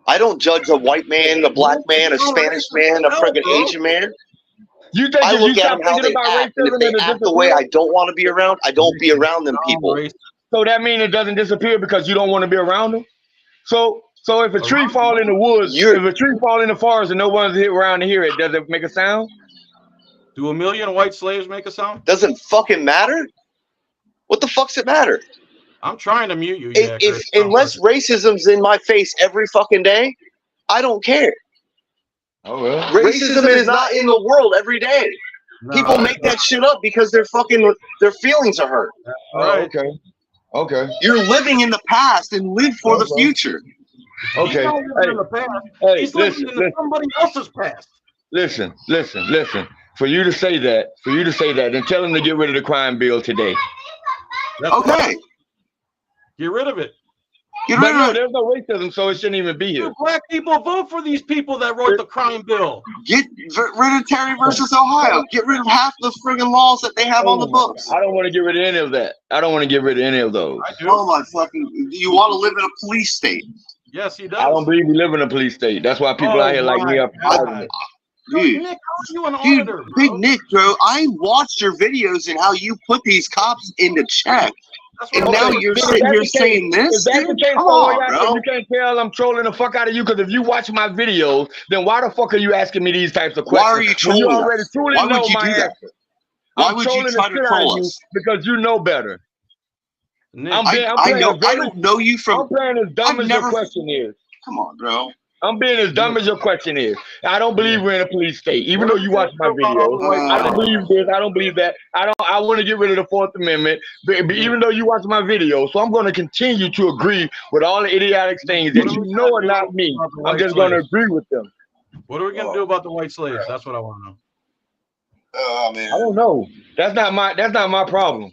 I don't judge a white man, a black man, a Spanish man, a friggin' Asian man. You think I if you look at stop them how thinking they about act, and if racism, they it'll act the way disappear? I don't want to be around, I don't be around them people. Racist. So that means it doesn't disappear because you don't want to be around them? So if a tree fall in the woods, if a tree fall in the forest and no one's around to hear it, does it make a sound? Do 1 million white slaves make a sound? Doesn't fucking matter. What the fuck's it matter? I'm trying to mute you. If unless racism's in my face every fucking day, I don't care. Oh well. Racism is not in the world every day. People make that shit up because their feelings are hurt. Right. Okay. You're living in the past and live for the future. He's Okay. not living in the past. Hey, He's living in somebody else's past. Listen. For you to say that, then tell him to get rid of the crime bill today. That's Okay. right. Get rid of it. Get But rid no, of it. there's no racism, so it shouldn't even be here. Black people vote for these people that wrote the crime bill. Get rid of Terry versus Ohio. Get rid of half the friggin' laws that they have on the books. I don't want to get rid of any of that. I don't want to get rid of any of those. I do. Oh my fucking! You want to live in a police state, Yes, he does. I don't believe we live in a police state. That's why people out here like me are proud of it. dude? Nick, how are you an Dude, auditor, bro? Big Nick, bro. I watched your videos and how you put these cops into check, That's and what now I'm you're saying. sitting here saying this. If that's the Dude, case, come Solo on, Yachter, bro. you can't tell I'm trolling the fuck out of you because if you watch my videos, then why the fuck are you asking me these types of Why questions? are you when trolling you us? already truly Why know would you my do that? answer. Why I'm would you trolling try the to shit out of troll you us? because you know better. Nick, I'm I know. I very- don't know you I'm from. playing as dumb I've as never- your question is. Come on, bro. I'm being as dumb as your question is. I don't believe we're in a police state, even though you watch my videos. I don't believe this. I don't believe that. I want to get rid of the Fourth Amendment, but even though you watch my videos, so I'm going to continue to agree with all the idiotic things that you know are not me. I'm just going to agree with them. what are we gonna do about the white slaves? That's what I want to know. Oh man. I don't know. That's not my problem.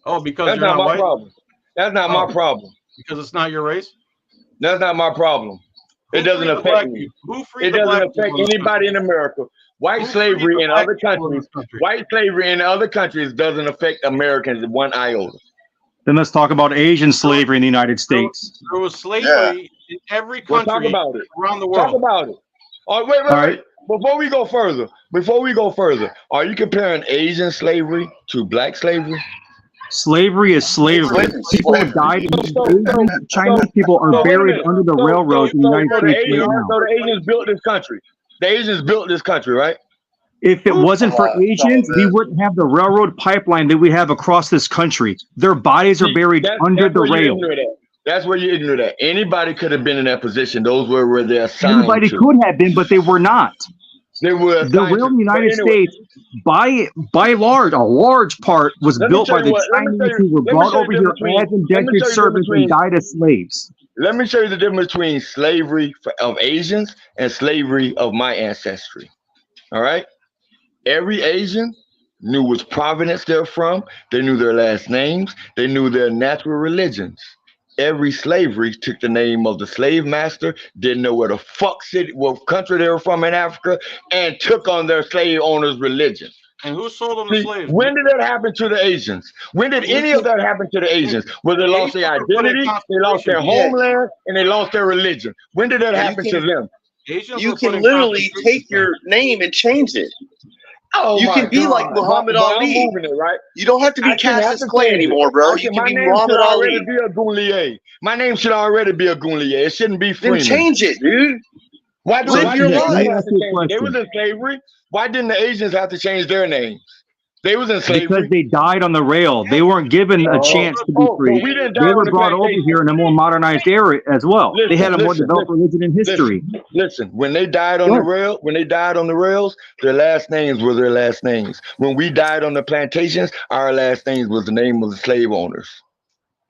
Oh, because That's you're not not my white? problem. That's not my problem. Because it's not your race? That's not my problem. It Who doesn't freed the affect black me. people? Who freed It the doesn't black affect people in this anybody in America. White Who freed slavery the in black other people in countries, this country? white slavery in other countries doesn't affect Americans one iota. Then let's talk about Asian slavery in the United States. There was slavery in every Well, country talk about it. around the Talk world. about it. Oh, wait. All right. Before we go further, are you comparing Asian slavery to black slavery? Slavery is slavery. People died. Asian Chinese people are buried under the railroads in the United States right now. So the Asians built this country. The Asians built this country, right? If it wasn't for Come on, Asians, we man. wouldn't have the railroad pipeline that we have across this country. Their bodies are buried under the where you're rail. ignorant at. That's where you're ignorant at. Anybody could have been in that position. Those were where they're assigned Everybody to. could have been, but they were not. They were The assigned rail to. in the But United anyway, States, by large, a large part was let me built tell by you the what. Let me Chinese tell who you. were Let me brought show you over the here difference between. as Let me indentured show you the difference servants and between. died as slaves. Let me show you the difference between slavery of Asians and slavery of my ancestry. All right. Every Asian knew which province they're from. They knew their last names. They knew their natural religions. Every slavery took the name of the slave master, didn't know where the fuck city, what country they were from in Africa, and took on their slave owner's religion. And who sold them the See, slaves? when did that happen to the Asians? When did any of that happen to the Asians? Where they lost their Asians were put in identity, they lost their concentration camps. homeland, and they lost their religion? When did that Yeah, happen to them? Asians you were put can in literally concentration take your camps. name and change it. Oh You my can be like God. Muhammad But I'm Ali. moving it, right? You don't have to be I shouldn't have Cassius to Clay change it. anymore, bro. You can My be name Muhammad should already Ali. be a Gounlier. My name should already be a Gounlier. It shouldn't be Then Freeman. change it, dude. Why do Live why your did the Nick, let me life. Asians have ask to you a change it? They was question. in slavery. Why didn't the Asians have to change their names? They was in Because slavery. they died on the rail. They weren't given a chance to be So free. we didn't They die on were the brought over plantation. here in a more modernized era as well. They had a more developed religion in history. Listen. When they died on the rail, when they died on the rails, their last names were their last names. When we died on the plantations, our last names was the name of the slave owners.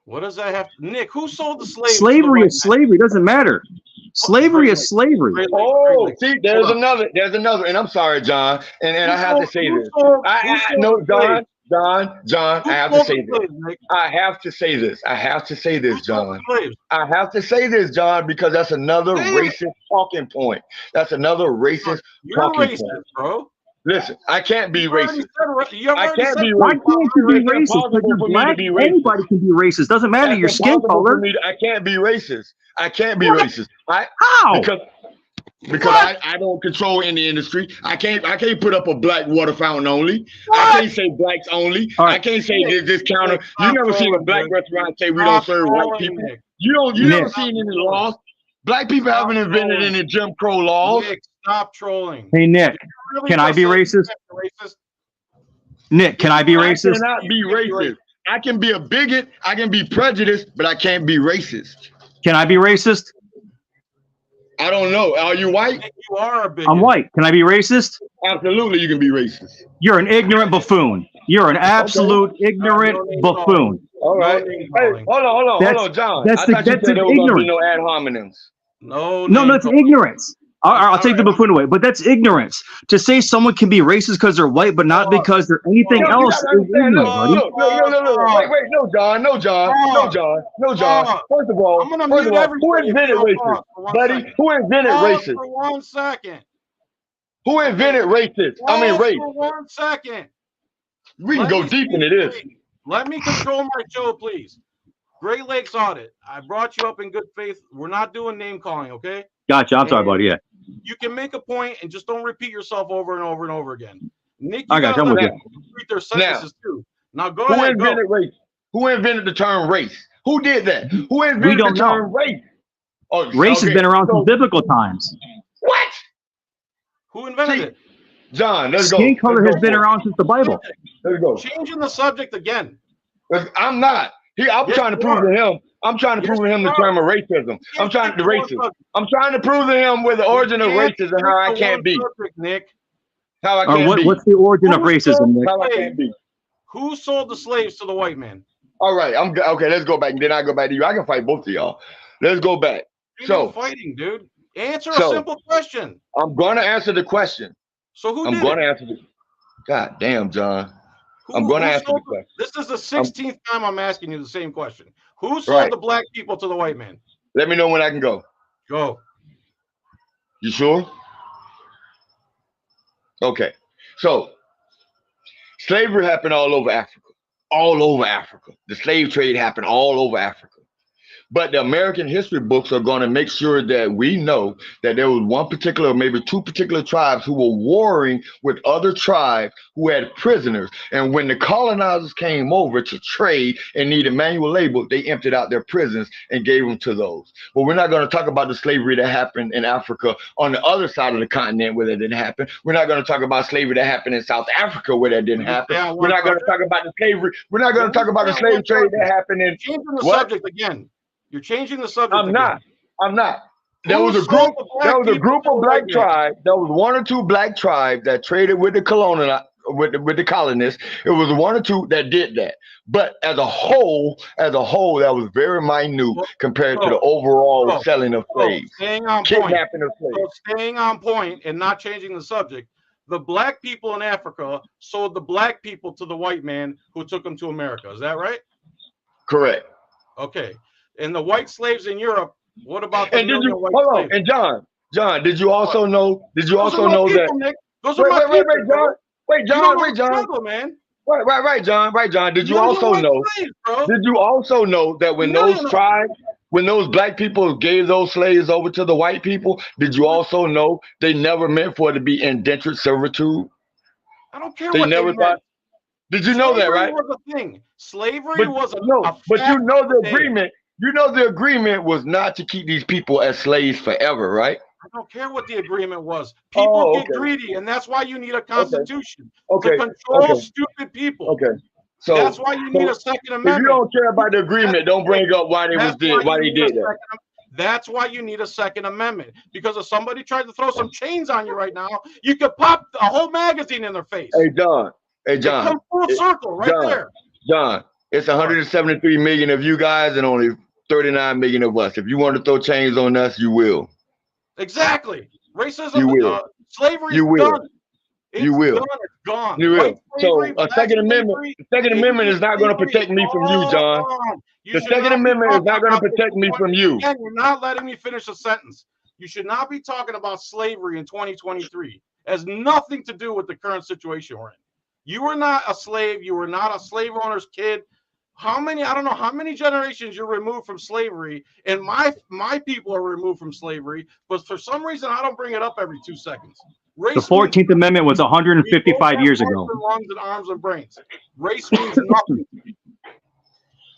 What does that have? Nick, who sold the slaves to the Slavery white is slavery. Doesn't matter. Slavery is slavery. Great Lakes, Oh, Great Lakes. see, there's another, and I'm sorry, John, and I have to say this. Who I sold no, the slaves? John, Who I have to sold say the this. slaves, Nick? I have to say this. I have to say Who this, sold the John. slaves? I have to say this, John, because that's another Say it. racist talking point. That's another racist You're talking racist, point. bro. Listen, I can't be You've already racist. said, you've I already can't said be Why racist. can't you be It's racist? Because impossible you're for me black. to be racist. Anybody can be racist. Doesn't matter your That's skin impossible for color. me. I can't be racist. I can't be What? racist. How? Because I don't control any industry. I can't put up a black water fountain only. What? I can't say blacks only. All right. I can't say this counter. Stop You never seen a trolling, black Nick. restaurant say we Stop don't serve white trolling, people. Nick. You Nick. never seen any laws. Black people Stop haven't invented trolling. any Jim Crow laws. Nick, stop trolling. Hey, Nick, Really can I just be said racist? you're racist? Nick, can I be I racist? cannot be racist. I can be a bigot. I can be prejudiced, but I can't be racist. Can I be racist? I don't know. Are you white? Nick, you are a bigot. I'm white. Can I be racist? Absolutely, you can be racist. You're an ignorant buffoon. You're an absolute ignorant buffoon. All right. Hey, hold on, John. That's I thought you that's said there was gonna be ignorance. no ad hominems. No, No, name that's calling. ignorance. I'll take the buffoon away, but that's ignorance. To say someone can be racist because they're white, but not because they're anything No, you else gotta is understand. ignorant, buddy. Look. Wait. No, John. First of all, I'm gonna mute who everybody if you invented don't racist? pause for 1 Buddy, second. who invented Pause racist? for 1 second. Who invented racist? I mean, Pause race. for 1 second. We can Let go me deep speak, into this. please. Let me control my show, please. Great Lakes Audit. I brought you up in good faith. We're not doing name calling, okay? Gotcha. I'm sorry, buddy. Yeah. You can make a point and just don't repeat yourself over and over and over again. Nick, I you got gotta you. I'm let with people repeat their sentences too. Now go Who ahead. Go. invented race? Who invented the term race? Who did that? Who invented don't the term race? Oh, Race has okay. been around So, since biblical times. what? Who invented it? John, let's go. Skin color Let's has go been for it. around since the Bible. Let's go. Changing the subject again. I'm not. I'm Yes, trying to you prove are. to him. I'm trying to Yes, prove to him you the are. term of racism. I'm trying to Pick one racist. subject. I'm trying to prove to him where the origin of Can't racism, how I pick the can't one be. subject, Nick. How I Or can't be. what's the origin of Who racism, sold Nick? How I the can't be. Who sold the slaves to the white man? All right. Okay. Let's go back. And then I go back to you. I can fight both of y'all. Let's go back. Ain't So no fighting, dude. Answer a so- simple question. I'm going to answer the question. So who I'm did going it? to answer the. God damn, John. Who- I'm going to who answer the sold question. This is the 16th time I'm asking you the same question. Who sold Right. the black people to the white man? Let me know when I can go. Go. You sure? Okay. So slavery happened all over Africa. All over Africa. The slave trade happened all over Africa. But the American history books are going to make sure that we know that there was one particular, maybe two particular tribes who were warring with other tribes who had prisoners. And when the colonizers came over to trade and needed manual labor, they emptied out their prisons and gave them to those. But we're not going to talk about the slavery that happened in Africa on the other side of the continent where that didn't happen. We're not going to talk about slavery that happened in South Africa where that didn't happen. We're not going to talk about the slavery. We're not going to talk about the slave trade that happened in changing the subject again. You're changing the subject. I'm not. There was a group of black tribes. There was one or two black tribes that traded with the with the colonists. It was one or two that did that. But as a whole, that was very minute compared to the overall selling of slaves. Staying on Kidnapping of slaves. So staying on point and not changing the subject. The black people in Africa sold the black people to the white man who took them to America. Is that right? Correct. Okay. And the white slaves in Europe, what about the and did you hold on? And John, did you also know? Did you also know that? Those are my people. Wait, John. Man. Right, John. Did you also know? Did you also know that when those tribes, when those black people gave those slaves over to the white people, did you also know they never meant for it to be indentured servitude? I don't care. They what never they thought. Did you know that, right? Was a thing. Slavery was a but you know the agreement. You know the agreement was not to keep these people as slaves forever, right? I don't care what the agreement was. People get greedy, and that's why you need a constitution to control stupid people. Okay. So that's why you need a Second Amendment. If you don't care about the agreement, don't bring up why they did that. That's why you need a Second Amendment. Because if somebody tried to throw some chains on you right now, you could pop a whole magazine in their face. Hey John. Come full circle right there. John, it's 173 million of you guys and only 39 million of us. If you want to throw chains on us, you will. Exactly. Racism, you will. Slavery you is will. done. You will. Done. It's gone. You will. So a Second Amendment is not going to protect me from you, John. The Second Amendment is not going to protect me from you. Again, you're not letting me finish a sentence. You should not be talking about slavery in 2023. It has nothing to do with the current situation we're in. You were not a slave. You were not a slave owner's kid. I don't know how many generations you're removed from slavery, and my people are removed from slavery, but for some reason I don't bring it up every 2 seconds. The 14th Amendment was 155 years ago. Lungs and arms and brains. Race means nothing.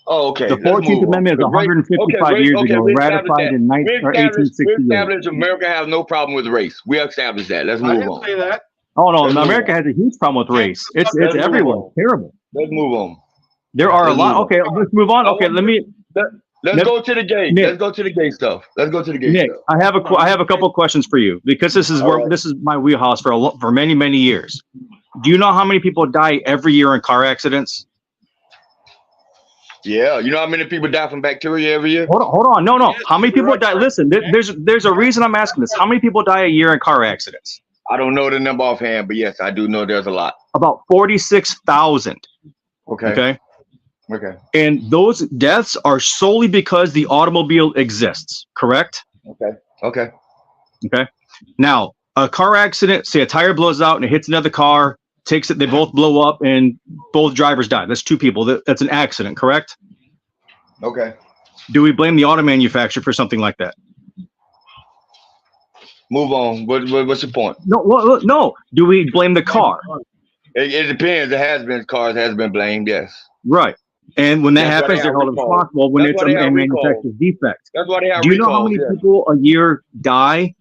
Oh, okay. The 14th Amendment is 155 years ago, ratified in 1868. We established America has no problem with race. We established that. Let's move on. Say that. Oh no, America has a huge problem with race. It's everywhere. Terrible. Let's move on. There are a lot. Okay, let's move on. Okay, let's go to the gay. Let's go to the gay stuff. Let's go to the gay Nick, stuff. I have a couple of questions for you because this is this is my wheelhouse for many years. Do you know how many people die every year in car accidents? Yeah, you know how many people die from bacteria every year? Hold on. No. How many people die? Listen, there's a reason I'm asking this. How many people die a year in car accidents? I don't know the number offhand, but yes, I do know there's a lot. About 46,000. Okay. And those deaths are solely because the automobile exists, correct? Okay. Now, a car accident, say a tire blows out and it hits another car, takes it, they both blow up and both drivers die. That's two people. That's an accident, correct? Okay. Do we blame the auto manufacturer for something like that? Move on. What's your point? No. Do we blame the car? It depends. Cars has been blamed, yes. Right. And when that happens, they're held responsible when it's a manufacturer's defect. That's why they have Do you know how many people a year die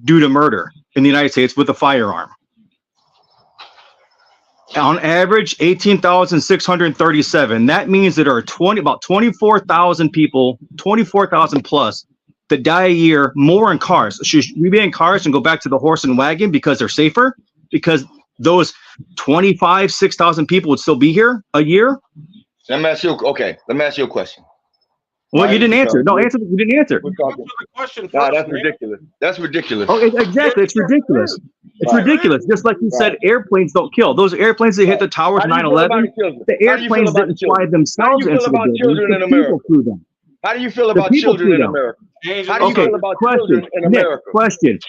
due to murder in the United States with a firearm? On average, 18,637. That means that there are about 24,000 people, 24,000 plus, that die a year more in cars. Should we ban cars and go back to the horse and wagon because they're safer? Because those 6,000 people would still be here a year? Let me ask you a question. Well, you didn't answer. No, answer. You didn't answer. That's ridiculous. That's ridiculous. Oh, exactly. It's ridiculous. It's riculous. Just like you said, airplanes don't kill. Those airplanes that hit the towers 9/11, the airplanes didn't fly themselves into the building. The people flew them. How do you feel about children in America? How do you feel about children in America? Question.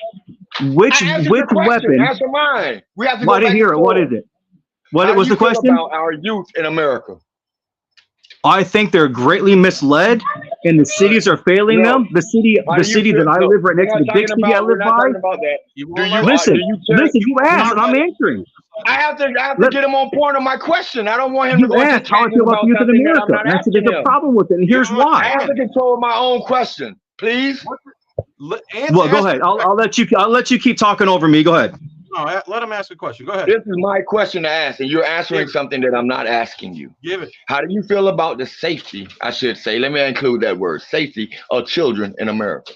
Which weapon? Answer mine. We have to go I didn't hear it. What is it? What was the question? About our youth in America. I think they're greatly misled, and the cities are failing them. The city that I live right next to, the big city I live by. Listen, you asked, and I'm answering. I have to get him on point on my question. I don't want him to go asked how I feel about the youth of America. And I said there's a problem with it, and here's why. I have to control my own question, please. Well, go ahead. I'll let you keep talking over me. Go ahead. No, let him ask a question. Go ahead. This is my question to ask, and you're answering something that I'm not asking you. Give it. How do you feel about the safety, I should say, let me include that word, safety of children in America?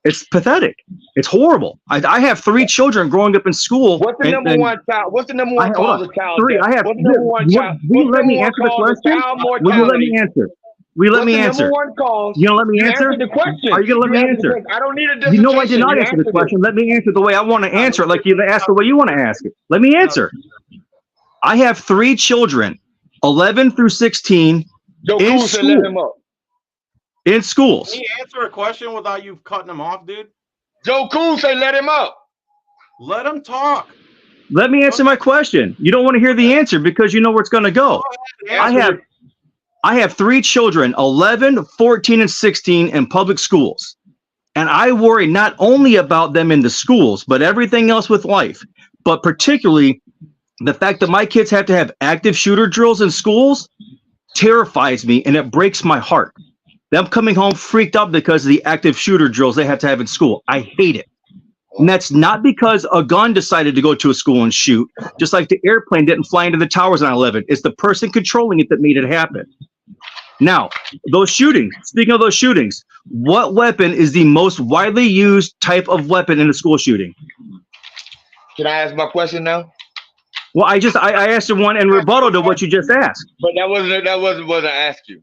It's pathetic. It's horrible. I have 3 children growing up in school. What's the number one child? What's the number one cause of child 3. death? I have. What's the number one child? Will you let me answer the question? Will you let me answer? Will you let me answer? You gonna let me answer? The question. Are you gonna let me answer? I don't need a dissertation. You know I did not answer the question. Let me answer the way I want to answer it, like you ask the way you want to ask it. Let me answer. I have 3 children, 11 through 16, in school. In schools. Can you answer a question without you cutting him off, dude? Joe Cool say let him up. Let him talk. Let me answer my question. You don't want to hear the answer because you know where it's going to go. I have 3 children, 11, 14, and 16 in public schools. And I worry not only about them in the schools, but everything else with life. But particularly the fact that my kids have to have active shooter drills in schools terrifies me, and it breaks my heart. Them coming home freaked out because of the active shooter drills they have to have in school. I hate it. And that's not because a gun decided to go to a school and shoot, just like the airplane didn't fly into the towers on 11. It's the person controlling it that made it happen. Now, those shootings, speaking of those shootings, what weapon is the most widely used type of weapon in a school shooting? Can I ask my question now? Well, I asked you one in rebuttal to what you just asked. But that wasn't what I asked you.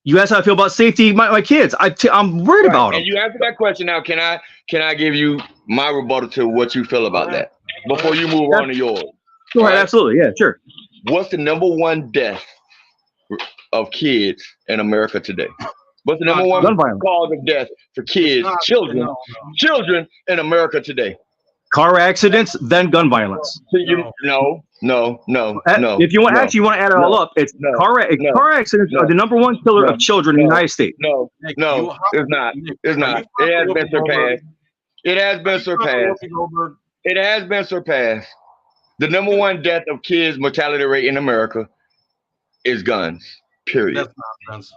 You asked how I feel about safety, my kids. I'm worried about them. And you answered that question. Now, can I give you my rebuttal to what you feel about that before you move on to yours? Go ahead, absolutely, yeah, sure. What's the number one death of kids in America today? What's the number one cause of death for kids, children in America today? Car accidents, then gun violence. No. If you want, actually, you want to add it all up. It's car accidents are the number one killer of children in the United States. No, it's not. It's not. It has been surpassed. It has been surpassed. It has been surpassed. The number one death of kids mortality rate in America is guns. Period. That's nonsense.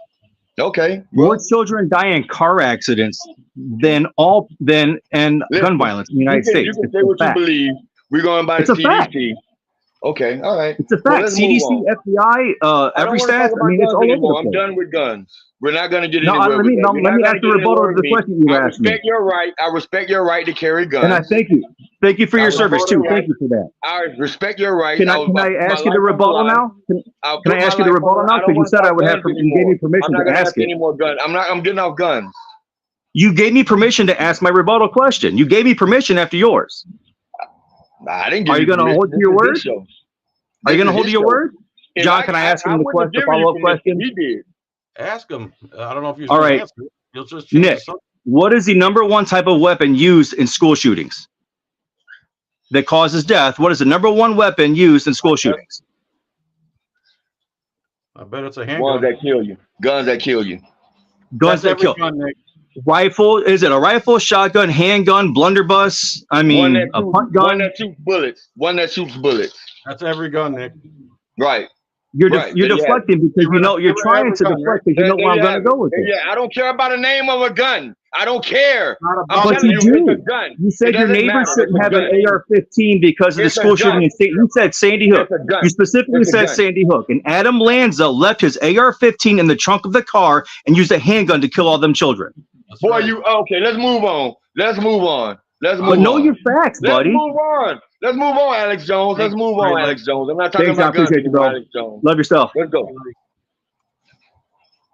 Okay. More children die in car accidents than gun violence in the United States. You can say what you believe. We're going by the CDC. Okay, all right. It's a fact. CDC, FBI, every stat. I mean, it's all over the place. I'm done with guns. We're not going to get anywhere. Let me ask the rebuttal to the question you asked me. I respect your right. I respect your right to carry guns. And I thank you. Thank you for your service too. Thank you for that. I respect your right. Can I ask you the rebuttal now? Can I ask you the rebuttal now? Because you said I would have. You gave me permission to ask it. Any more guns? I'm getting off guns. You gave me permission to ask my rebuttal question. You gave me permission after yours. I didn't give you permission. Are you going to hold to your word? Are you going to hold to your word? John, can I ask him the follow-up question? He did. Ask him. I don't know if you're all right. Nick, what is the number one type of weapon used in school shootings that causes death? What is the number one weapon used in school shootings? I bet it's a handgun. Guns that kill you. Guns that kill you. Guns that kill. Rifle? Is it a rifle, shotgun, handgun, blunderbuss? I mean, a punt gun. One that shoots bullets. One that shoots bullets. That's every gun, Nick. Right. You're deflecting because you're trying to deflect because you know where I'm going to go with it. Yeah, I don't care about the name of a gun. I don't care. But you do. You said your neighbor shouldn't have an AR-15 because of the school shooting in state. You said Sandy Hook. You specifically said Sandy Hook. And Adam Lanza left his AR-15 in the trunk of the car and used a handgun to kill all them children. Boy, okay, let's move on. But know your facts, buddy. Let's move on, Alex Jones. Let's move on, Alex Jones. I'm not talking about guns, Alex Jones. Love yourself. Let's go.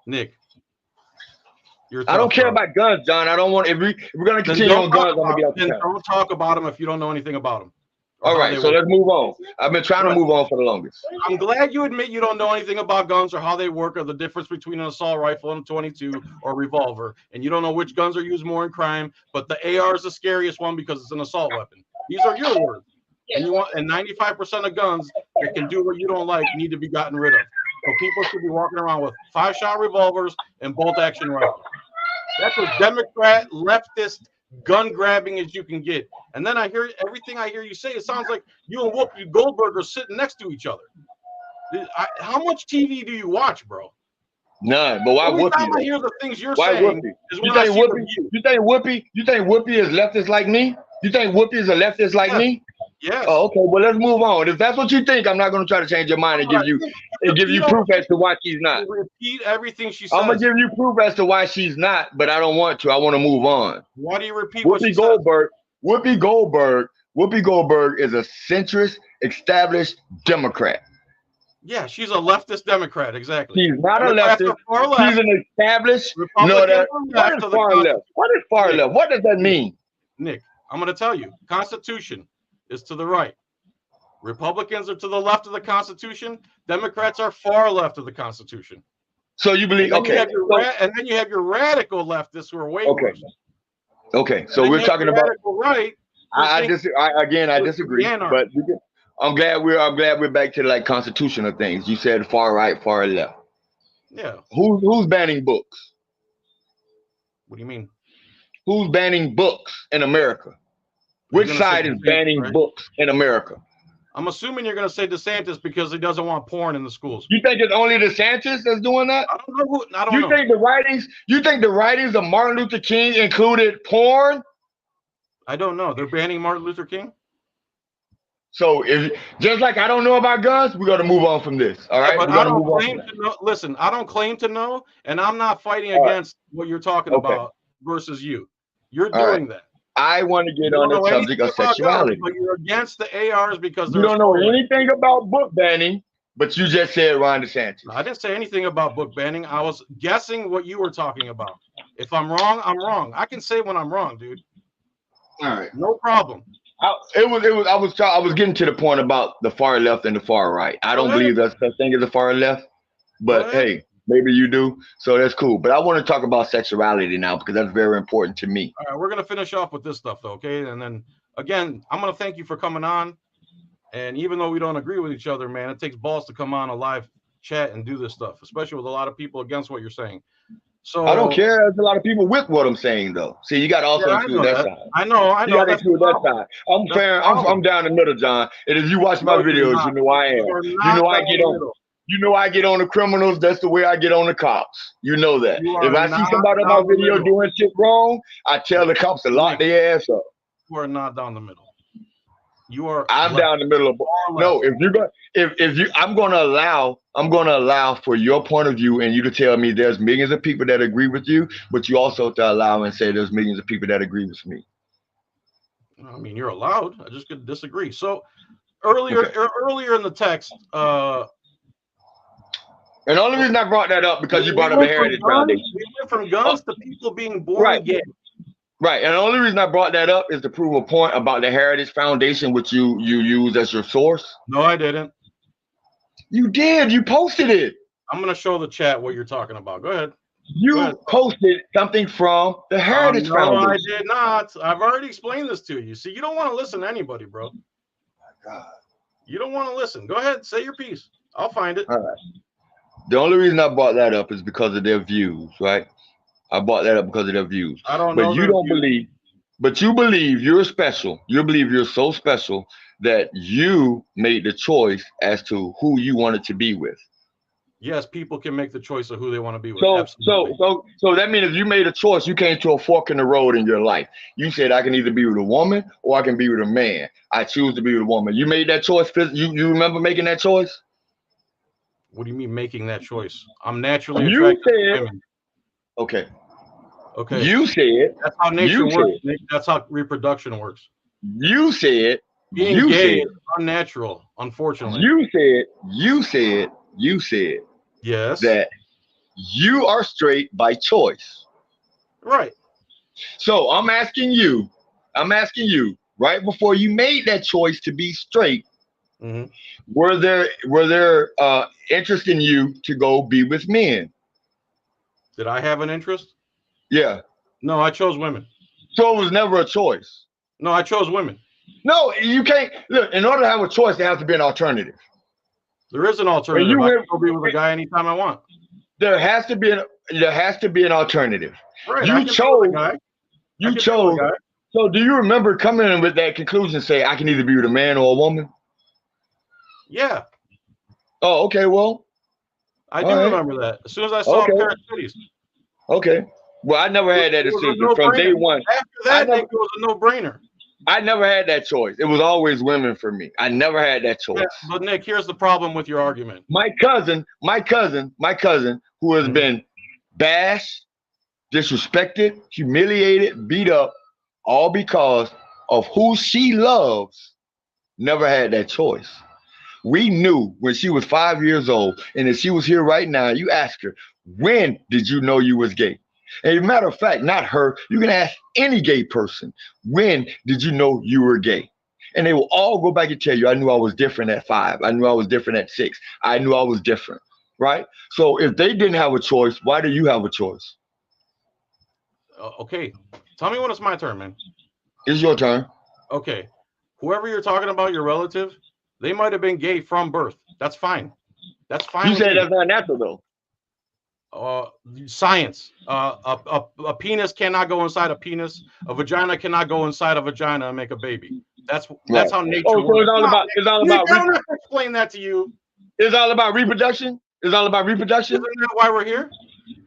Nick. I don't care about guns, John. I don't want. If we're gonna continue on guns, I'm gonna be out the town. Don't talk about them if you don't know anything about them. All right, so let's move on. I've been trying to move on for the longest. I'm glad you admit you don't know anything about guns or how they work or the difference between an assault rifle and a 22 or revolver, and you don't know which guns are used more in crime. But the AR is the scariest one because it's an assault weapon. These are your words. And 95% of guns that can do what you don't like need to be gotten rid of. people should be walking around with 5-shot revolvers and bolt-action rifles. That's as Democrat, leftist, gun-grabbing as you can get. And then I hear everything I hear you say. It sounds like you and Whoopi Goldberg are sitting next to each other. How much TV do you watch, bro? None. But why Every time Whoopi? I hear the things you're Why saying Whoopi? is You when I think see Whoopi? the You think Whoopi is leftist like me? You think Whoopi is a leftist like Yes. me? Yes. Oh, okay. Well, let's move on. If that's what you think, I'm not going to try to change your mind and give you proof as to why she's not. Repeat everything she says. I'm gonna give you proof as to why she's not, but I don't want to. I want to move on. Why do you repeat what she Whoopi says? Whoopi Goldberg is a centrist, established Democrat. Yeah, she's a leftist Democrat. Exactly. She's not a Democrats leftist. are far left. She's an established. Republicans are What left is of the far left? What is far left? What does that mean? Nick, I'm going to tell you. Constitution is to the right. Republicans are to the left of the Constitution. Democrats are far left of the Constitution. So you believe? And then Okay. and then you have your radical leftists who are way Okay. worse. Okay. So And then we're you have talking your about. radical right. I disagree. anarchy. But I'm glad we're back to like constitutional things. You said far right, far left. Yeah. Who's banning books? What do you mean? Who's banning books in America? Which You're gonna side say is DeSantis, banning right? books in America? I'm assuming you're going to say DeSantis because he doesn't want porn in the schools. You think it's only DeSantis that's doing that? I don't know. I don't You know. think the writings of Martin Luther King included porn? I don't know. They're banning Martin Luther King? So if just like I don't know about guns, we got to move on from this. All right, But we I got to don't move on. claim to know. Listen, I don't claim to know, and I'm not fighting All right. against what you're talking Okay. about versus you. You're All doing that. I want to get You on don't the know subject anything of about sexuality. guns, but you're against the ARs because You they're don't know stolen. anything about book banning, but you just said Ron DeSantis. I didn't say anything about book banning. I was guessing what you were talking about. If I'm wrong, I'm wrong. I can say when I'm wrong, dude. All right. No problem. I was getting to the point about the far left and the far right. I don't Go ahead. believe that's such thing as the far left, but Go ahead. hey, maybe you do. So that's cool. But I want to talk about sexuality now because that's very important to me. All right, we're going to finish off with this stuff, though, okay? And then, again, I'm going to thank you for coming on. And even though we don't agree with each other, man, it takes balls to come on a live chat and do this stuff, especially with a lot of people against what you're saying. So I don't care. There's a lot of people with what I'm saying, though. See, you got to also Yeah, I include know that that. side. I know. You got to That's include the that problem. side. I'm That's fair. the problem. I'm down the middle, John. And if you watch my No, you're videos, not. you know I am. You are You not know I down get the on. middle. You know I get on the criminals. That's the way I get on the cops. You know that. You If are I see not somebody on down my the video middle. doing shit wrong, I tell the cops to lock their ass up. You are not down the middle. You are. I'm left. down the middle of. Far No, left. if you're going, if you, I'm gonna allow for your point of view, and you to tell me there's millions of people that agree with you, but you also to allow and say there's millions of people that agree with me. I mean, you're allowed. I just could disagree. So earlier in the text, And the only reason I brought that up because you brought up the Heritage Foundation. We went from guns to people being born Right. gay. Right, and the only reason I brought that up is to prove a point about the Heritage Foundation, which you use as your source. No, I didn't. You did. You posted it. I'm going to show the chat what you're talking about. Go ahead. You Go ahead. posted something from the Heritage No, Foundation. I did not. I've already explained this to you. See, you don't want to listen to anybody, bro. God. You don't want to listen. Go ahead. Say your piece. I'll find it. All right. The only reason I brought that up is because of their views, right? I brought that up because of their views. I don't know. But you their don't views. believe, but you believe you're special. You believe you're so special that you made the choice as to who you wanted to be with. Yes, people can make the choice of who they want to be with. So Absolutely. that means if you made a choice, you came to a fork in the road in your life. You said, I can either be with a woman or I can be with a man. I choose to be with a woman. You made that choice. You remember making that choice? What do you mean making that choice? I'm naturally You attracted to said, women. okay. Okay. You said, That's how nature you works. said, That's how reproduction works. you said, Being you gay said, is unnatural, unfortunately. you said Yes. that you are straight by choice. Right. So I'm asking you, right before you made that choice to be straight, hmm were there interest in you to go be with men? Did I have an interest? Yeah. No, I chose women. So it was never a choice. No, I chose women. No, you can't look. In order to have a choice, there has to be an alternative. There is an alternative. you I went- can go be with a guy anytime I want. There has to be an alternative. Right. I You can be chose. with a guy. You I can be chose. with a guy. So do you remember coming in with that conclusion? Say I can either be with a man or a woman. Yeah, Oh, okay. Well, I do all right. remember that. As soon as I saw Okay. a pair of titties. Okay. Well, I never had that It was a decision from day no-brainer. one. After that, Nick, it was a no-brainer. I never had that choice. It was always women for me. I never had that choice. Yeah, but Nick, here's the problem with your argument. My cousin, who has been bashed, disrespected, humiliated, beat up, all because of who she loves, never had that choice. We knew when she was 5 years old, and if she was here right now, you ask her, when did you know you was gay? And as a matter of fact, not her, you can ask any gay person, when did you know you were gay? And they will all go back and tell you, I knew I was different at 5. I knew I was different at 6. I knew I was different, right? So if they didn't have a choice, why do you have a choice? Okay, tell me when it's my turn, man. It's your turn. Okay, whoever you're talking about, your relative, they might have been gay from birth. That's fine. That's fine. You with said me. that's not natural, though. Science. A penis cannot go inside a penis. A vagina cannot go inside a vagina and make a baby. That's how nature Oh, so works. it's all about I don't have to explain that to you. It's all about reproduction. It's all about reproduction. Isn't that why we're here?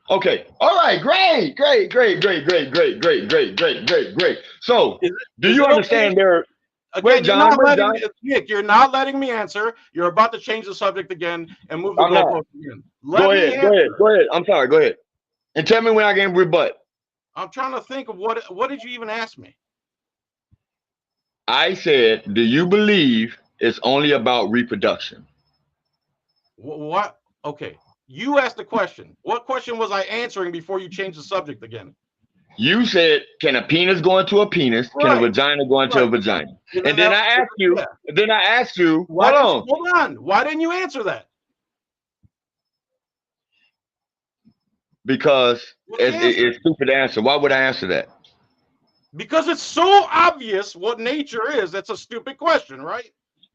Okay. All right. Great. So, do you understand there? Again, Wait, John. Nick, you're not letting me answer. You're about to change the subject again and move the I'm not. goalpost again. Go ahead. I'm sorry. Go ahead. And tell me when I can rebut. I'm trying to think of what did you even ask me? I said, do you believe it's only about reproduction? What? Okay. You asked the question. What question was I answering before you changed the subject again? You said, can a penis go into a penis? Right. Can a vagina go into a vagina? And then I asked you, hold on. Why didn't you answer that? Because it's stupid to answer. Why would I answer that? Because it's so obvious what nature is. That's a stupid question, right?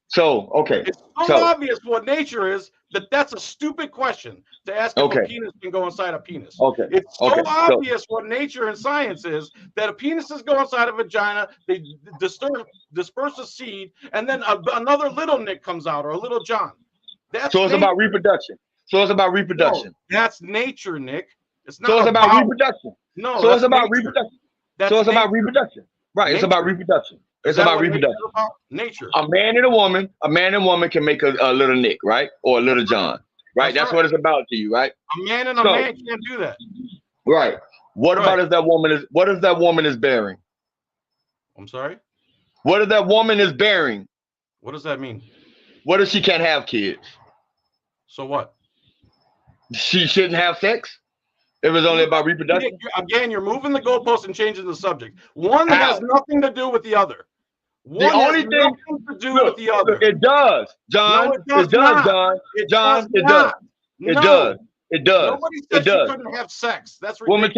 So, okay. It's so obvious what nature is that's a stupid question to ask if a penis can go inside a penis. Okay. It's so obvious what nature and science is that a penises go inside a vagina, they disperse a seed, and then another little Nick comes out or a little John. So it's about reproduction. No, that's nature, Nick. It's not. So it's about reproduction. No. So it's about reproduction. So it's about reproduction. Right. It's about reproduction. It's about reproduction. Nature. A man and a woman can make a little Nick, right? Or a little John. Right? That's what it's about to you, right? A man and a man can't do that. Right. What about if that woman is bearing? I'm sorry? What if that woman is bearing? What does that mean? What if she can't have kids? So what? She shouldn't have sex? It was only about reproduction? Again, you're moving the goalpost and changing the subject. One has nothing to do with the other. The only thing to do with the other. It does, John. It does, John. John, it does. It does. It does. Nobody said you couldn't have sex. That's ridiculous. Want me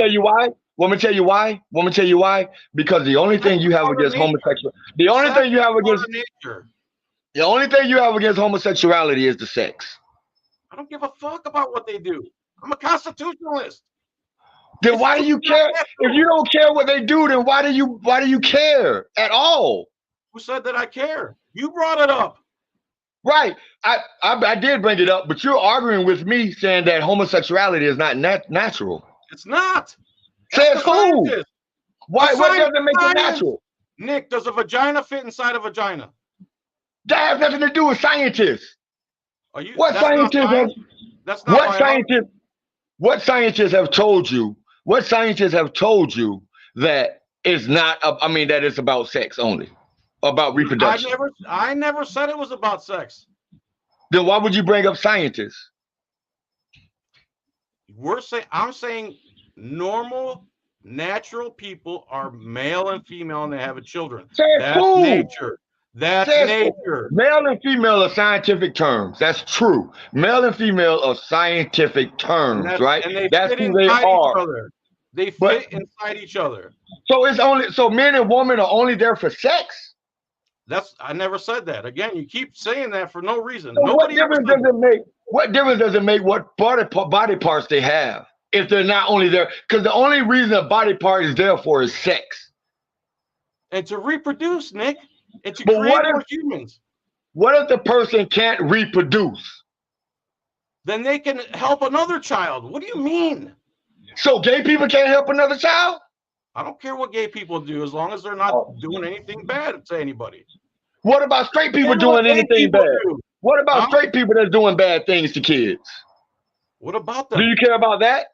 to tell you why? Because the only thing you have against homosexuality is the sex. I don't give a fuck about what they do. I'm a constitutionalist. Then why do you care? If you don't care what they do, then why do you care at all? Who said that I care? You brought it up. Right. I did bring it up, but you're arguing with me saying that homosexuality is not natural. It's not. Says who? Why? What doesn't make it natural? Nick, does a vagina fit inside a vagina? That has nothing to do with scientists. What scientists have told you? What scientists have told you that it's not? That it's about sex only, about reproduction. I never said it was about sex. Then why would you bring up scientists? I'm saying normal, natural people are male and female, and they have children. That's nature. That's nature. Male and female are scientific terms. That's true. Male and female are scientific terms, right? And that's who they are. They fit inside each other. So men and women are only there for sex? I never said that. Again, you keep saying that for no reason. So what Nobody ever difference said does it make? What difference does it make what body parts they have if they're not only there? Because the only reason a body part is there for is sex. and to reproduce, Nick, and to But create more humans. what if the person can't reproduce? Then they can help another child. What do you mean? So gay people can't help another child? I don't care what gay people do as long as they're not doing anything bad to anybody. What about straight people And what doing gay anything people bad? do. What about straight people that's doing bad things to kids? What about them? Do you care about that?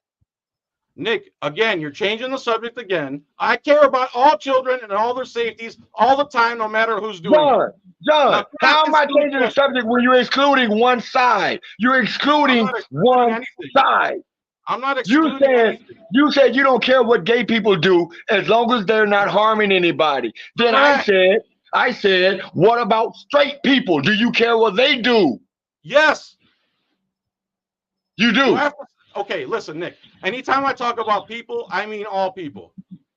Nick, again, you're changing the subject again. I care about all children and all their safeties all the time, no matter who's doing it. John, how am I changing the subject when you're excluding one side? You're excluding one side. I'm not excluding anything. You said you don't care what gay people do as long as they're not harming anybody. Then I said, what about straight people? Do you care what they do? Yes. You do. Okay, listen, Nick. Anytime I talk about people, I mean all people.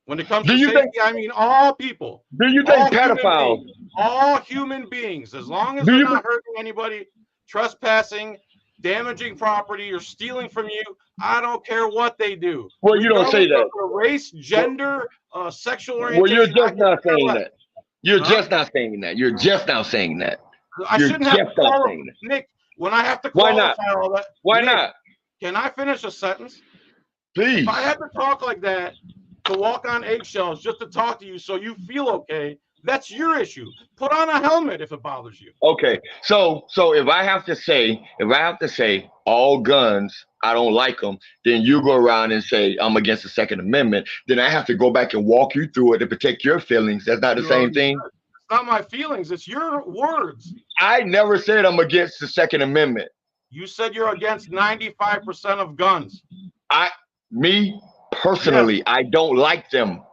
When it comes to safety, I mean all people. Do you think pedophiles? All human beings, as long as they're not hurting anybody, trespassing, damaging property, or stealing from you, I don't care what they do. Well, you don't say that. Race, gender, sexual orientation. Well, you're just not saying that. You're just not saying that. You're just now saying that. I shouldn't have to qualify, Nick. When I have to qualify all that. Why not? Can I finish a sentence? Please. If I had to talk like that, to walk on eggshells just to talk to you so you feel okay, that's your issue. Put on a helmet if it bothers you. Okay. So if I have to say all guns, I don't like them, then you go around and say I'm against the Second Amendment, then I have to go back and walk you through it to protect your feelings. That's not the same thing. It's not my feelings, it's your words. I never said I'm against the Second Amendment. You said you're against 95% of guns. Me personally, I don't like them.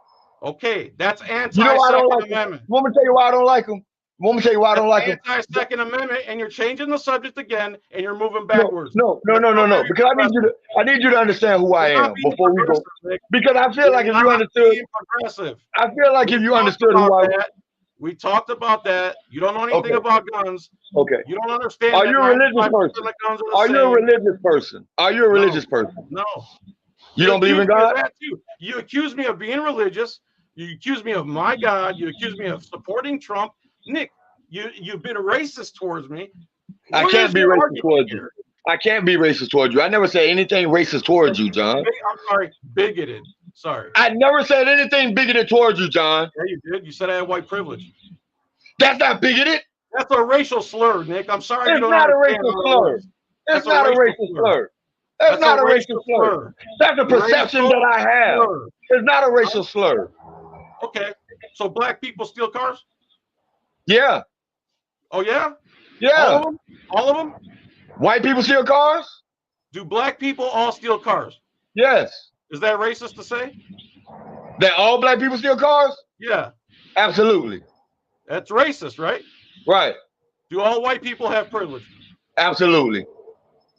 Okay, that's anti-Second Amendment. Want me to tell you why I don't like them? Want me to tell you why I don't like them? Anti-Second Amendment, and you're changing the subject again, and you're moving backwards. No. Because I need you to understand who I am before we go. Because I feel like if you understood, I feel like if you understood who I am. We talked about that. You don't know anything about guns. Okay. You don't understand. Are you a religious person? Are you a religious person? Are you a religious person? No. You don't believe in God? You accuse me of being religious. You accuse me of my God. You accuse me of supporting Trump. Nick, you've been racist towards me. I can't be racist towards you. I can't be racist towards you. I never said anything racist towards you, John. I'm sorry, bigoted. Sorry. I never said anything bigoted towards you, John. Yeah, you did. You said I had white privilege. That's not bigoted. That's a racial slur, Nick. I'm sorry. It's not a racial slur. It's not a racial slur. That's not a racial slur. That's a perception that I have. It's not a racial slur. Okay. So black people steal cars? Yeah. Oh, yeah? Yeah. All of them? White people steal cars? Do black people all steal cars? Yes. Is that racist to say? That all black people steal cars? Yeah. Absolutely. That's racist, right? Right. Do all white people have privilege? Absolutely.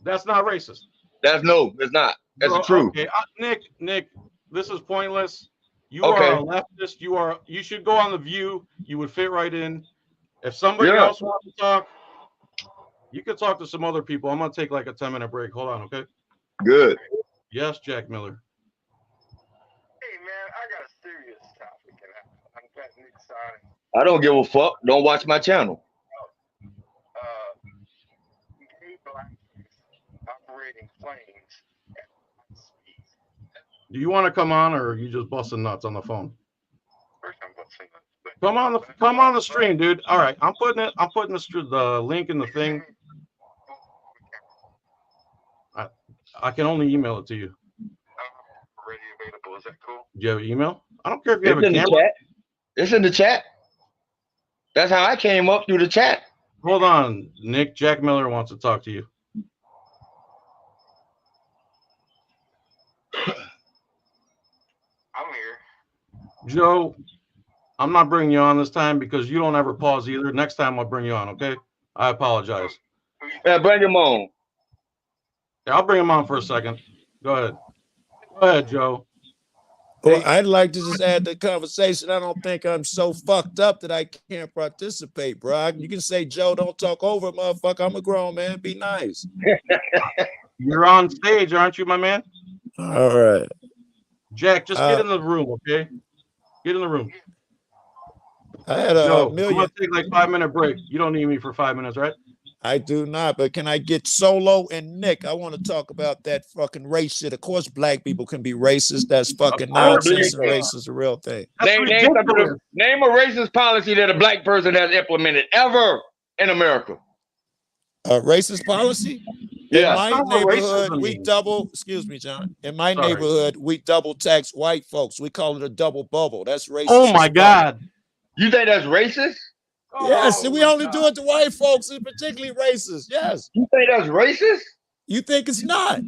That's not racist. It's not. That's the truth. Okay. Nick, this is pointless. You are a leftist. You should go on The View. You would fit right in. If somebody else wants to talk, you could talk to some other people. I'm going to take like a 10-minute break. Hold on, okay? Good. Yes, Jack Miller. Hey, man, I got a serious topic, and I'm got Nick signing. I don't give a fuck. Don't watch my channel. Gay black operating planes at high speed. Do you want to come on, or are you just busting nuts on the phone? First, I'm busting nuts. Come on the stream, dude. All right, I'm putting the link in the thing. I can only email it to you. Already available. Is that cool? Do you have an email? I don't care if you have a camera. It's in the chat. That's how I came up through the chat. Hold on, Nick. Jack Miller wants to talk to you. I'm here. Joe, I'm not bringing you on this time because you don't ever pause either. Next time I'll bring you on, okay? I apologize. Yeah, bring him on. Yeah, I'll bring him on for a second. Go ahead. Go ahead, Joe. Well, I'd like to just add to the conversation. I don't think I'm so fucked up that I can't participate, bro. You can say, Joe, don't talk over, motherfucker. I'm a grown man. Be nice. You're on stage, aren't you, my man? All right. Jack, just get in the room, okay? Get in the room. I had a Joe, I'm million. gonna take like 5-minute break. You don't need me for 5 minutes, right? I do not, but can I get Solo and Nick? I want to talk about that fucking race shit. Of course, black people can be racist. That's fucking nonsense. And race is a real thing. Name a racist policy that a black person has implemented ever in America. Racist policy? Yeah. In my neighborhood, we double, excuse me, John. In my neighborhood, we double tax white folks. We call it a double bubble. That's racist. Oh my God. You think that's racist? Yes, we only do it to white folks. It's particularly racist. Yes. You think that's racist? You think it's not?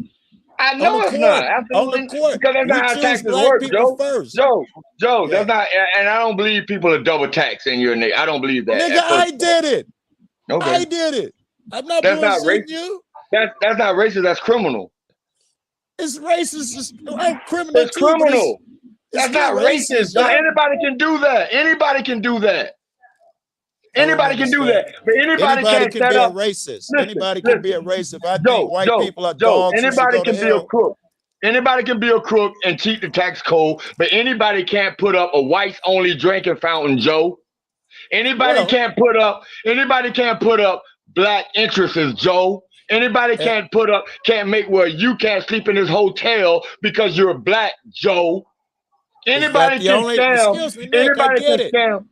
I know it's not. Absolutely. On the court, because that's not how taxes work, Joe. Joe, that's not. And I don't believe people are double taxing your nigga. I don't believe that. Nigga, I did it. Okay. I did it. I'm not bullshitting you. That's not racist. That's criminal. It's racist. It's criminal. It's criminal. That's not racist. Now, anybody can do that. Anybody can do that. Anybody can do that, but anybody can't set up. Racist. Anybody can be a racist. If I think white people are Joe, dogs, anybody can be a crook. Anybody can be a crook and cheat the tax code, but anybody can't put up a whites-only drinking fountain, Joe. Anybody can't put up black interests, Joe. Anybody can't make where you can't sleep in this hotel because you're black, Joe. Anybody can scam. Excuse me, Nick, I get it. Scam.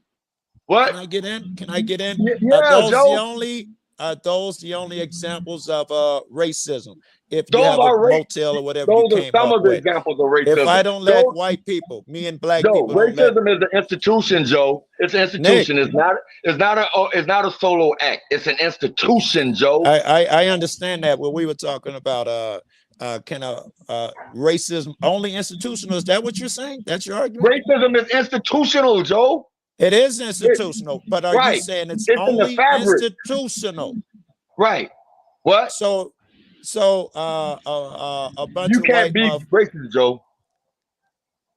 What? Can I get in? Can I get in? Yeah, are those the only examples of racism? If those you have a are motel or whatever, those you are came some up of the with. examples of racism. If I don't let white people, me and black people, racism is an institution, Joe. It's an institution. Nick, it's not a solo act. It's an institution, Joe. I understand that. When we were talking about racism only institutional, is that what you're saying? That's your argument? Racism is institutional, Joe. It is institutional, but are you saying it's only institutional? Right. What? So a bunch you of can't be racist, Joe.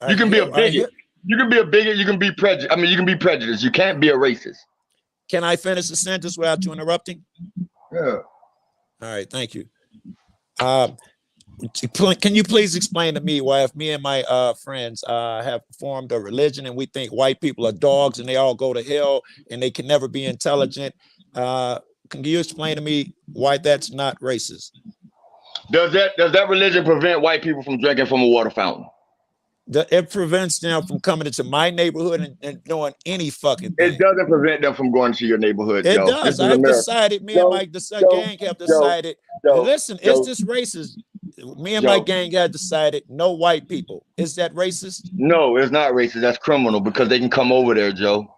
You can be a bigot. You can be a bigot. You can be prejudiced. I mean, you can be prejudiced. You can't be a racist. Can I finish the sentence without you interrupting? Yeah. All right. Thank you. Can you please explain to me why, if me and my friends have formed a religion and we think white people are dogs and they all go to hell and they can never be intelligent, can you explain to me why that's not racist? Does that religion prevent white people from drinking from a water fountain? It prevents them from coming into my neighborhood and doing any fucking thing. It doesn't prevent them from going to your neighborhood. It Joe. does. I've decided, me and my gang have decided, listen, it's just racist. Me and my gang had decided no white people. Is that racist? No, it's not racist. That's criminal because they can come over there, Joe.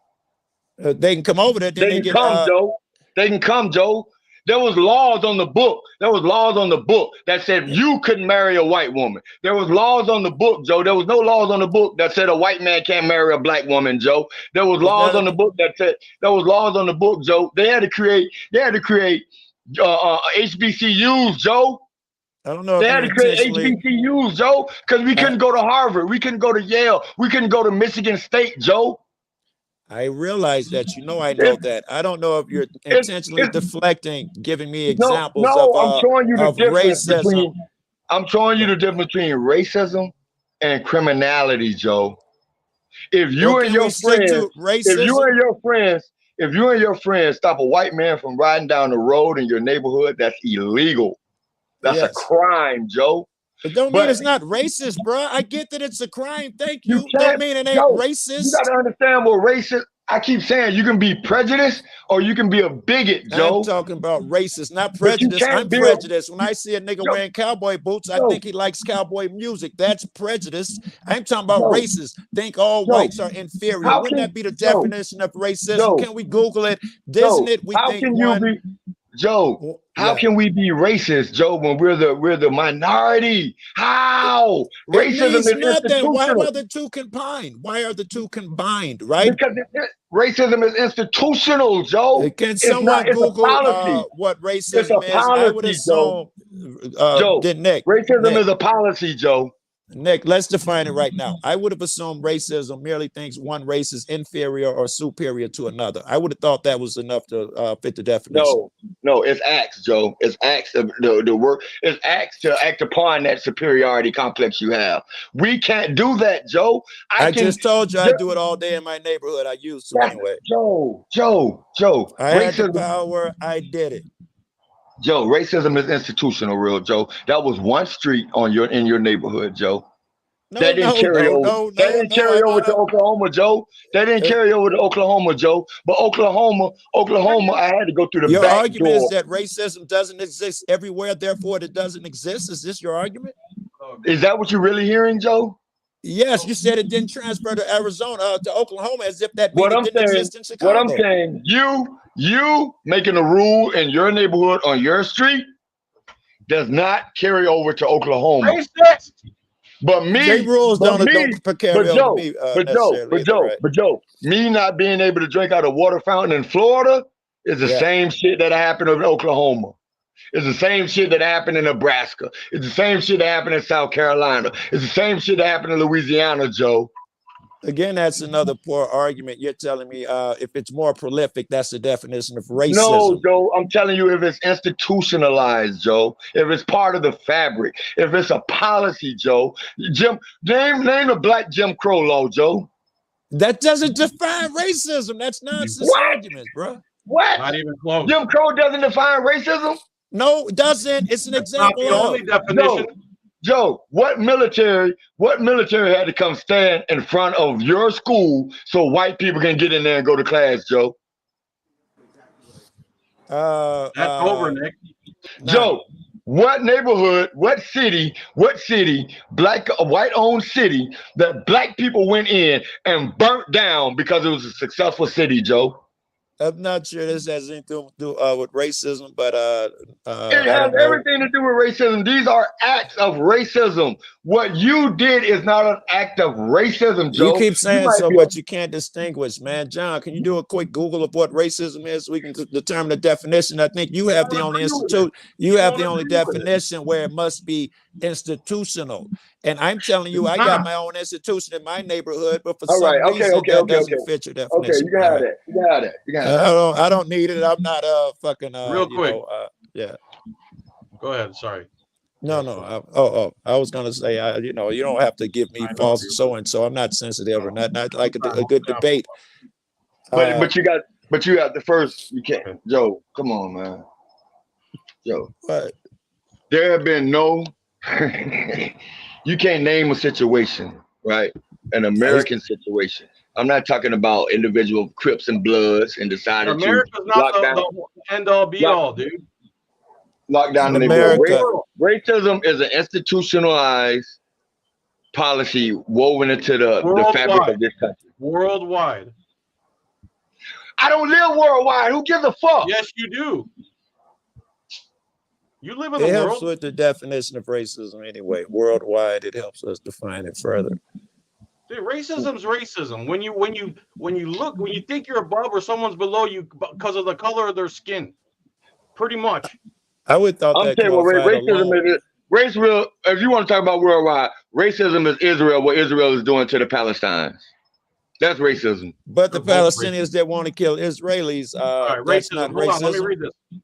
They can come over there. They can come, Joe. They can come, Joe. There was laws on the book. That said you couldn't marry a white woman. There was laws on the book, Joe. There was no laws on the book that said a white man can't marry a black woman, Joe. There was laws on the book that said Joe. They had to create HBCUs, Joe. I don't know. They had to create HBCUs, Joe, because we couldn't go to Harvard, we couldn't go to Yale, we couldn't go to Michigan State, Joe. I realize that. I know that. I don't know if you're intentionally deflecting, giving me examples I'm showing you the difference racism. I'm showing you the difference between racism and criminality, Joe. If you and your friends stop a white man from riding down the road in your neighborhood, that's illegal. That's a crime, Joe. It don't mean it's not racist, bro. I get that it's a crime. Thank you. Don't mean it ain't racist. You gotta understand what racist. I keep saying you can be prejudiced or you can be a bigot, Joe. I'm talking about racist, not prejudice. I'm prejudiced. When I see a nigga wearing cowboy boots, I think he likes cowboy music. That's prejudice. I'm talking about racist. Think all whites are inferior. Wouldn't that be the definition of racism? Can we Google it? Isn't it? We think Joe, how can we be racist, Joe, when we're the minority? How? Racism is institutional. Why are the two combined? Why are the two combined, right? Because racism is institutional, Joe. Can someone Google what racism is? I would assume, Joe, Nick. Racism is a policy, Joe. Nick, let's define it right now. I would have assumed racism merely thinks one race is inferior or superior to another. I would have thought that was enough to fit the definition. No, it's acts, Joe. It's acts of the work. It's acts to act upon that superiority complex you have. We can't do that, Joe. I just told you I do it all day in my neighborhood. I used to anyway. Joe. I had the power. I did it. Joe, racism is institutional, real Joe. That was one street in your neighborhood, Joe. That didn't carry over. That didn't carry over to Oklahoma, Joe. That didn't carry over to Oklahoma, Joe. But Oklahoma, I had to go through the your back argument door. Is that racism doesn't exist everywhere, therefore it doesn't exist. Is this your argument? Is that what you're really hearing, Joe? Yes, you said it didn't transfer to Arizona to Oklahoma as if that didn't exist in Chicago. What I'm saying, you making a rule in your neighborhood on your street does not carry over to Oklahoma. Racist. But me, they rules don't carry over to me. But Joe, me not being able to drink out of water fountain in Florida is the same shit that happened in Oklahoma. It's the same shit that happened in Nebraska. It's the same shit that happened in South Carolina. It's the same shit that happened in Louisiana, Joe. Again, that's another poor argument. You're telling me if it's more prolific, that's the definition of racism. No, Joe, I'm telling you, if it's institutionalized, Joe, if it's part of the fabric, if it's a policy, Joe. Name the black Jim Crow law, Joe. That doesn't define racism. That's nonsense arguments, bro. What? Not even close. Jim Crow doesn't define racism? No, it doesn't. It's an example. Not the only definition. Joe, what military had to come stand in front of your school so white people can get in there and go to class, Joe? That's over, Nick. Joe, what neighborhood, what city, white-owned city that black people went in and burnt down because it was a successful city, Joe? I'm not sure this has anything to do with racism, but it has everything to do with racism. These are acts of racism. What you did is not an act of racism, Joe. You keep saying so, but you can't distinguish, man. John, can you do a quick Google of what racism is so we can determine the definition? I think you have the only institute. You have the only definition where it must be institutional. And I'm telling you, I got my own institution in my neighborhood, but for some reason that doesn't fit your definition. Okay, you got it. You got it. I don't need it. I'm not fucking real quick. Yeah. Go ahead. Sorry. No. I was gonna say, you don't have to give me false so and so. I'm not sensitive or not like a good debate. But you got the first. You can't, Joe. Come on, man. Joe. What? There have been no. You can't name a situation, right? An American situation. I'm not talking about individual Crips and Bloods and decided America's to not the end all be all, dude. Lock down the neighborhood. Racism is an institutionalized policy woven into the fabric of this country. Worldwide. I don't live worldwide. Who gives a fuck? Yes, you do. You live in the world. It world. helps with the definition of racism anyway. Worldwide, it helps us define it further. Dude, racism's racism. When you think you're above or someone's below you because of the color of their skin. Pretty much. I would thought I'm saying racism is racism. If you want to talk about worldwide, racism is Israel, what Israel is doing to the Palestinians. That's racism. But the Palestinians that want to kill Israelis, that's not racism. On,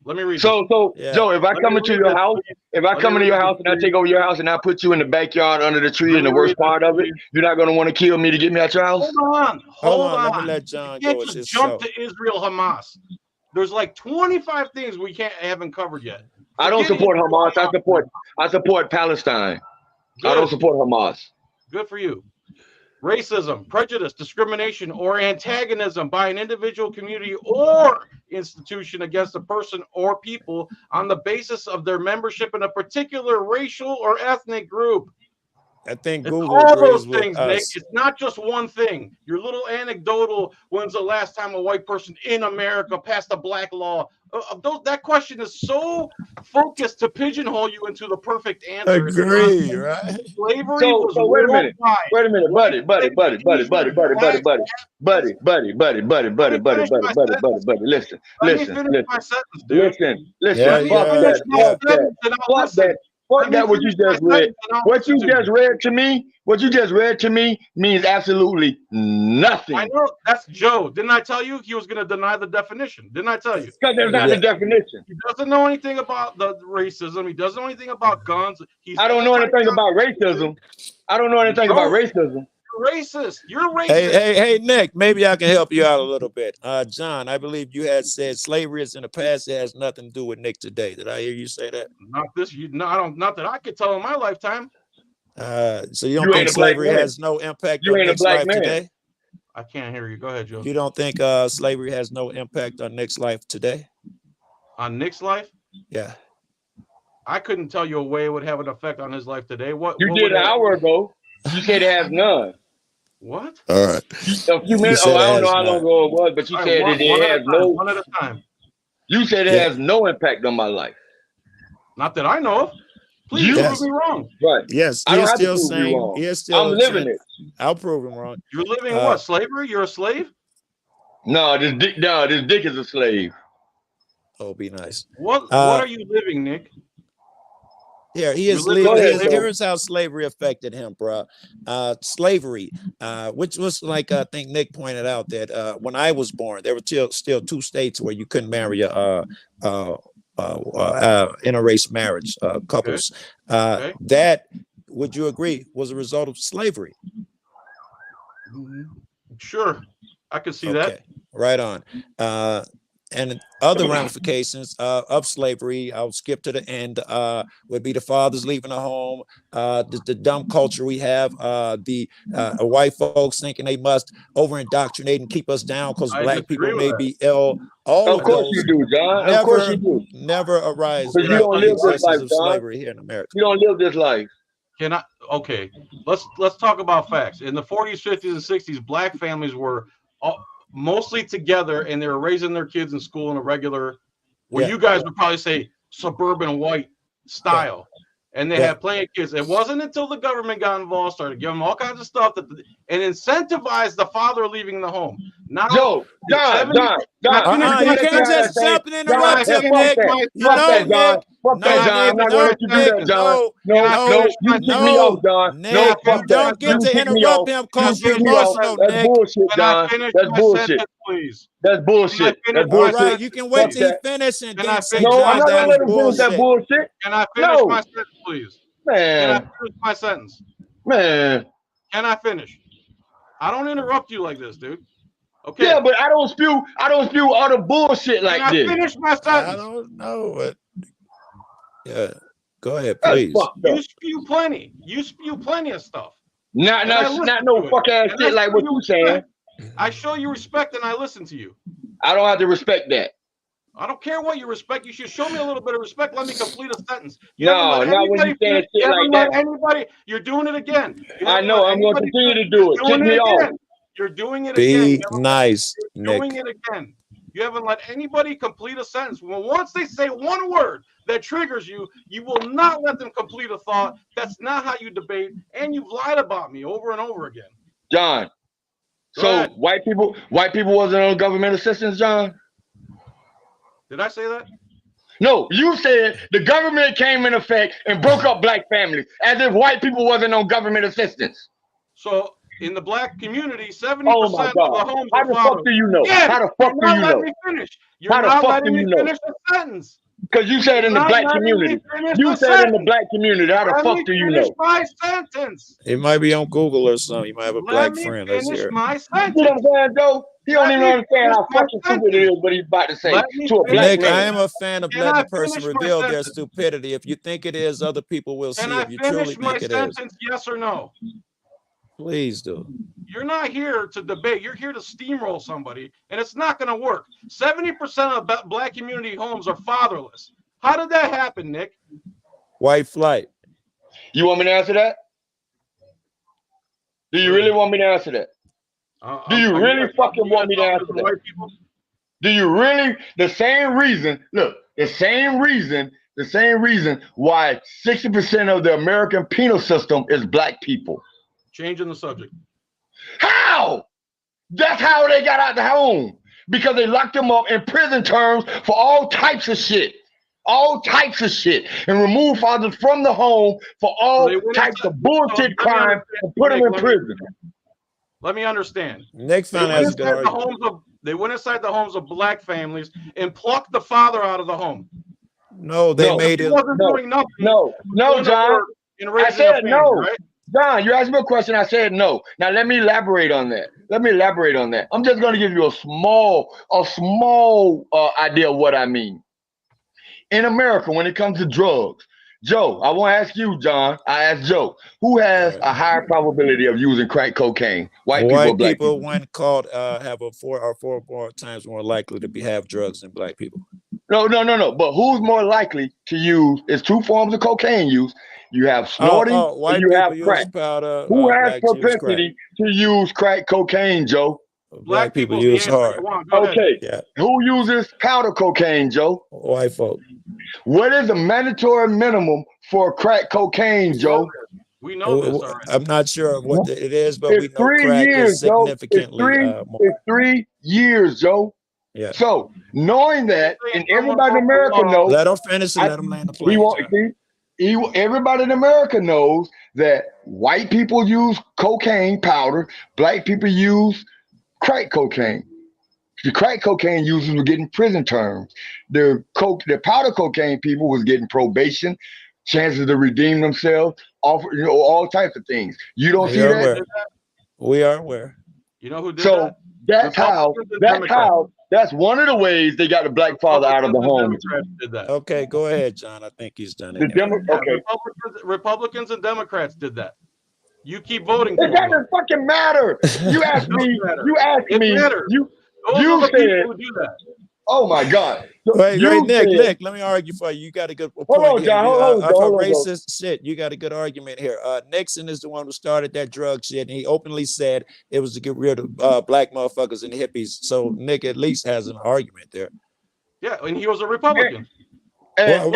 let me read this. So yeah. Joe, if I come into your house, and I take over your house and I put you in the backyard under the tree in the worst part of it, you're not going to want to kill me to get me out your house? Hold on. Let me let John go. You can't just jump to Israel, Hamas. There's like 25 things we haven't covered yet. I don't support Hamas. I support Palestine. Good. I don't support Hamas. Good for you. Racism, prejudice, discrimination, or antagonism by an individual, community, or institution against a person or people on the basis of their membership in a particular racial or ethnic group. I think it's Google all agrees those with things, us. Nick. It's not just one thing. Your little anecdotal, when's the last time a white person in America passed a black law? That question is so focused to pigeonhole you into the perfect answer. Agree, right? Slavery so wait a minute, buddy, listen. Fuck that. What you just read. What you just read to me. What you just read to me means absolutely nothing. I know that's Joe. Didn't I tell you he was going to deny the definition? Didn't I tell you? Because there's not the definition. He doesn't know anything about the racism. He doesn't know anything about guns. I don't know anything about racism. I don't know anything about racism. You're racist. You're racist. Hey, Nick, maybe I can help you out a little bit. John, I believe you had said slavery is in the past. It has nothing to do with Nick today. Did I hear you say that? Not this. Not that I could tell in my lifetime. So you don't think slavery has no impact on Nick's life today? I can't hear you. Go ahead, Joe. You don't think slavery has no impact on Nick's life today? On Nick's life? Yeah. I couldn't tell you a way it would have an effect on his life today. What you did an hour ago? You said it has none. What? All right. A few minutes. I don't know how long ago it was, but you said it has no. One at a time. You said it has no impact on my life. Not that I know of. Please prove me wrong. Right. Yes. He's still saying. He's still. I'm living it. I'll prove him wrong. You're living what? Slavery? You're a slave? No, this dick is a slave. Oh, be nice. What are you living, Nick? Yeah, he is living. Here's how slavery affected him, bro. Slavery, which was like I think Nick pointed out that when I was born, there were still 2 states where you couldn't marry interrace marriage couples. That, would you agree, was a result of slavery? Sure, I can see that. Right on. And other ramifications of slavery, I'll skip to the end, would be the fathers leaving the home, the dumb culture we have, the white folks thinking they must over-indoctrinate and keep us down because black people may be ill. All of course you do, John. Of course you do. Never arise. Because you don't live this life, John. Slavery here in America. You don't live this life. Okay, let's talk about facts. In the 40s, 50s, and 60s, black families were mostly together, and they were raising their kids in school in a regular, you guys would probably say suburban white style, and they had plenty of kids. It wasn't until the government got involved, started giving them all kinds of stuff and incentivized the father leaving the home. Now, John, you can't just jump and interrupt him, Nick. You know, Nick. Fuck that, John. I'm not going to let you do that, John. No, you kick me off, John. Nick, you don't get to interrupt him because you're emotional, Nick. That's bullshit, John. That's bullshit. Please. That's bullshit. That's All bullshit. right, you can wait till he finishes and then say, no, I'm not that going to let him finish that bullshit. bullshit. Can I finish my sentence, please? Man. Can I finish my sentence? Man. Can I finish? I don't interrupt you like this, dude. Okay. Yeah, but I don't spew all the bullshit like this. Can I finish my sentence? I don't know what. Yeah, go ahead, please. You spew plenty. You spew plenty of stuff. Not no fuck ass shit like what you saying. I show you respect and I listen to you. I don't have to respect that. I don't care what you respect. You should show me a little bit of respect. Let me complete a sentence. No, not when you saying shit like that. Anybody, you're doing it again. I know. I'm going to continue to do it. Kick me off. You're doing it again. Be nice, Nick. Doing it again. You haven't let anybody complete a sentence. Well, once they say one word that triggers you, you will not let them complete a thought. That's not how you debate. And you've lied about me over and over again. John. So white people wasn't on government assistance, John? Did I say that? No, you said the government came in effect and broke up black families as if white people wasn't on government assistance. So in the black community, 70% of the homes How the fuck do you know? Yeah, how the fuck do you know? Me finish. You're not letting me finish the sentence. Because you said in the black community. You said in the black community. How the fuck do you know? My sentence. It might be on Google or something. You might have a black friend. Let's hear it. My sentence. You know what I'm saying, Joe? He don't even understand how fucking stupid it is what he's about to say to a black Nick, man. I am a fan of letting a person reveal their stupidity. If you think it is, other people will see. If you truly think it is. Yes or no? Please do. You're not here to debate. You're here to steamroll somebody, and it's not going to work. 70% of black community homes are fatherless. How did that happen, Nick? White flight. You want me to answer that? Do you really want me to answer that? Do you really fucking want me to answer that? Do you really? The same reason, look, the same reason why 60% of the American penal system is black people. Changing the subject. How? That's how they got out the home. Because they locked them up in prison terms for all types of shit. all types of shit, and remove fathers from the home for all types of bullshit crime and put them in prison. Let me understand. Nick found that's a good argument. They went inside the homes of black families and plucked the father out of the home. No, they made it. No, John. I said no. Right? John, you asked me a question. I said no. Now let me elaborate on that. I'm just going to give you a small idea of what I mean. In America, when it comes to drugs, Joe, I won't ask you, John. I asked Joe, who has a higher probability of using crack cocaine? White people or black people? When caught, have four or more times more likely to have drugs than black people. No. But who's more likely to use? It's two forms of cocaine use. You have snorting, and you have crack. Powder, who has propensity to use crack cocaine, Joe? Black people use hard. Okay. Yeah. Who uses powder cocaine, Joe? White folk. What is the mandatory minimum for crack cocaine, Joe? We know this already. I'm not sure what it is, but we know crack is significantly more. It's 3 years, Joe. Yeah. So knowing that, and everybody in America knows. Let them finish and let them land the plane. Everybody in America knows that white people use cocaine powder, black people use crack cocaine. The crack cocaine users were getting prison terms. The powder cocaine people was getting probation, chances to redeem themselves, all types of things. You don't see that? We are aware. You know who did that? That's one of the ways they got the black father out of the home. Did that. Okay, go ahead, John. I think he's done it. Republicans and Democrats did that. You keep voting. It doesn't fucking matter. You asked me. You said. Oh my God. Wait, Nick, let me argue for you. You got a good point. Hold on, John. Hold on. Racist shit, you got a good argument here. Nixon is the one who started that drug shit, and he openly said it was to get rid of black motherfuckers and hippies. So Nick at least has an argument there. Yeah, and he was a Republican. I'm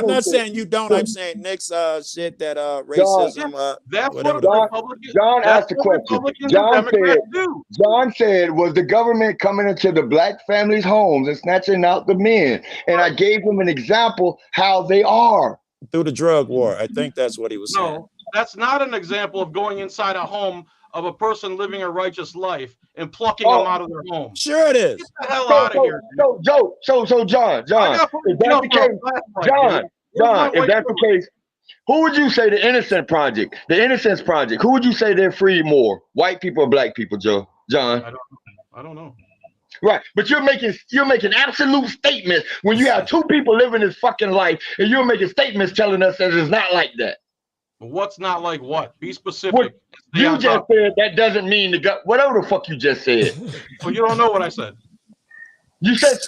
not saying you don't. I'm saying Nick's shit that racism. That's whatever. what the Republicans. John asked the question. John said, was the government coming into the black families' homes and snatching out the men? And I gave him an example how they are. Through the drug war. I think that's what he was saying. No, that's not an example of going inside a home of a person living a righteous life and plucking them out of their home. Sure it is. Get the hell out of here. John, if that's the case, who would you say the Innocence Project? Who would you say they're freed more? White people or black people, John? I don't know. Right, but you're making absolute statements when you have two people living this fucking life, and you're making statements telling us that it's not like that. What's not like what? Be specific. You just said that doesn't mean whatever the fuck you just said. Well, you don't know what I said. You said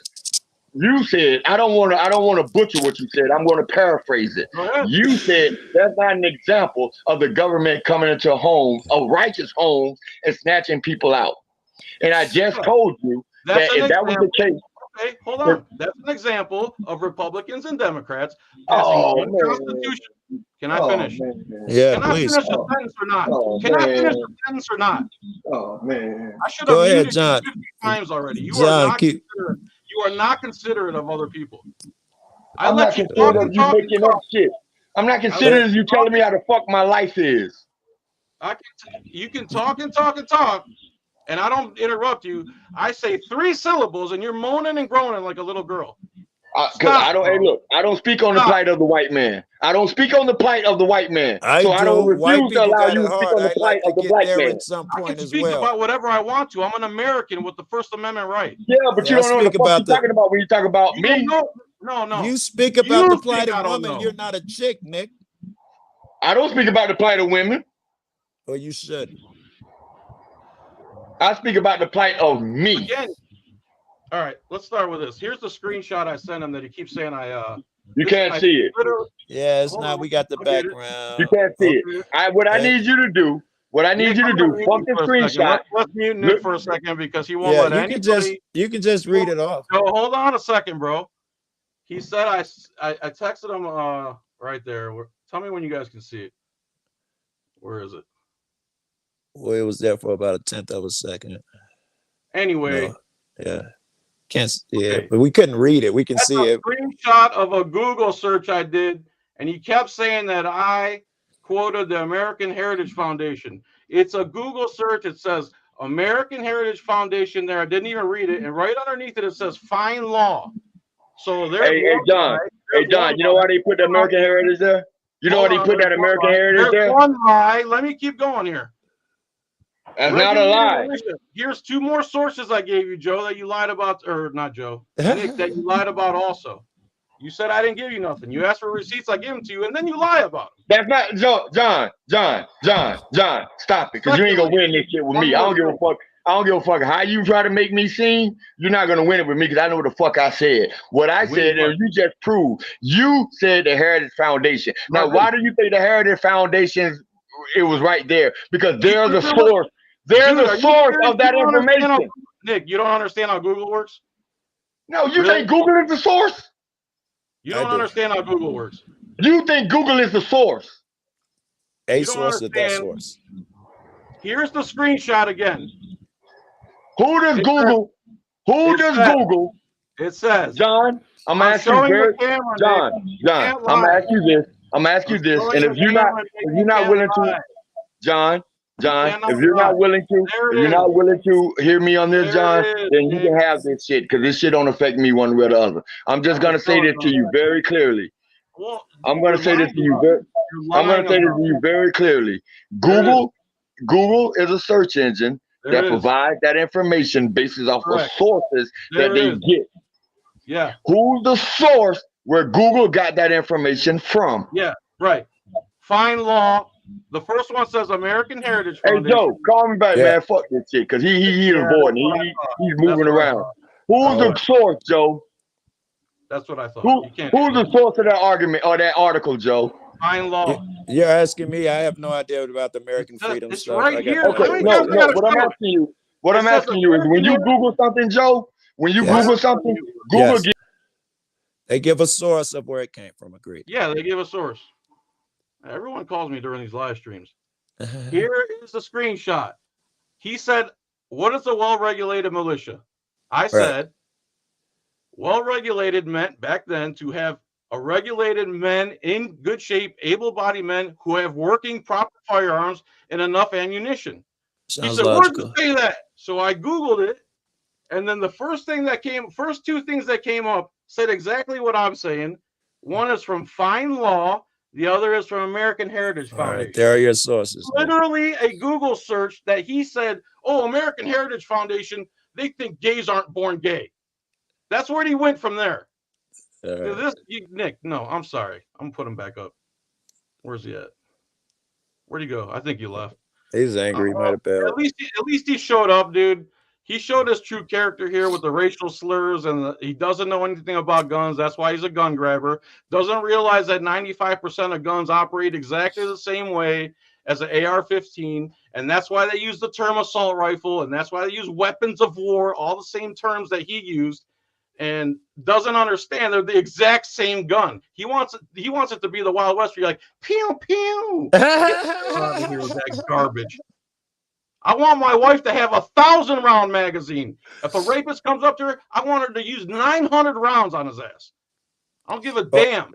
I don't want to butcher what you said. I'm going to paraphrase it. You said that's not an example of the government coming into homes, of righteous homes, and snatching people out. And I just told you that if that was the case. Okay, hold on. That's an example of Republicans and Democrats passing the Constitution. Can I finish? Yeah, Can I finish the sentence or not? Can I finish the sentence or not? Oh man! I should have muted you 50 times already. You are not considerate of other people. I'm not considerate of you making up shit. I'm not considerate of you telling me how the fuck my life is. You can talk and talk and talk, and I don't interrupt you. I say 3 syllables, and you're moaning and groaning like a little girl. Because I don't speak on the plight of the white man. I don't speak on the plight of the white man. I don't refuse to allow you to speak on the plight of the black man. I can speak about whatever I want to. I'm an American with the First Amendment right. Yeah, but you don't know what the fuck you're talking about when you talk about me. No. You speak about the plight of women. You're not a chick, Nick. I don't speak about the plight of women. Well, you should. I speak about the plight of me. Again. All right, let's start with this. Here's the screenshot I sent him that he keeps saying you can't see it. Yeah, it's not. We got the background. You can't see it. What I need you to do, fuck the screenshot. Let's mute Nick for a second because he won't let anybody. You can just read it off. No, hold on a second, bro. He said I texted him right there. Tell me when you guys can see it. Where is it? Well, it was there for about 1/10 of a second. Anyway. No. Yeah. Can't. Yeah, Okay. but we couldn't read it. We can That's see a it. screenshot of a Google search I did, and he kept saying that I quoted the American Heritage Foundation. It's a Google search. It says American Heritage Foundation there. I didn't even read it, and right underneath it, it says fine law. So there's Hey, John. Hey, John. You know why they put the American Heritage there? You know why they put that American Heritage there? There's one lie. Let me keep going here. That's not a lie. Here's two more sources I gave you, Joe, that you lied about, or not Joe, Nick, that you lied about also. You said I didn't give you nothing. You asked for receipts, I give them to you, and then you lie about them. That's not John. Stop it, because you ain't gonna win this shit with me. I don't give a fuck. I don't give a fuck how you try to make me seem. You're not gonna win it with me because I know what the fuck I said. What I said, and you just proved. You said the Heritage Foundation. Now, why do you think the Heritage Foundation? It was right there because they're the source. They're the source of that information. Nick, you don't understand how Google works? No, you think Google is the source? You don't understand how Google works. You think Google is the source? A source or the source? Here's the screenshot again. Who does Google? Who does Google? It says, John, I'm asking you, John, I'm asking you this. I'm asking you this, and if you're not willing to, John, if you're not willing to hear me on this, John, then you can have this shit because this shit don't affect me one way or the other. I'm just gonna say this to you very clearly. I'm gonna say this to you very clearly. Google is a search engine that provides that information based off of sources that they get. Yeah. Who's the source where Google got that information from? Yeah, right. Fine law. The first one says American Heritage Foundation. Hey, Joe, call me back, man. Fuck this shit, because he's avoiding. He's moving around. Who's the source, Joe? That's what I thought. Who's the source of that argument or that article, Joe? Fine law. You're asking me. I have no idea about the American freedom it's stuff. right here. Okay, no. What I'm asking you is when you Google something, Joe, Google something, Google they give a source of where it came from. Agreed. Yeah, they give a source. Everyone calls me during these live streams. Here is the screenshot. He said, what is a well-regulated militia? I said, well-regulated meant back then to have a regulated men in good shape, able-bodied men who have working proper firearms and enough ammunition. Sounds he said, logical. where did you say that? So I Googled it. And then the first two things that came up said exactly what I'm saying. One is from Fine Law. The other is from American Heritage Foundation. Right, there are your sources. Literally a Google search that he said, oh, American Heritage Foundation, they think gays aren't born gay. That's where he went from there. Nick, no, I'm sorry. I'm putting him back up. Where's he at? Where'd he go? I think he left. He's angry. He might have bailed. At least he showed up, dude. He showed his true character here with the racial slurs, and he doesn't know anything about guns. That's why he's a gun grabber. Doesn't realize that 95% of guns operate exactly the same way as an AR-15, and that's why they use the term assault rifle, and that's why they use weapons of war, all the same terms that he used, and doesn't understand they're the exact same gun. He wants it to be the Wild West where you're like, pew, pew. Get out of here with that garbage. I want my wife to have 1,000-round magazine. If a rapist comes up to her, I want her to use 900 rounds on his ass. I don't give a damn.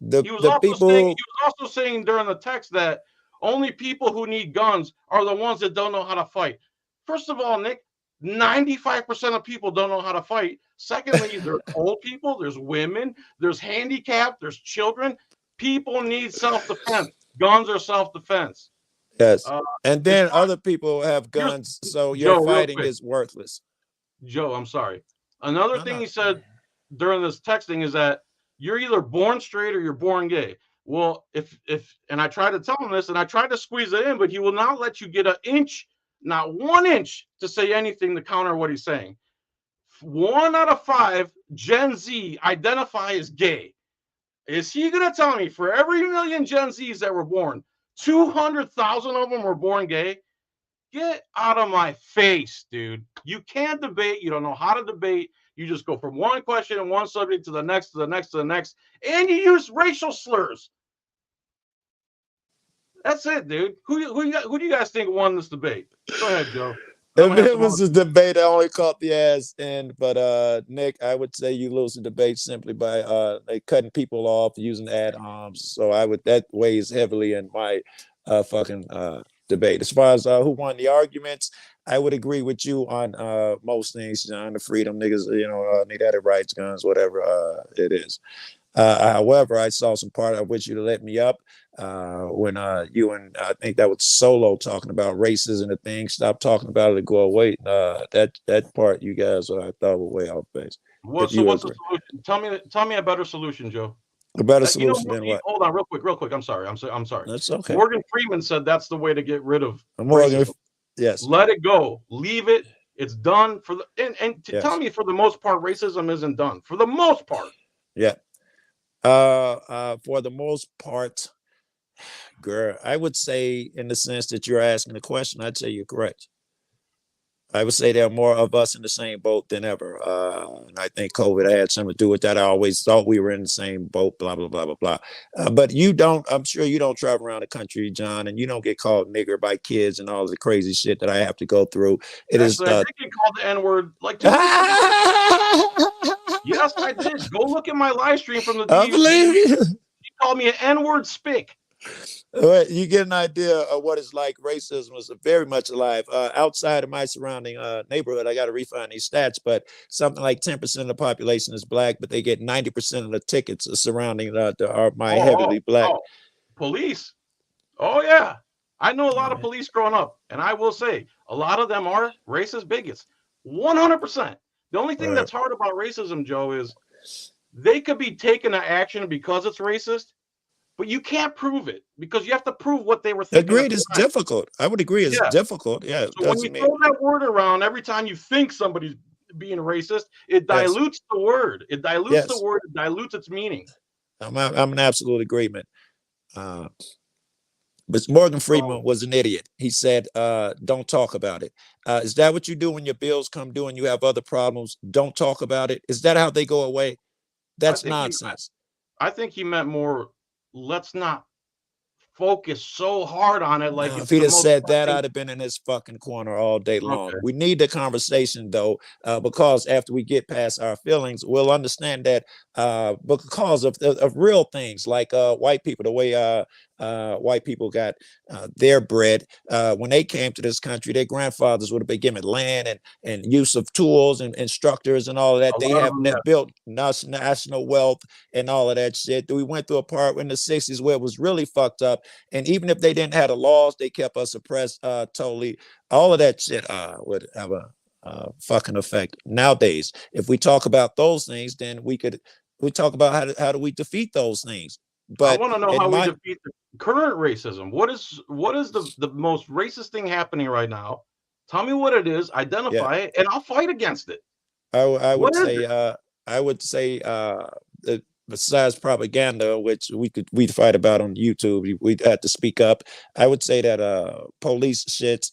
He was also saying during the text that only people who need guns are the ones that don't know how to fight. First of all, Nick, 95% of people don't know how to fight. Secondly, there's old people, there's women, there's handicapped, there's children. People need self-defense. Guns are self-defense. Yes. And then other people have guns, so your fighting is worthless. Joe, I'm sorry. Another thing he said during this texting is that you're either born straight or you're born gay. Well, and I tried to tell him this, and I tried to squeeze it in, but he will not let you get an inch, not 1 inch, to say anything to counter what he's saying. 1 out of 5 Gen Z identify as gay. Is he going to tell me for every million Gen Zs that were born, 200,000 of them were born gay? Get out of my face, dude. You can't debate. You don't know how to debate. You just go from one question and one subject to the next, to the next, to the next, and you use racial slurs. That's it, dude. Who do you guys think won this debate? Go ahead, Joe. I'm If gonna have it some was other. a debate, I only caught the ass end. But Nick, I would say you lose the debate simply by they cutting people off using ad homs. So I would that weighs heavily in my fucking debate. As far as who won the arguments, I would agree with you on most things, John. The freedom niggas, need added rights, guns, whatever it is. However, I saw some part of which you to let me up when you and I think that was Solo talking about racism and things. Stop talking about it and go away. That part you guys I thought were way off base. If So you what's the agree, solution? Tell me a better solution, Joe. a better solution than what? Hold on, real quick. I'm sorry. I'm sorry. That's okay. Morgan Freeman said that's the way to get rid of Morgan, racism. yes. Let it go. Leave it. It's done for the Yes. tell me for the most part, racism isn't done. For the most part. Yeah. For the most part, girl, I would say in the sense that you're asking the question, I'd say you're correct. I would say there are more of us in the same boat than ever. And I think COVID had something to do with that. I always thought we were in the same boat, blah, blah, blah, blah, blah. But I'm sure you don't travel around the country, John, and you don't get called nigger by kids and all the crazy shit that I have to go through. Actually, I did get called the N-word like 2 weeks ago. Yes, I did. Go look at my live stream from the DUC. I believe you. She called me an N-word spick. You get an idea of what it's like. Racism is very much alive outside of my surrounding neighborhood. I got to refine these stats, but something like 10% of the population is black, but they get 90% of the tickets surrounding my heavily black. Police. Oh yeah, I know a lot of police growing up, and I will say a lot of them are racist bigots. 100%. The only thing that's hard about racism, Joe, is they could be taking an action because it's racist. But you can't prove it because you have to prove what they were thinking. Agreed, it's difficult. I would agree, it's difficult. Yeah. So when you throw that word around every time you think somebody's being racist, it dilutes the word. It dilutes the word. It dilutes its meaning. I'm in absolute agreement. But Morgan Freeman was an idiot. He said, "Don't talk about it." Is that what you do when your bills come due and you have other problems? Don't talk about it. Is that how they go away? That's nonsense. I think he meant more. Let's not focus so hard on it. Like if he'd have said that, I'd have been in his fucking corner all day long. We need the conversation though, because after we get past our feelings, we'll understand that because of real things like white people, the way white people got their bread when they came to this country, their grandfathers would have been given land and use of tools and instructors and all of that. They have built national wealth and all of that shit. We went through a part in the 60s where it was really fucked up. And even if they didn't have the laws, they kept us oppressed totally. All of that shit would have a fucking effect. Nowadays, if we talk about those things, then we talk about how do we defeat those things. But I want to know how we defeat the current racism. What is the most racist thing happening right now? Tell me what it is, identify it, and I'll fight against it. I would say besides propaganda, which we'd fight about on YouTube, we'd have to speak up. I would say that police shits,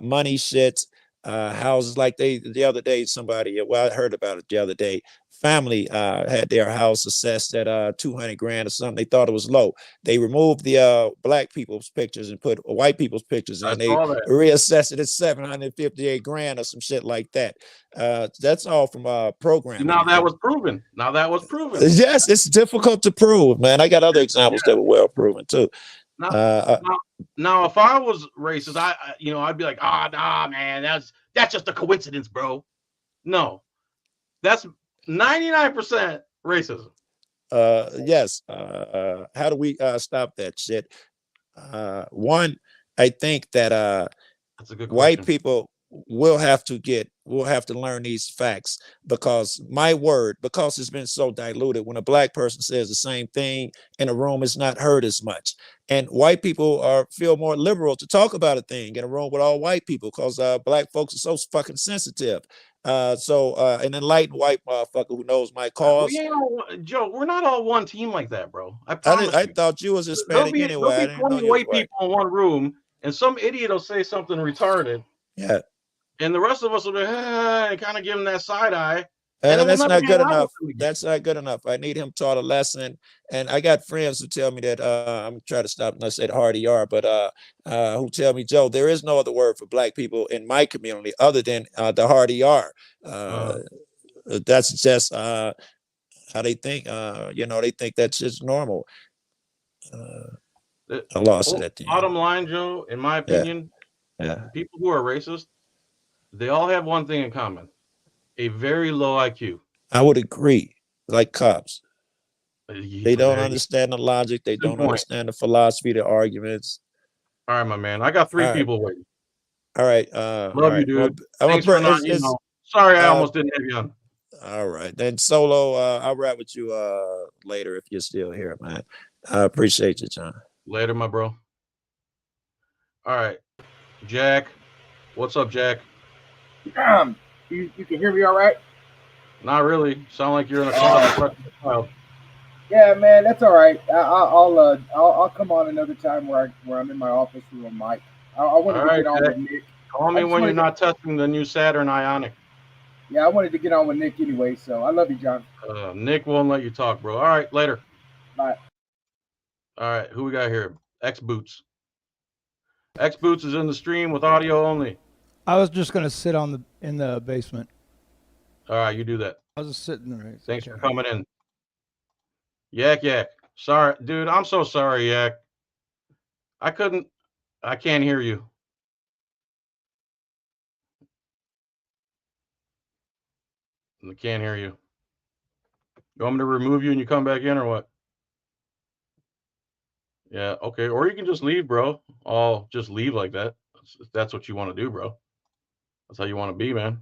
money shits, houses like the other day, I heard about it the other day. Family had their house assessed at 200 grand or something. They thought it was low. They removed the black people's pictures and put white people's pictures in. They reassessed it at 758 grand or some shit like that. That's all from programming. Now that was proven. Yes, it's difficult to prove, man. I got other examples that were well proven too. Now, if I was racist, I'd be like, nah, man, that's just a coincidence, bro. No, that's 99% racism. Yes. How do we stop that shit? One, I think that that's a good white people will have to learn these facts because it's been so diluted. When a black person says the same thing in a room, it's not heard as much. And white people feel more liberal to talk about a thing in a room with all white people because black folks are so fucking sensitive. So an enlightened white motherfucker who knows my cause. Joe, we're not all one team like that, bro. I thought you was Hispanic anyway. There'll be 20 white people in one room, and some idiot will say something retarded. Yeah. And the rest of us will be kind of give him that side eye. And it will That's never not be good allowed enough. with them again. That's not good enough. I need him taught a lesson. And I got friends who tell me that I'm trying to stop and I said hard ER, but who tell me, Joe, there is no other word for black people in my community other than the hard ER. That's just how they think. They think that's just normal. I lost it at the end. Bottom line, Joe, in my opinion, people who are racist, they all have one thing in common: a very low IQ. I would agree. Like cops, they don't There you understand the logic. They Good don't point. understand the philosophy, the arguments. All right, my man. I got 3 All right. people waiting. All right. Love you, dude. Thanks for not, sorry I almost didn't have you on. All right. Then Solo, I'll rap with you later if you're still here, man. I appreciate you, John. Later, my bro. All right. Jack. What's up, Jack? You can hear me all right? Not really. Sound like you're in a closet. Yeah, man, that's all right. I'll come on another time where I'm in my office with a mic. I wanted to get on with Nick. Call me when you're not testing the new Saturn Ionic. Yeah, I wanted to get on with Nick anyway, so I love you, John. Nick won't let you talk, bro. All right, later. Bye. All right, who we got here? X Boots. X Boots is in the stream with audio only. I was just gonna sit in the basement. All right, you do that. I was just sitting there. Thanks for coming in. Yak. Sorry, dude. I'm so sorry, Yak. I can't hear you. I can't hear you. You want me to remove you and you come back in or what? Yeah, okay. Or you can just leave, bro. Just leave like that. If that's what you want to do, bro. That's how you want to be, man.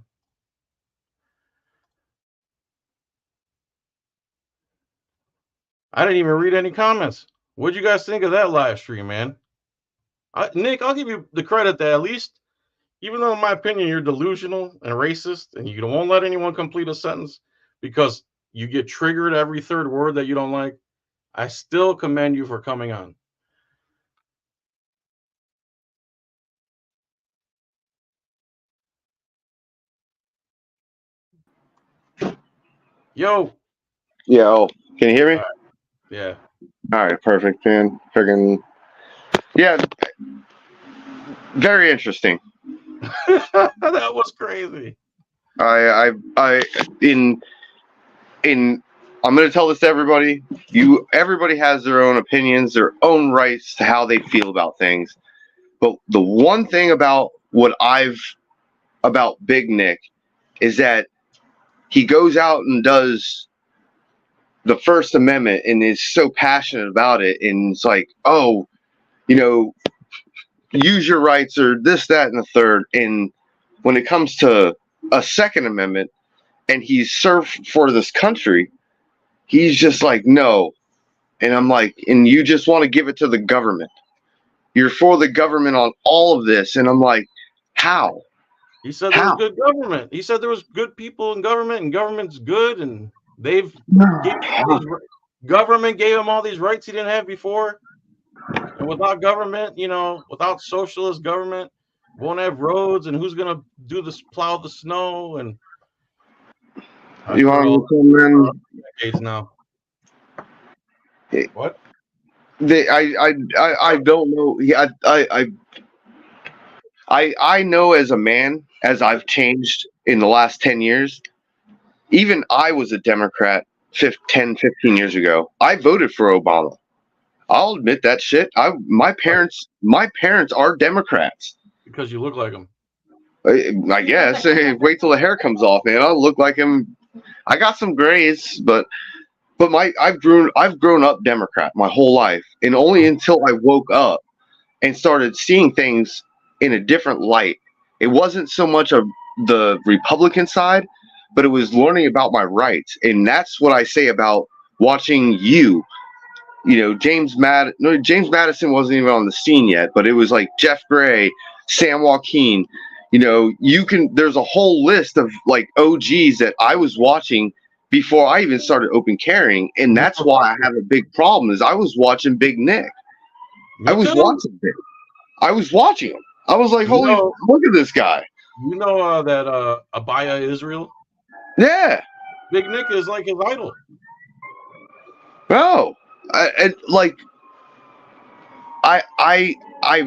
I didn't even read any comments. What'd you guys think of that live stream, man? Nick, I'll give you the credit that at least, even though in my opinion you're delusional and racist and you won't let anyone complete a sentence because you get triggered every third word that you don't like, I still commend you for coming on. Yo. Yo, can you hear me? All right. Yeah. All right, perfect, man. Friggin', yeah, very interesting. That was crazy. I'm going to tell this to everybody. Everybody has their own opinions, their own rights to how they feel about things. But the one thing about Big Nick is that he goes out and does the First Amendment and is so passionate about it. And it's like, oh, use your rights or this, that, and the third. And when it comes to a Second Amendment and he's served for this country, he's just like, no. And I'm like, and you just want to give it to the government. You're for the government on all of this. And I'm like, how? He said there was good government. He said there was good people in government and government's good. And government gave him all these rights he didn't have before. And without government, without socialist government, won't have roads. And who's going to do this, plow the snow? And you want to decades now. What? I don't know. I know as a man, as I've changed in the last 10 years, even I was a Democrat 10, 15 years ago. I voted for Obama. I'll admit that shit. My parents are Democrats. Because you look like them. I guess. Wait till the hair comes off, man. I'll look like him. I got some grays, but I've grown up Democrat my whole life, and only until I woke up and started seeing things in a different light. It wasn't so much of the Republican side, but it was learning about my rights, and that's what I say about watching you. James Madison wasn't even on the scene yet, but it was like Jeff Gray, Sam Joaquin. There's a whole list of like OGs that I was watching before I even started open carrying, and that's why I have a big problem. Is I was watching Big Nick. I was watching him. I was like, holy, look at this guy. That Abaya Israel? Yeah. Big Nick is like his idol. No, I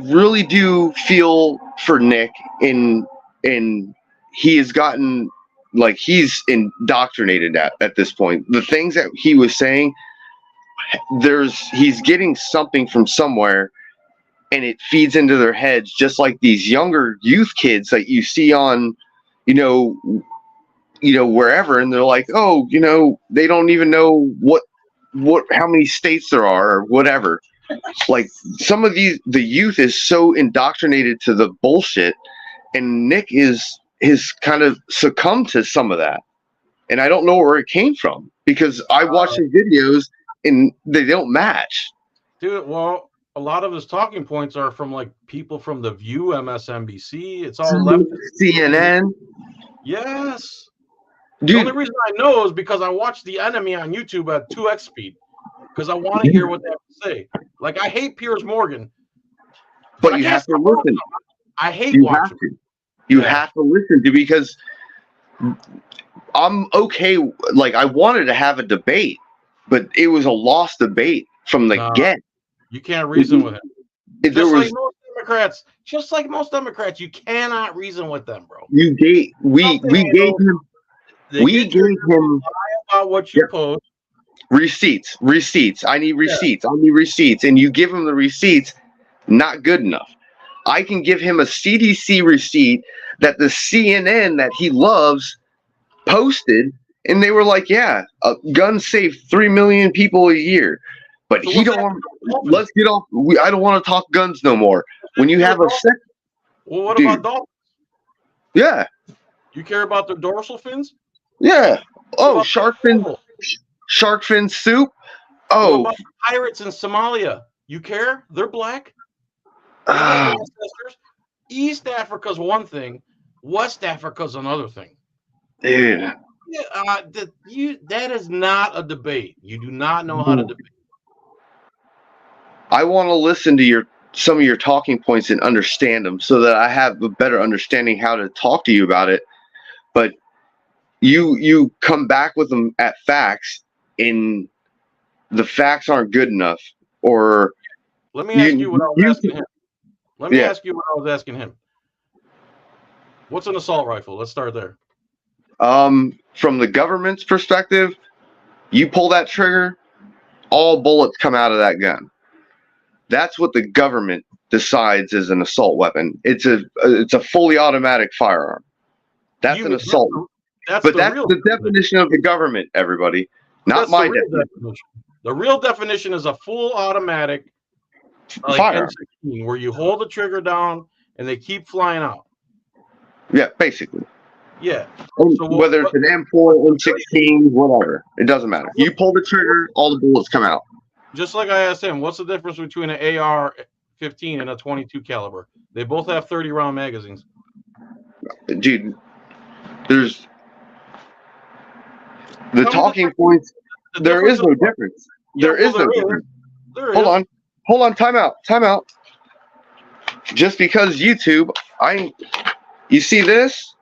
really do feel for Nick in he has gotten like he's indoctrinated at this point. The things that he was saying, he's getting something from somewhere, and it feeds into their heads, just like these younger youth kids that you see on, wherever, and they're like, oh, they don't even know how many states there are or whatever. Like some of the youth is so indoctrinated to the bullshit, and Nick is kind of succumbed to some of that, and I don't know where it came from because I watch his videos and they don't match. Dude, well, a lot of his talking points are from like people from The View, MSNBC. It's all left. CNN. Yes. Dude. The only reason I know is because I watch The Enemy on YouTube at 2x speed because I want to hear what they have to say. Like, I hate Piers Morgan. But you have to listen. I hate watching. You have to listen to, because I'm okay. Like, I wanted to have a debate, but it was a lost debate from the get. You can't reason with him. Just like most Democrats, you cannot reason with them, bro. We gave him about what you post. Receipts. I need receipts. I need receipts. And you give him the receipts, not good enough. I can give him a CDC receipt that the CNN that he loves posted, and they were like, yeah, guns save 3 million people a year. But he don't want. Let's get off. I don't want to talk guns no more. When you have a second. Well, what about dolphins? Yeah. You care about their dorsal fins? Yeah. Oh, shark fin soup. Oh, what about pirates in Somalia? You care? They're black. East Africa's one thing. West Africa's another thing. Dude. That is not a debate. You do not know how to debate. I want to listen to some of your talking points and understand them so that I have a better understanding how to talk to you about it. But you come back with them at facts, and the facts aren't good enough. Or let me ask you what I was asking him. Let me ask you what I was asking him. What's an assault rifle? Let's start there. From the government's perspective, you pull that trigger, all bullets come out of that gun. That's what the government decides is an assault weapon. It's a fully automatic firearm. That's an assault. That's the definition of the government, everybody. Not my definition. The real definition is a full automatic firearm, where you hold the trigger down and they keep flying out. Yeah, basically. Yeah. So whether it's an M4, M16, whatever, it doesn't matter. You pull the trigger, all the bullets come out. Just like I asked him, what's the difference between an AR-15 and a 22 caliber? They both have 30-round magazines. Dude, there's the talking points. There is no difference. There is no difference. Hold on. Time out. Just because YouTube, you see this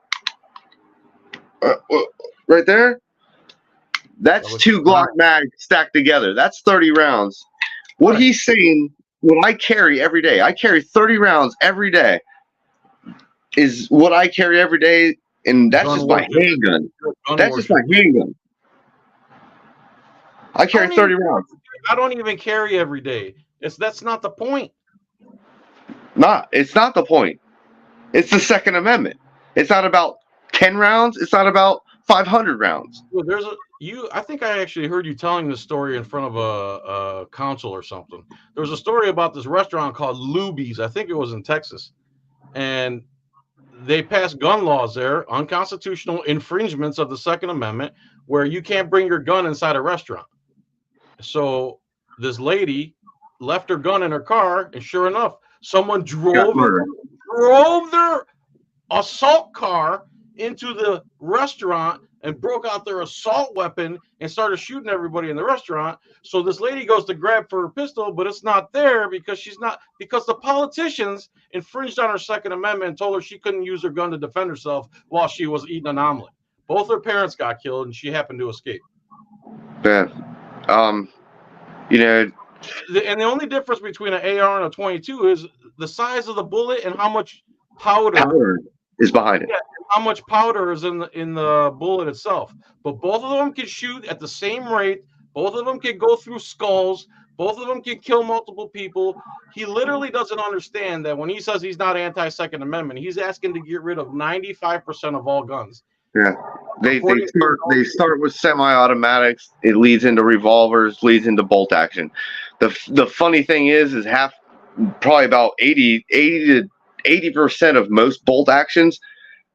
right there? That's 2 Glock mags stacked together. That's 30 rounds. What he's saying, what I carry every day, I carry 30 rounds every day, is what I carry every day, and that's just my handgun. That's just my handgun. I carry 30 rounds. I don't even carry every day. That's not the point. It's not the point. It's the Second Amendment. It's not about 10 rounds. It's not about 500 rounds. Well, I think I actually heard you telling this story in front of a council or something. There was a story about this restaurant called Luby's. I think it was in Texas. And they passed gun laws there, unconstitutional infringements of the Second Amendment, where you can't bring your gun inside a restaurant. So this lady left her gun in her car, and sure enough, someone drove their assault car into the restaurant and broke out their assault weapon and started shooting everybody in the restaurant. So this lady goes to grab for her pistol, but it's not there because the politicians infringed on her Second Amendment and told her she couldn't use her gun to defend herself while she was eating an omelet. Both her parents got killed, and she happened to escape. Yeah. You know, And the only difference between an AR and a 22 is the size of the bullet and how much powder is behind it. Yeah, how much powder is in the bullet itself. But both of them can shoot at the same rate. Both of them can go through skulls. Both of them can kill multiple people. He literally doesn't understand that when he says he's not anti-Second Amendment, he's asking to get rid of 95% of all guns. Yeah, they start with semi-automatics. It leads into revolvers, leads into bolt action. The funny thing is probably about 80 to 80% of most bolt actions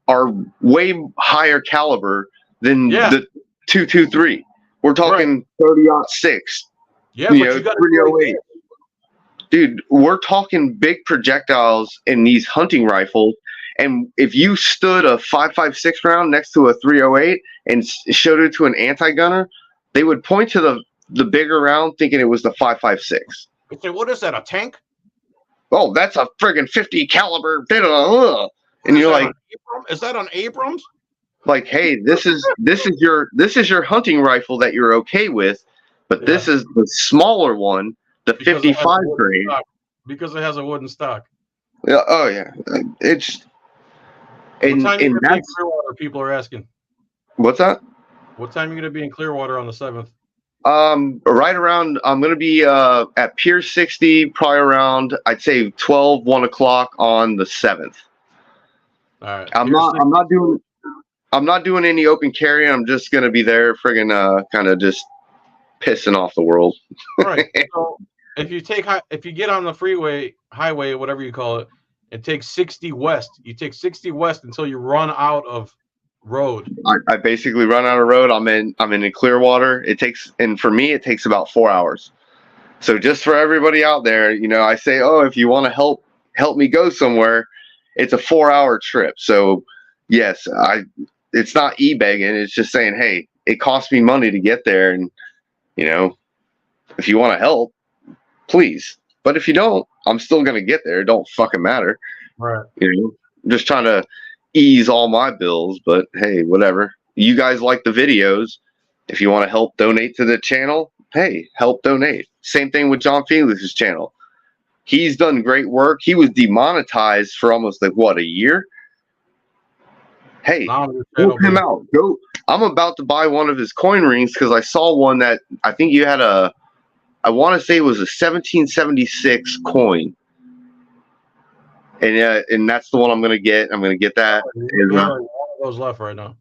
are way higher caliber than the 223. We're talking 30-06. Yeah, but you got 308. Dude, we're talking big projectiles in these hunting rifles. And if you stood a 5.56 round next to a 308 and showed it to an anti-gunner, they would point to the bigger round thinking it was the 5.56. They say, what is that, a tank? Oh, that's a friggin' 50 caliber. And you're like, is that an Abrams? Like, hey, this is your hunting rifle that you're okay with, but this is the smaller one, the 55 grade. Because it has a wooden stock. Yeah. Oh yeah. It's what time are you gonna be in Clearwater? People are asking. What's that? What time are you gonna be in Clearwater on the 7th? Right around. I'm gonna be at Pier 60, probably around I'd say 12, 1 o'clock on the 7th. All right. I'm not doing any open carry. I'm just gonna be there, friggin' kind of just pissing off the world. Right. So if you get on the highway, whatever you call it, and take 60 west. You take 60 west until you run out of road. I basically run out of road. I'm in Clearwater. For me it takes about 4 hours. So just for everybody out there, I say, if you want to help me go somewhere, it's a 4-hour trip. So yes, it's not e-begging. It's just saying, hey, it costs me money to get there, and if you want to help, please. But if you don't, I'm still gonna get there. It don't fucking matter. Right. I'm just trying to ease all my bills. But hey, whatever. You guys like the videos. If you want to help donate to the channel, hey, help donate. Same thing with John Felix's channel. He's done great work. He was demonetized for almost a year. Hey, help him out. Go. I'm about to buy one of his coin rings because I saw one that I think you had I want to say it was a 1776 coin. And that's the one I'm going to get. I'm going to get that. One of those left right now.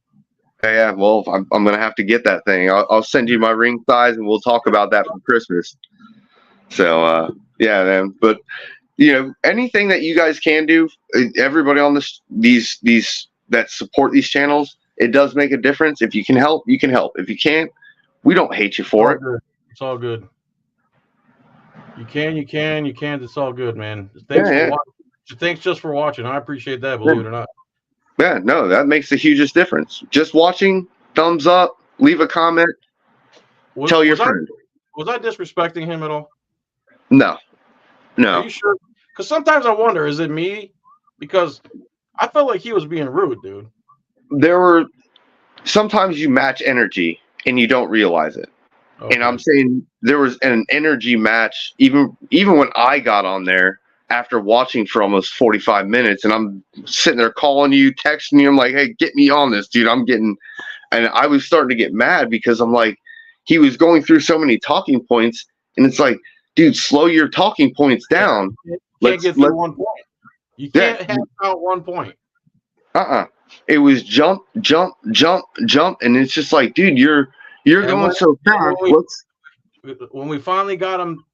Yeah, well, I'm going to have to get that thing. I'll send you my ring size and we'll talk about that for Christmas. So, yeah, man. But, anything that you guys can do, everybody on these that support these channels, it does make a difference. If you can help, you can help. If you can't, we don't hate you for it. It's all good. You can't. It's all good, man. Thanks just for watching. I appreciate that, believe it or not. Yeah, no, that makes the hugest difference. Just watching, thumbs up, leave a comment, tell your friend. Was I disrespecting him at all? No. Are you sure? Because sometimes I wonder, is it me? Because I felt like he was being rude, dude. Sometimes you match energy and you don't realize it. Okay. And I'm saying there was an energy match even when I got on there after watching for almost 45 minutes, and I'm sitting there calling you, texting you. I'm like, hey, get me on this, dude. And I was starting to get mad because I'm like, he was going through so many talking points, and it's like, dude, slow your talking points down. You can't get through 1 point. You can't have out 1 point. It was jump, and it's just like, dude, you're going so fast. When we finally got him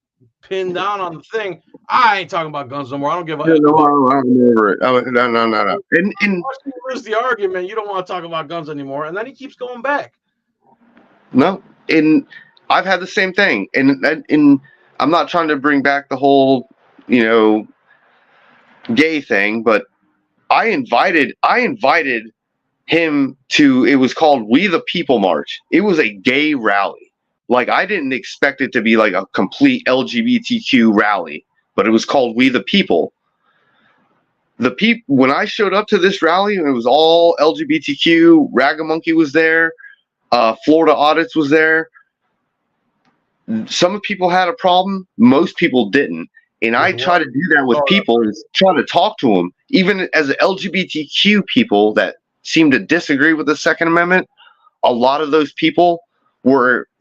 pinned down on the thing, I ain't talking about guns no more. I don't give a No. And where's the argument? You don't want to talk about guns anymore, and then he keeps going back. No, and I've had the same thing, and I'm not trying to bring back the whole, gay thing, but I invited him to. It was called We the People March. It was a gay rally. Like, I didn't expect it to be like a complete LGBTQ rally, but it was called We the People. the people, when I showed up to this rally, and it was all LGBTQ, Ragamonkey was there, Florida Audits was there. Some people had a problem, most people didn't. And I try to do that with people, is try to talk to them. Even as LGBTQ people that seem to disagree with the Second Amendment, a lot of those people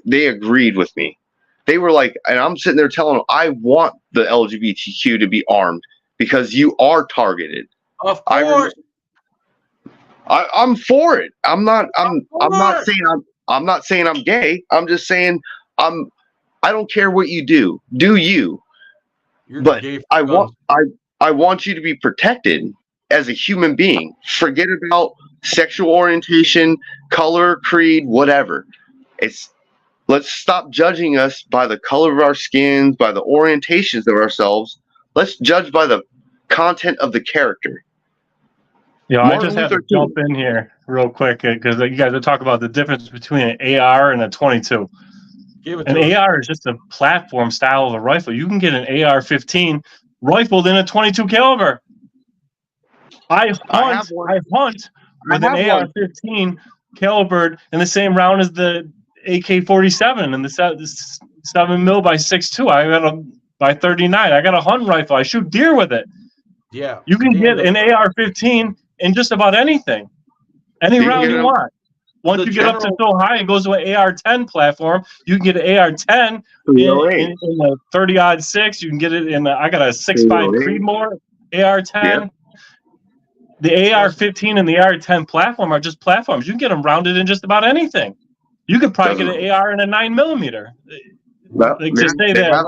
they agreed with me. They were like, and I'm sitting there telling them, I want the LGBTQ to be armed because you are targeted. Of course. I'm for it. I'm not saying I'm gay. I'm just saying I don't care what you do. Do you? But I want you to be protected as a human being. Forget about sexual orientation, color, creed, whatever. Let's stop judging us by the color of our skins, by the orientations of ourselves. Let's judge by the content of the character. Yeah, I just have to jump in here real quick because you guys are talking about the difference between an AR and a 22. An AR is just a platform style of a rifle. You can get an AR-15 rifled in a 22 caliber. I hunt with an AR-15 calibered in the same round as the AK-47 and the 7mm by 6.2. I got a by 39. I got a hunting rifle. I shoot deer with it. Yeah, you can get an AR-15 in just about anything, any round you want. Once you get up to so high, it goes to an AR-10 platform. You can get an AR-10 in a 30-06. You can get it in I got a 6.5 Creedmoor AR-10. Yeah. The AR-15 and the AR-10 platform are just platforms. You can get them rounded in just about anything. You could probably get an AR in a 9mm. Just say that.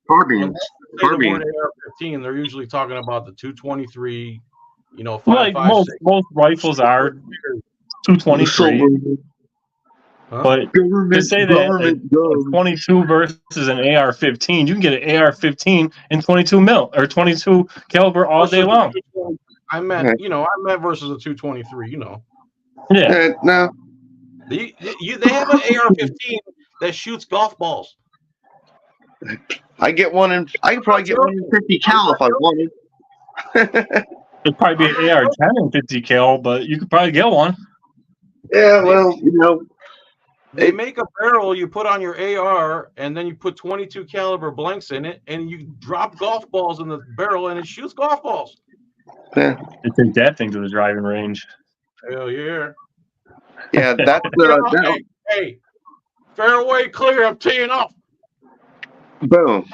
When they say the word AR-15, they're usually talking about the 223. Like most rifles are 223. But to say that 22 versus an AR-15, you can get an AR-15 in 22mm or 22 caliber all day long. I meant versus a 223. Yeah. No. They have an AR-15 that shoots golf balls. I could probably get one in 50 cal if I wanted. It'd probably be an AR-10 in 50 cal, but you could probably get one. Yeah, well, they make a barrel you put on your AR, and then you put 22 caliber blanks in it, and you drop golf balls in the barrel, and it shoots golf balls. Yeah, you take that thing to the driving range. Hell yeah! Yeah, that's hey, fairway clear. I'm teeing off. Boom.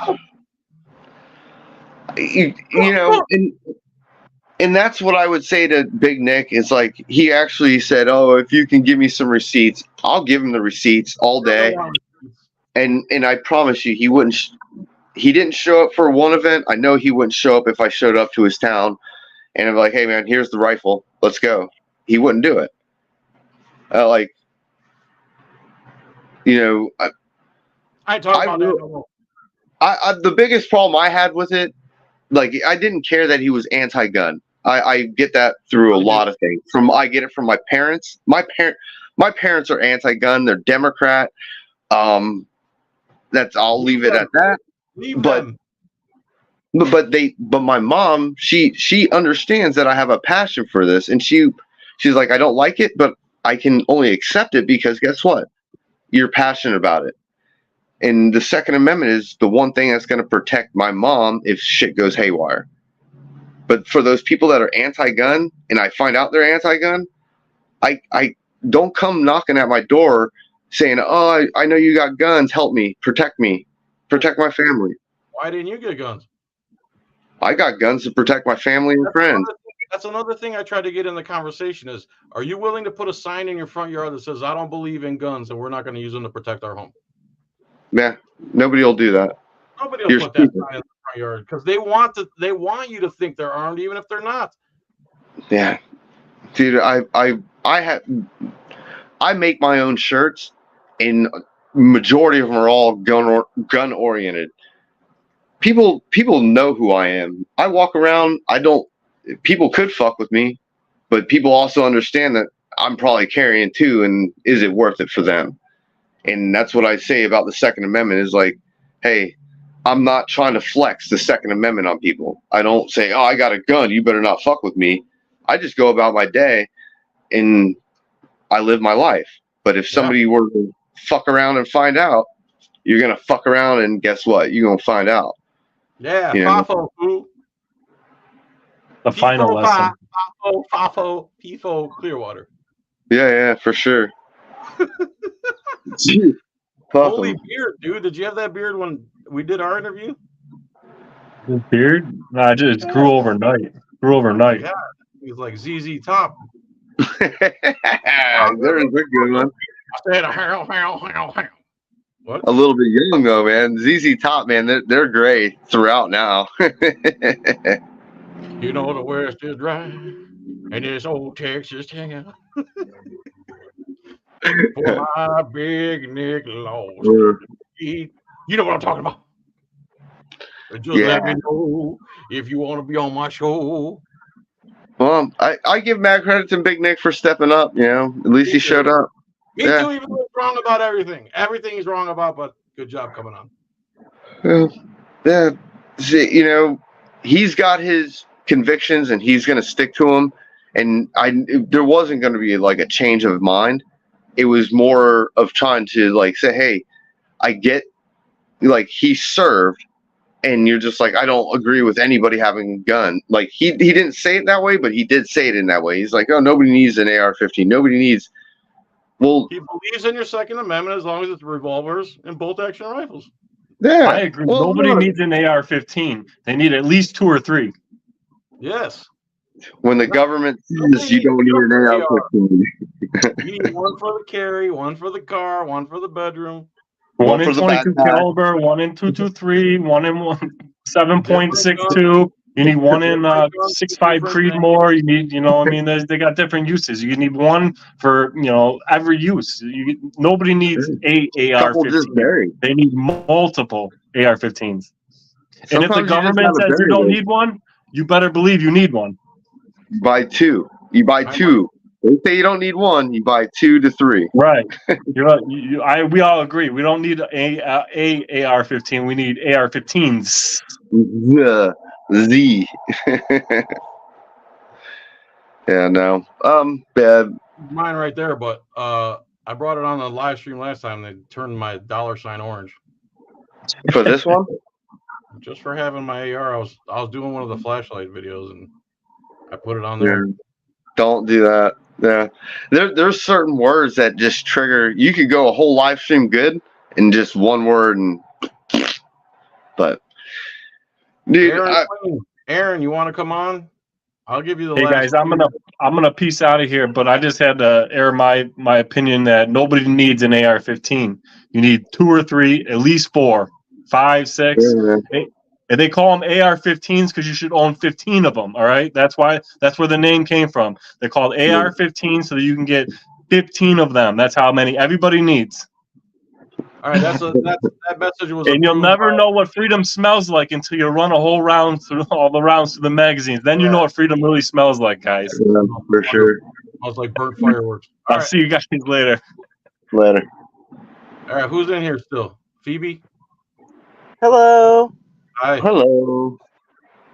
And that's what I would say to Big Nick is like, he actually said, oh, if you can give me some receipts, I'll give him the receipts all day. And I promise you, he didn't show up for one event. I know he wouldn't show up if I showed up to his town and I'm like, hey man, here's the rifle. Let's go. He wouldn't do it. The biggest problem I had with it, I didn't care that he was anti-gun. I get that through a lot of things. I get it from my parents. My parents are anti-gun. They're Democrat. I'll leave it at that. But my mom, she understands that I have a passion for this, and she's like, I don't like it, but I can only accept it because guess what? You're passionate about it. And the Second Amendment is the one thing that's going to protect my mom if shit goes haywire. But for those people that are anti-gun, and I find out they're anti-gun, I don't come knocking at my door saying, oh, I know you got guns. Help me, protect my family. Why didn't you get guns? I got guns to protect my family and friends. That's another thing I tried to get in the conversation is, are you willing to put a sign in your front yard that says, I don't believe in guns and we're not going to use them to protect our home? Yeah, nobody will do that. Nobody will put that sign in the front yard because they want you to think they're armed even if they're not. Yeah, dude, I make my own shirts, and majority of them are all gun oriented. People know who I am. I walk around. People could fuck with me, but people also understand that I'm probably carrying too, and is it worth it for them? And that's what I say about the Second Amendment is like, hey, I'm not trying to flex the Second Amendment on people. I don't say, oh, I got a gun, you better not fuck with me. I just go about my day and I live my life. But if somebody were to fuck around and find out, you're going to fuck around and guess what? You're going to find out. Yeah, You know? FAFO, fool. The final lesson. FAFO, PFO, Clearwater. Yeah, for sure. Holy beard, dude. Did you have that beard when we did our interview? His beard? Nah, it just grew overnight. Yeah, he's like ZZ Top. There's a good one. I said, how. What? A little bit young though, man. ZZ Top, man, they're great throughout now. You know the West is dry, and this old Texas town. For my big Nick lost. You know what I'm talking about. Just let me know if you want to be on my show. Well, I give Matt credit to Big Nick for stepping up. You know, at least he showed up. Me too, even though he's wrong about everything. Everything he's wrong about, but good job coming on. Yeah, you know, he's got his convictions and he's going to stick to them. And there wasn't going to be like a change of mind. It was more of trying to like say, hey, I get, like, he served, and you're just like, I don't agree with anybody having a gun. Like, he didn't say it that way, but he did say it in that way. He's like, oh, nobody needs an AR-15. Nobody needs. Well, he believes in your Second Amendment as long as it's revolvers and bolt-action rifles. Yeah, I agree. Well, nobody needs an AR-15. They need at least 2 or 3. Yes. When the government says you don't need an AR-15. You need one for the carry, one for the car, one for the bedroom. One in 22 caliber, one in 223, one in 7.62. You need one in 6.5 Creedmoor. You need, you know, I mean, they got different uses. You need one for, you know, every use. Nobody needs a AR-15. They need multiple AR-15s. And if the government says you don't need one, you better believe you need one. Buy 2. You buy 2. They say you don't need one. You buy 2 to 3. Right. We all agree. We don't need a AR-15. We need AR-15s. Z. Yeah, no. Bad. Mine right there, but I brought it on the live stream last time. They turned my $ orange. For this one? Just for having my AR. I was doing one of the flashlight videos and I put it on there. Yeah. Don't do that. Yeah. There's certain words that just trigger. You could go a whole live stream good in just one word, but dude, Aaron, you want to come on? I'll give you the. Hey guys, I'm gonna peace out of here, but I just had to air my opinion that nobody needs an AR-15. You need 2 or 3, at least 4, 5, 6. Yeah. And they call them AR-15s because you should own 15 of them. All right, that's where the name came from. They're called AR-15 so that you can get 15 of them. That's how many everybody needs. All right, that message was. And you'll never know what freedom smells like until you run a whole round through all the rounds through the magazines. Then you know what freedom really smells like, guys. Yeah, for sure. Smells like burnt fireworks. I'll see you guys later. Later. All right, who's in here still? Phoebe. Hello. Hi. Hello.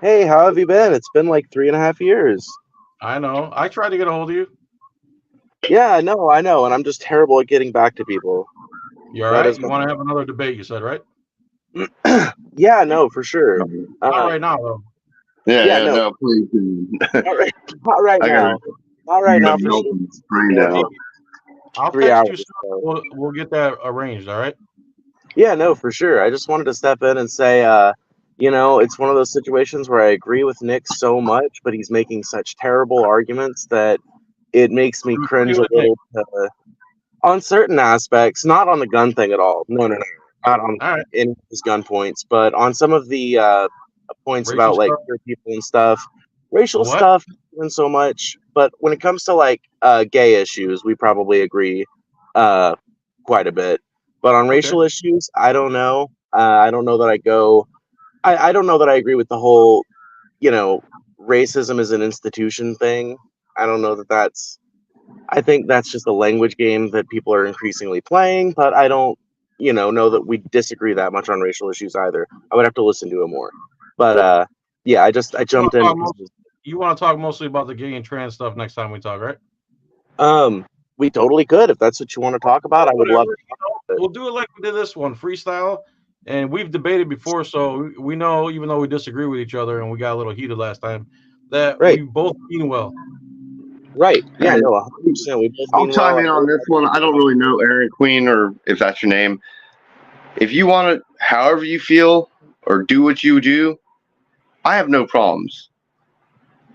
Hey, how have you been? It's been like 3.5 years. I know. I tried to get a hold of you. Yeah, I know, and I'm just terrible at getting back to people. You all right? You want to have another debate, you said, right? Yeah, no, for sure. Not right now, though. Yeah, no, please. Not right now. Not right now. For sure. I'll text you soon. We'll get that arranged, all right? Yeah, no, for sure. I just wanted to step in and say, you know, it's one of those situations where I agree with Nick so much, but he's making such terrible arguments that it makes me cringe a little on certain aspects, not on the gun thing at all. No. Not on any of his gun points, but on some of the points racial about like queer people and stuff. Racial stuff, not so much. But when it comes to like gay issues, we probably agree quite a bit. But on racial issues, I don't know. I don't know that I go. I don't know that I agree with the whole, you know, racism is an institution thing. I don't know that that's. I think that's just a language game that people are increasingly playing. But I don't, know that we disagree that much on racial issues either. I would have to listen to him more. But yeah, I jumped in. You want to talk mostly about the gay and trans stuff next time we talk, right? We totally could if that's what you want to talk about. I would love to talk about it. We'll do it like we did this one, freestyle. And we've debated before, so we know, even though we disagree with each other and we got a little heated last time, that we both mean well. Right. Yeah, no, 100%. We both I'll chime in on this one. I don't really know Aaron Queen, or if that's your name. If you want to, however you feel, or do what you do, I have no problems.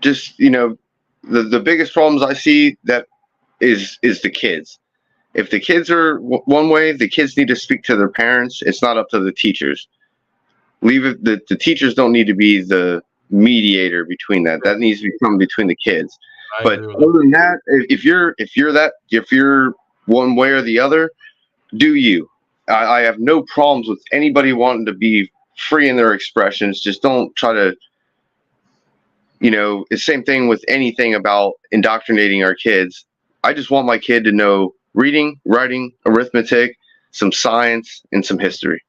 Just, the biggest problems I see that is the kids. If the kids are one way, the kids need to speak to their parents. It's not up to the teachers. Leave it. The teachers don't need to be the mediator between that. That needs to come between the kids. But other than that, if you're one way or the other, do you? I have no problems with anybody wanting to be free in their expressions. Just don't try to. It's the same thing with anything about indoctrinating our kids. I just want my kid to know reading, writing, arithmetic, some science, and some history.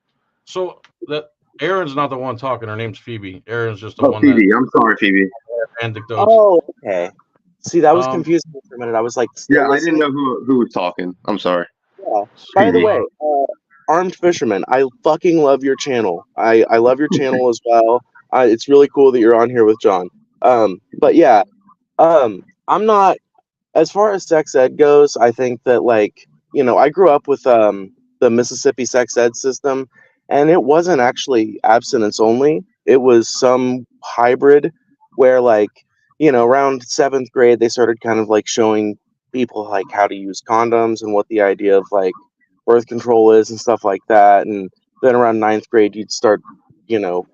So that Aaron's not the one talking. Her name's Phoebe. Aaron's just the one. Phoebe. I'm sorry, Phoebe. Anecdotes. Oh, okay. See, that was confusing for a minute. I was like, yeah, I didn't know who was talking. I'm sorry. Yeah. By the way, Armed Fisherman, I fucking love your channel. I love your channel as well. It's really cool that you're on here with John. But yeah, I'm not. As far as sex ed goes, I think that I grew up with the Mississippi sex ed system, and it wasn't actually abstinence only. It was some hybrid where around 7th grade, they started kind of showing people how to use condoms and what the idea of birth control is and stuff like that. And then around 9th grade, you'd start,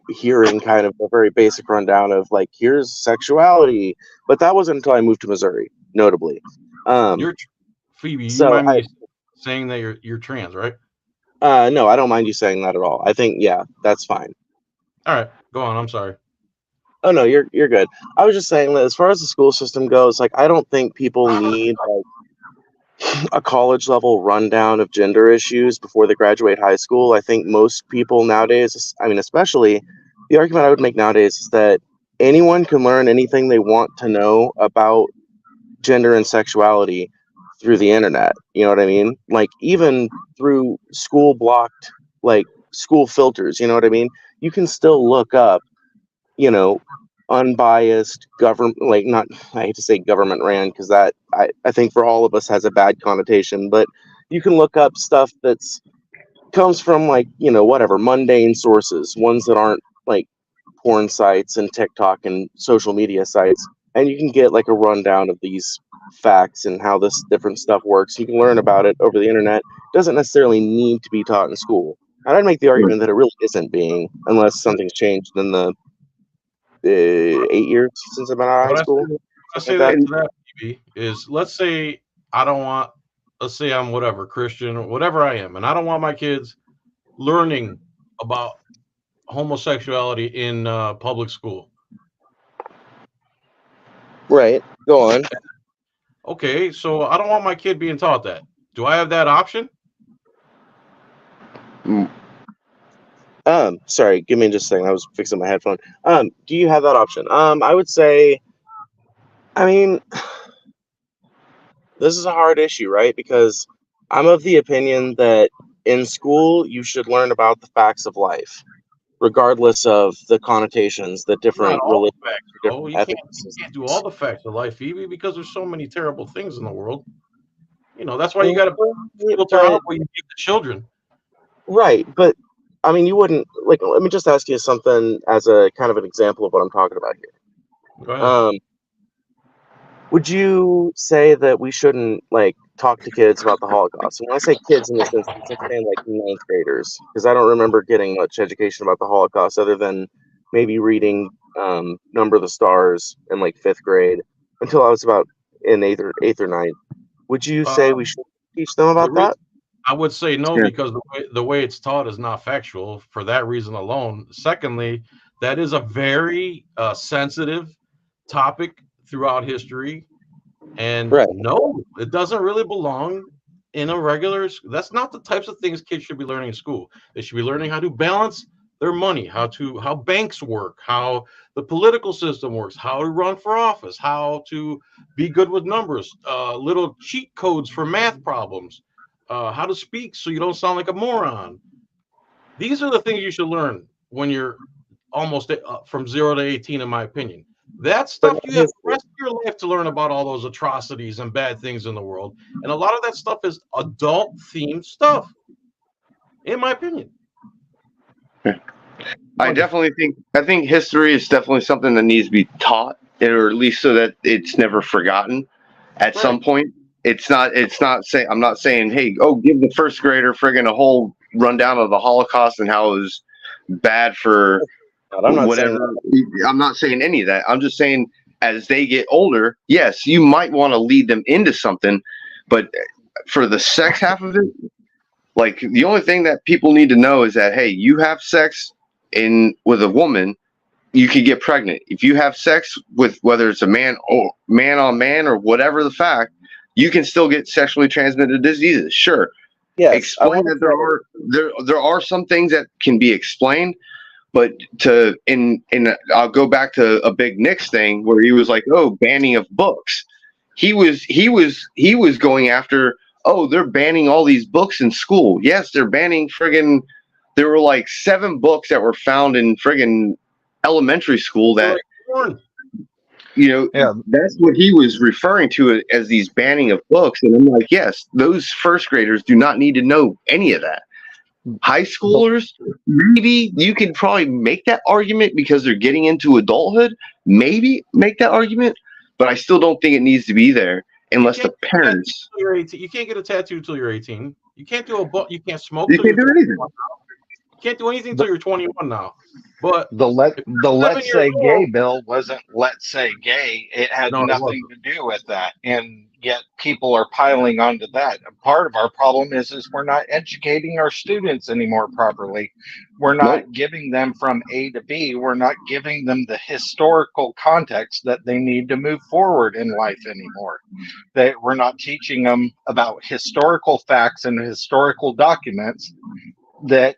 hearing kind of a very basic rundown of here's sexuality. But that wasn't until I moved to Missouri, notably. You're Phoebe. You mind me saying that you're trans, right? No, I don't mind you saying that at all. I think, yeah, that's fine. All right, go on. I'm sorry. Oh no, you're good. I was just saying that as far as the school system goes, I don't think people need a college level rundown of gender issues before they graduate high school. I think most people nowadays, especially the argument I would make nowadays is that anyone can learn anything they want to know about gender and sexuality through the internet. You know what I mean? Even through school blocked, school filters, you know what I mean? You can still look up, unbiased government, I hate to say government ran, because that I think for all of us has a bad connotation, but you can look up stuff that's comes from whatever mundane sources, ones that aren't porn sites and TikTok and social media sites, and you can get a rundown of these facts and how this different stuff works. You can learn about it over the internet. It doesn't necessarily need to be taught in school. And I'd make the argument that it really isn't being, unless something's changed in the 8 years since I've been out of high school. I say that to that, Phoebe, is let's say I'm whatever, Christian or whatever I am, and I don't want my kids learning about homosexuality in public school. Right. Go on. Okay, so I don't want my kid being taught that. Do I have that option? Sorry, give me just a second. I was fixing my headphone. Do you have that option? I would say, this is a hard issue, right? Because I'm of the opinion that in school, you should learn about the facts of life, regardless of the connotations that different religions. You can't do all the facts of life, Phoebe, because there's so many terrible things in the world. That's why you got to filter out what you give the children. Right, but you wouldn't let me just ask you something as a kind of an example of what I'm talking about here. Go ahead. Would you say that we shouldn't talk to kids about the Holocaust? And when I say kids in this instance, I'm saying 9th graders, because I don't remember getting much education about the Holocaust other than maybe reading Number of the Stars in 5th grade until I was about in 8th or 9th. Would you say we should teach them about that? I would say no, because the way it's taught is not factual for that reason alone. Secondly, that is a very sensitive topic throughout history. And no, it doesn't really belong in a regular. That's not the types of things kids should be learning in school. They should be learning how to balance their money, how banks work, how the political system works, how to run for office, how to be good with numbers, little cheat codes for math problems, how to speak so you don't sound like a moron. These are the things you should learn when you're almost from 0 to 18, in my opinion. That stuff you have the rest of your life to learn about all those atrocities and bad things in the world. And a lot of that stuff is adult themed stuff, in my opinion. I think history is definitely something that needs to be taught, or at least so that it's never forgotten at some point. I'm not saying, hey, give the first grader friggin' a whole rundown of the Holocaust and how it was bad for whatever. I'm not saying any of that. I'm just saying, as they get older, yes, you might want to lead them into something, but for the sex half of it, like, the only thing that people need to know is that, hey, you have sex with a woman, you can get pregnant. If you have sex with, whether it's a man on man or whatever the fact, you can still get sexually transmitted diseases. Sure. Yes. Explain that there are some things that can be explained, but I'll go back to a Big Nick's thing where he was like, banning of books. He was going after, they're banning all these books in school. Yes, they're banning friggin'. There were like 7 books that were found in friggin' elementary school that, that's what he was referring to as these banning of books. And I'm like, yes, those first graders do not need to know any of that. High schoolers, maybe you can probably make that argument because they're getting into adulthood. Maybe make that argument, but I still don't think it needs to be there unless the parents. You can't get a tattoo until you're 18. You can't do you can't smoke. You can't do anything. You can't do anything until you're 21 now. But the let's say gay bill wasn't let's say gay. It had nothing to do with that, and yet people are piling onto that. Part of our problem is we're not educating our students anymore properly. We're not giving them from A to B. We're not giving them the historical context that they need to move forward in life anymore. That we're not teaching them about historical facts and historical documents that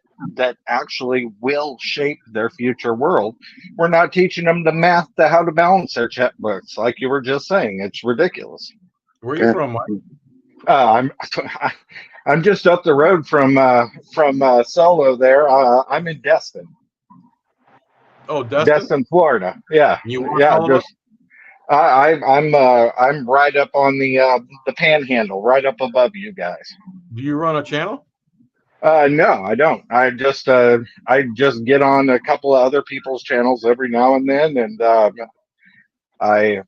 actually will shape their future world. We're not teaching them the math to how to balance their checkbooks, like you were just saying. It's ridiculous. Where are you from, Mike? I'm just up the road from Solo there. I'm in Destin. Oh, Destin? Destin, Florida. Yeah. I'm right up on the panhandle, right up above you guys. Do you run a channel? No, I don't. I just get on a couple of other people's channels every now and then, and I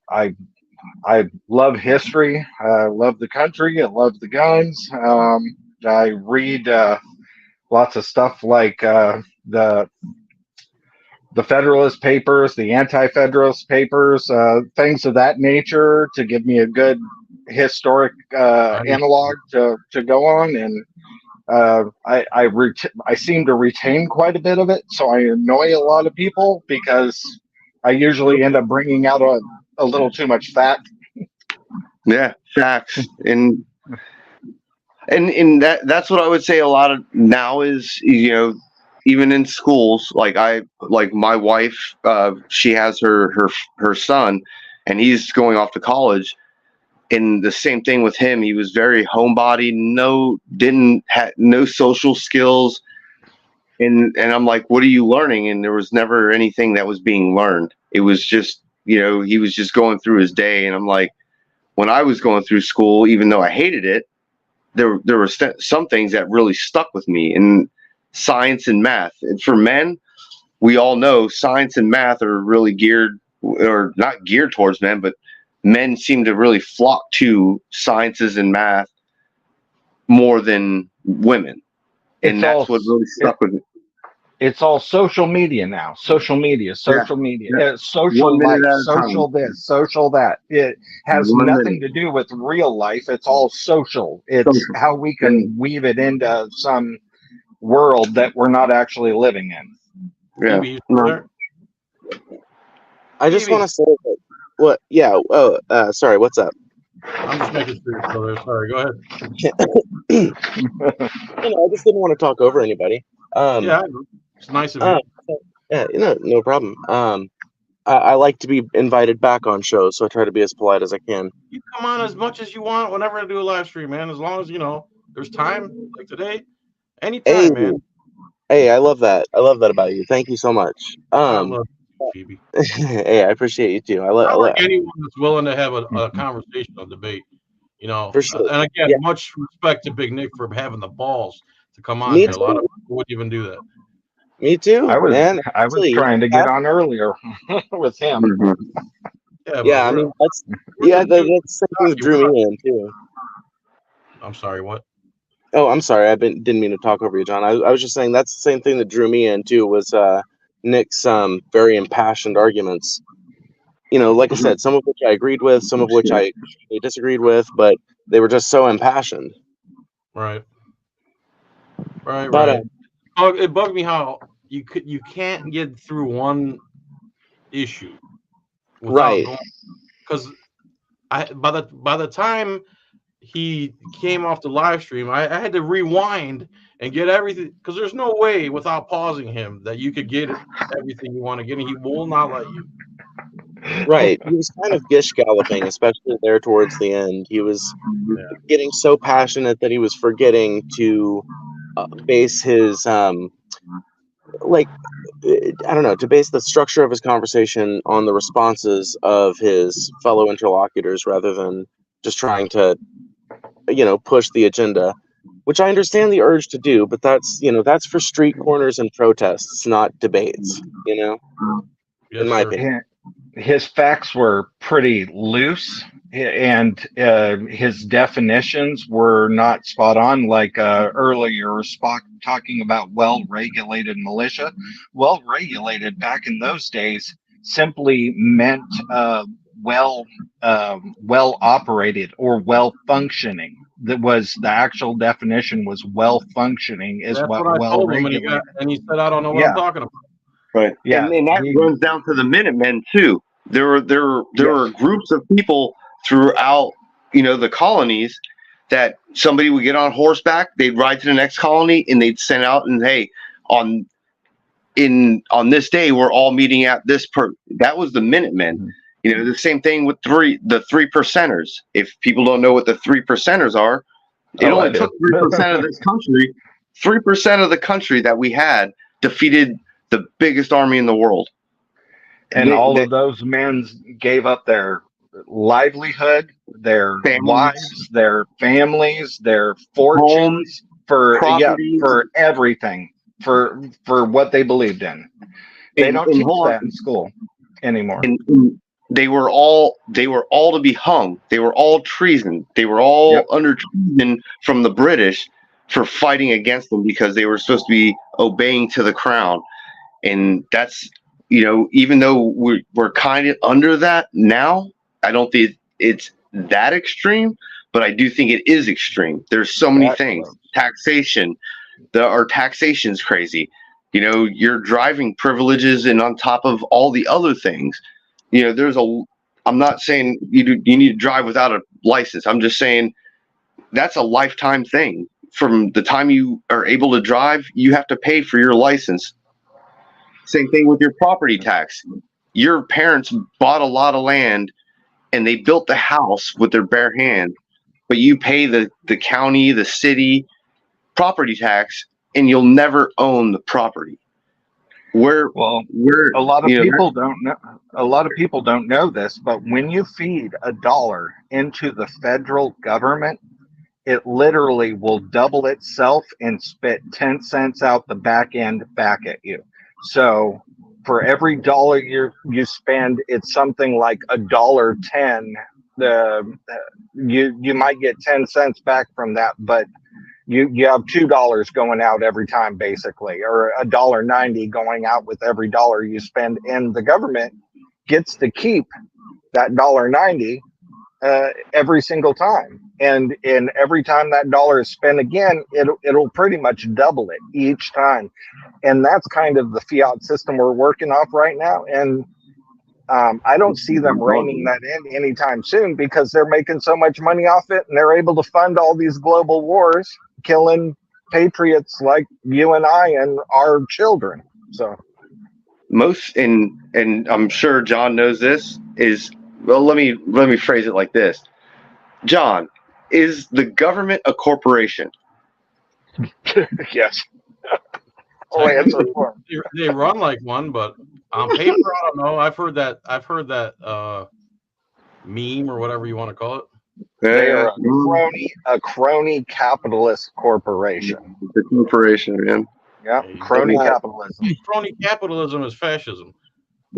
love history. I love the country. I love the guns. I read lots of stuff like the Federalist Papers, the Anti-Federalist Papers, things of that nature to give me a good historic analog to go on. And I seem to retain quite a bit of it, so I annoy a lot of people because I usually end up bringing out a little too much fact. Yeah, facts, and that's what I would say a lot of now is, even in schools, like my wife, she has her son, and he's going off to college. And the same thing with him. He was very homebody, no social skills. And I'm like, what are you learning? And there was never anything that was being learned. It was just, he was just going through his day. And I'm like, when I was going through school, even though I hated it, there were some things that really stuck with me, and science and math. And for men, we all know science and math are really not geared towards men, but men seem to really flock to sciences and math more than women. And that's what really stuck with me. It's all social media now. Social media. Social One life, social this, social that. It has nothing to do with real life. It's all social. It's how we can weave it into some world that we're not actually living in. Yeah. I just want to say that. What? Yeah. Sorry. What's up? I'm just making sure. So sorry. Go ahead. I just didn't want to talk over anybody. Yeah, it's nice of you. Yeah, no problem. I like to be invited back on shows, so I try to be as polite as I can. You come on as much as you want whenever I do a live stream, man. As long as there's time like today, anytime, man. Hey, I love that. I love that about you. Thank you so much. I love you, Phoebe. Hey, I appreciate you too. I like anyone that's willing to have a conversation, a debate. For sure. And again, much respect to Big Nick for having the balls to come on here. A lot of people wouldn't even do that. Me too. I was man. trying to get on earlier with him. Yeah, I mean that's the same thing that drew me in too. I'm sorry, what? Oh, I'm sorry. I didn't mean to talk over you, John. I was just saying that's the same thing that drew me in too. Was Nick's very impassioned arguments. Like I said, some of which I agreed with, some of which I disagreed with, but they were just so impassioned. Right. But, Right. It bugged me how you can't get through one issue without going, because by the time he came off the live stream, I had to rewind and get everything, because there's no way without pausing him that you could get everything you want to get, and he will not let you. Right. He was kind of gish galloping, especially there towards the end. He was getting so passionate that he was forgetting to base his to base the structure of his conversation on the responses of his fellow interlocutors rather than just trying to push the agenda, which I understand the urge to do, but that's for street corners and protests, not debates, in my opinion. His facts were pretty loose, and his definitions were not spot on. Like earlier, Spock talking about well-regulated militia. Well-regulated back in those days simply meant well-operated or well-functioning. That was the actual definition. Was well-functioning is That's what I told him, well-regulated. and he said, "I don't know what I'm talking about." Right. Yeah, and that runs down to the Minutemen too. There were groups of people throughout, the colonies that somebody would get on horseback, they'd ride to the next colony, and they'd send out and hey, on this day we're all meeting at this that was the Minutemen. The same thing with the 3%ers. If people don't know what the 3%ers are, it only took 3% of this country, 3% of the country that we had defeated the biggest army in the world. And all of those men gave up their livelihood, their wives, their families, their fortunes, for everything, for what they believed in. They don't teach that in school anymore. And they were all to be hung. They were all treason. They were all under treason from the British for fighting against them because they were supposed to be obeying to the crown. And that's, even though we're kind of under that now, I don't think it's that extreme, but I do think it is extreme. There's so many things. Taxation. Our taxation's crazy. Your driving privileges, and on top of all the other things, I'm not saying you need to drive without a license. I'm just saying that's a lifetime thing. From the time you are able to drive, you have to pay for your license. Same thing with your property tax. Your parents bought a lot of land and they built the house with their bare hand, but you pay the county, the city property tax, and you'll never own the property. A lot of people don't know. A lot of people don't know this, but when you feed $1 into the federal government, it literally will double itself and spit 10 cents out the back end back at you. So for every dollar you spend, it's something like $1.10. You might get 10 cents back from that, but you have $2 going out every time, basically, or $1.90 going out with every dollar you spend, and the government gets to keep that $1.90 every single time. And every time that dollar is spent again, it'll pretty much double it each time. And that's kind of the fiat system we're working off right now. And I don't see them reining that in anytime soon because they're making so much money off it, and they're able to fund all these global wars, killing patriots like you and I and our children. So most, and I'm sure John knows this, is, well, let me phrase it like this. John, is the government a corporation? Yes. I'll answer for him. They run like one, but on paper, I don't know. I've heard that meme or whatever you want to call it. They are a crony capitalist corporation. The corporation, man. Yeah, crony capitalism. Crony capitalism is fascism.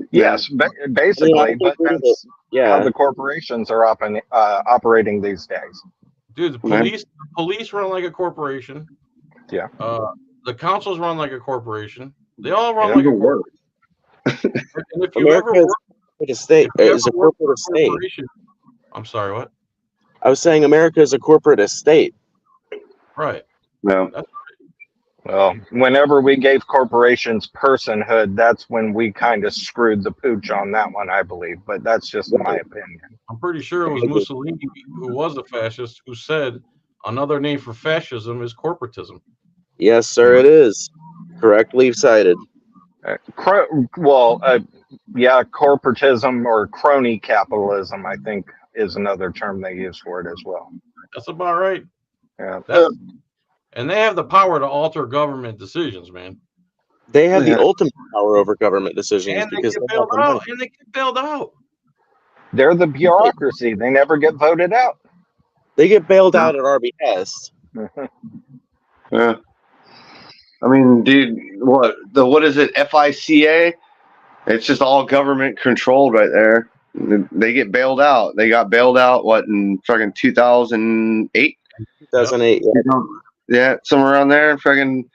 Yes, basically, but that's how the corporations are operating these days. Dude, the police run like a corporation. Yeah. The councils run like a corporation. They all run like a corporation. And if you America ever work, is a corporate estate. I'm sorry, what? I was saying America is a corporate estate. Right. No. Well, whenever we gave corporations personhood, that's when we kind of screwed the pooch on that one, I believe. But that's just my opinion. I'm pretty sure it was Mussolini, who was a fascist, who said another name for fascism is corporatism. Yes, sir, it is. Correctly cited. Corporatism or crony capitalism, I think, is another term they use for it as well. That's about right. Yeah. And they have the power to alter government decisions, man. They have the ultimate power over government decisions And because they they get have bailed the out. money. And they get bailed out. They're the bureaucracy. They never get voted out. They get bailed out at our behest. Yeah. I mean, dude, what is it? FICA? It's just all government controlled right there. They get bailed out. They got bailed out, in fucking 2008? 2008, yeah, somewhere around there. Fucking,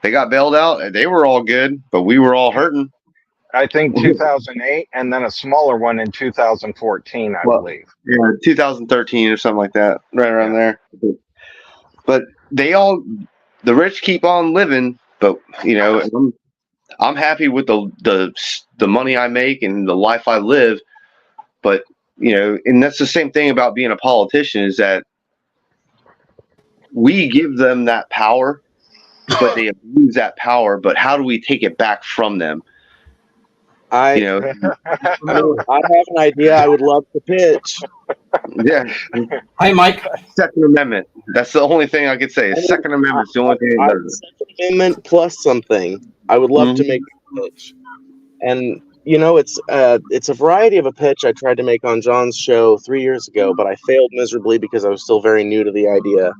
they got bailed out. They were all good, but we were all hurting. I think 2008, and then a smaller one in 2014, I believe. Yeah, 2013 or something like that, right around there. But the rich keep on living. But I'm happy with the money I make and the life I live. But and that's the same thing about being a politician, is that we give them that power, but they abuse that power. But how do we take it back from them? I have an idea I would love to pitch. Yeah. Hi, Mike. Second Amendment. That's the only thing I could say. Second Amendment is the only thing that does it. Second Amendment plus something. I would love to make a pitch. And it's a variety of a pitch I tried to make on John's show 3 years ago, but I failed miserably because I was still very new to the idea.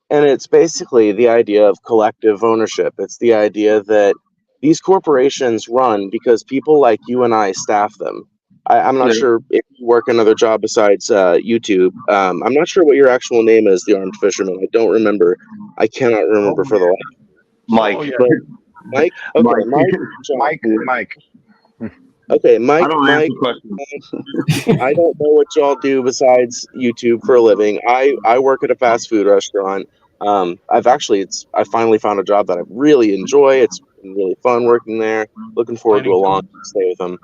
And it's basically the idea of collective ownership. It's the idea that these corporations run because people like you and I staff them. I'm not sure if you work another job besides YouTube. I'm not sure what your actual name is, the Armed Fisherman. I don't remember. I cannot remember for the life. Mike. Mike? Okay, Mike. Okay, Mike. I don't answer questions. I don't know what y'all do besides YouTube for a living. I work at a fast food restaurant. I finally found a job that I really enjoy. It's been really fun working there. Looking forward to a long stay with them.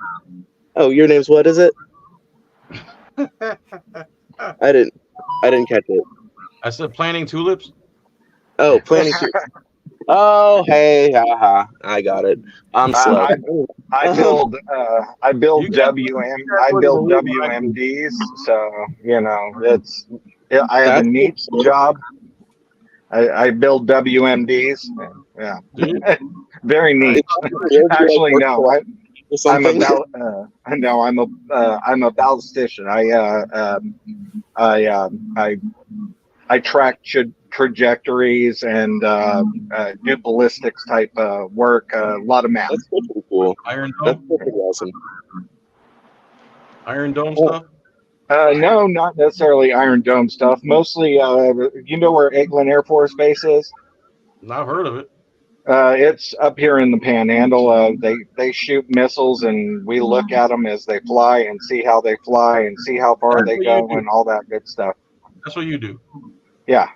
Oh, your name's what is it? I didn't catch it. I said planting tulips. Oh, planting tulips. Oh, hey, haha. I got it. I'm slow. I build WMDs, so I have a neat job. I build WMDs. Yeah, very neat. Actually, no. I'm a ballistician. I track trajectories and do ballistics type work. A lot of math. That's pretty cool. Iron Dome. That's pretty awesome. Iron Dome stuff. No, not necessarily Iron Dome stuff. Mostly, you know where Eglin Air Force Base is? Not heard of it. It's up here in the Panhandle. They shoot missiles, and we look at them as they fly and see how they fly and see how far they go and all that good stuff. That's what you do. Yeah.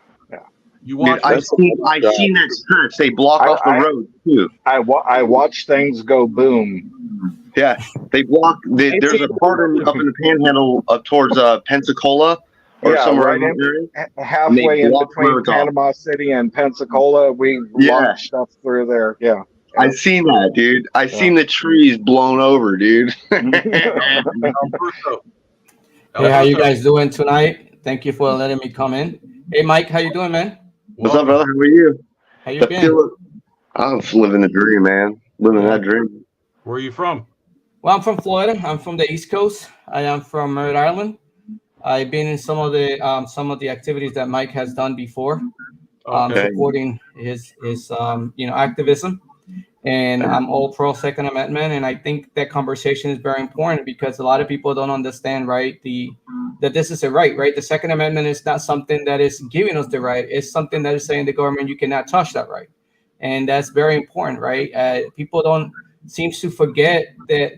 You watch. I've seen that stretch. They block off the road too. I watch things go boom. Yeah, they block. There's a part up in the Panhandle up towards Pensacola or somewhere right in there. halfway in between Panama City and Pensacola. We launched stuff through there. Yeah. I seen that, dude. I seen the trees blown over, dude. Hey, how you guys doing tonight? Thank you for letting me come in. Hey, Mike, how you doing, man? What's up, brother? How are you? How you been? I'm living the dream, man. Living that dream. Where are you from? Well, I'm from Florida. I'm from the East Coast. I am from Merritt Island. I've been in some of the activities that Mike has done before, supporting his activism. And I'm all pro Second Amendment, and I think that conversation is very important because a lot of people don't understand, right? That this is a right, right? The Second Amendment is not something that is giving us the right. It's something that is saying the government you cannot touch that right, and that's very important, right? People don't seems to forget that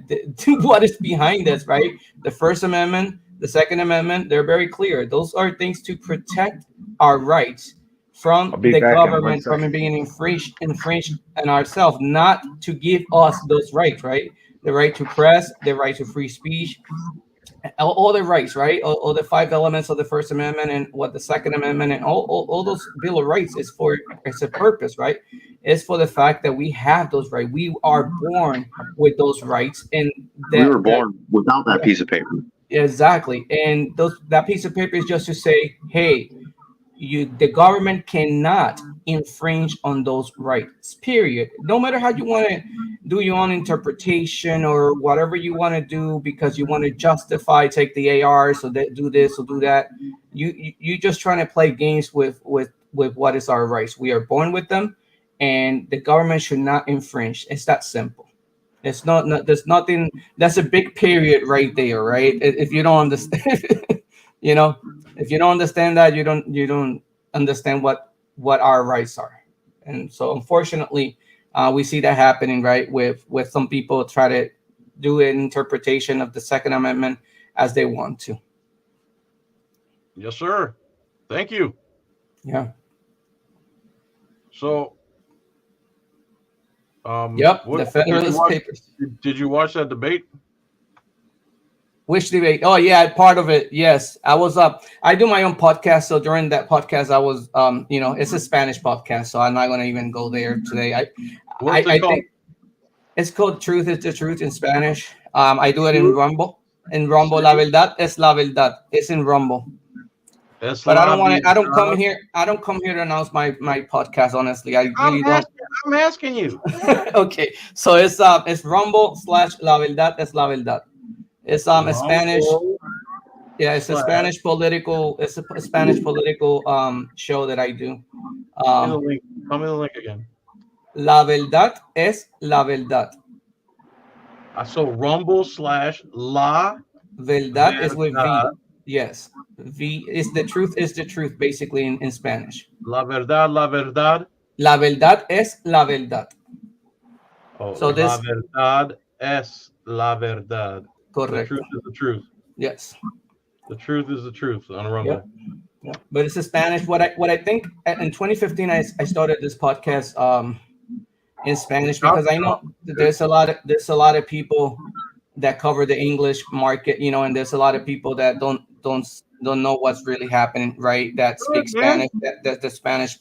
what is behind this, right? The First Amendment, the Second Amendment, they're very clear. Those are things to protect our rights from the government from being infringed on ourselves, not to give us those rights, right? The right to press, the right to free speech, all the rights, right? All the 5 elements of the First Amendment and what the Second Amendment and all those Bill of Rights is for. It's a purpose, right? It's for the fact that we have those rights. We are born with those rights, and we were born without that piece of paper. Exactly, and that piece of paper is just to say, hey, the government cannot infringe on those rights, period. No matter how you want to do your own interpretation or whatever you want to do because you want to justify, take the AR, so that do this or do that. You just trying to play games with what is our rights. We are born with them, and the government should not infringe. It's that simple. It's not there's nothing. That's a big period right there, right? If you don't understand, if you don't understand that, you don't understand what our rights are. And so unfortunately, we see that happening, right? With some people try to do an interpretation of the Second Amendment as they want to. Yes, sir. Thank you. Yeah. So, the Federalist Papers. Did you watch that debate? Which debate? Oh yeah, part of it. Yes, I was up. I do my own podcast, so during that podcast, I was, it's a Spanish podcast, so I'm not going to even go there today. I think it's called "Truth is the Truth" in Spanish. I do it in Rumble. In Rumble, la verdad es la verdad. It's in Rumble. But I don't want to. I don't come here. I don't come here to announce my podcast. Honestly, I really don't. I'm asking you. Okay, so it's Rumble/La Verdad es la verdad. It's a Spanish. Yeah, it's a Spanish political. It's a Spanish political show that I do. Tell me the link again. La verdad es la verdad. So Rumble/La Verdad is with V. Yes, V is the truth. Is the truth basically in Spanish? La verdad, la verdad. La verdad es la verdad. Oh, so la verdad es la verdad. Correct. The truth is the truth. Yes. The truth is the truth on Rumble. Yeah. But it's a Spanish. What I think in 2015 I started this podcast in Spanish because I know there's a lot of people that cover the English market, and there's a lot of people that don't know what's really happening, right? That speak Spanish, that the Spanish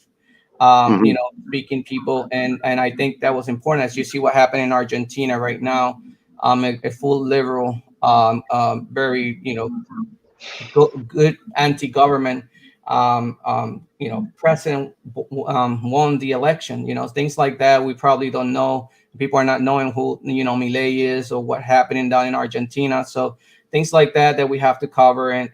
speaking people, and I think that was important. As you see what happened in Argentina right now, a full liberal, very good anti-government president won the election. Things like that we probably don't know. People are not knowing who Milei is or what happening down in Argentina. So things like that we have to cover and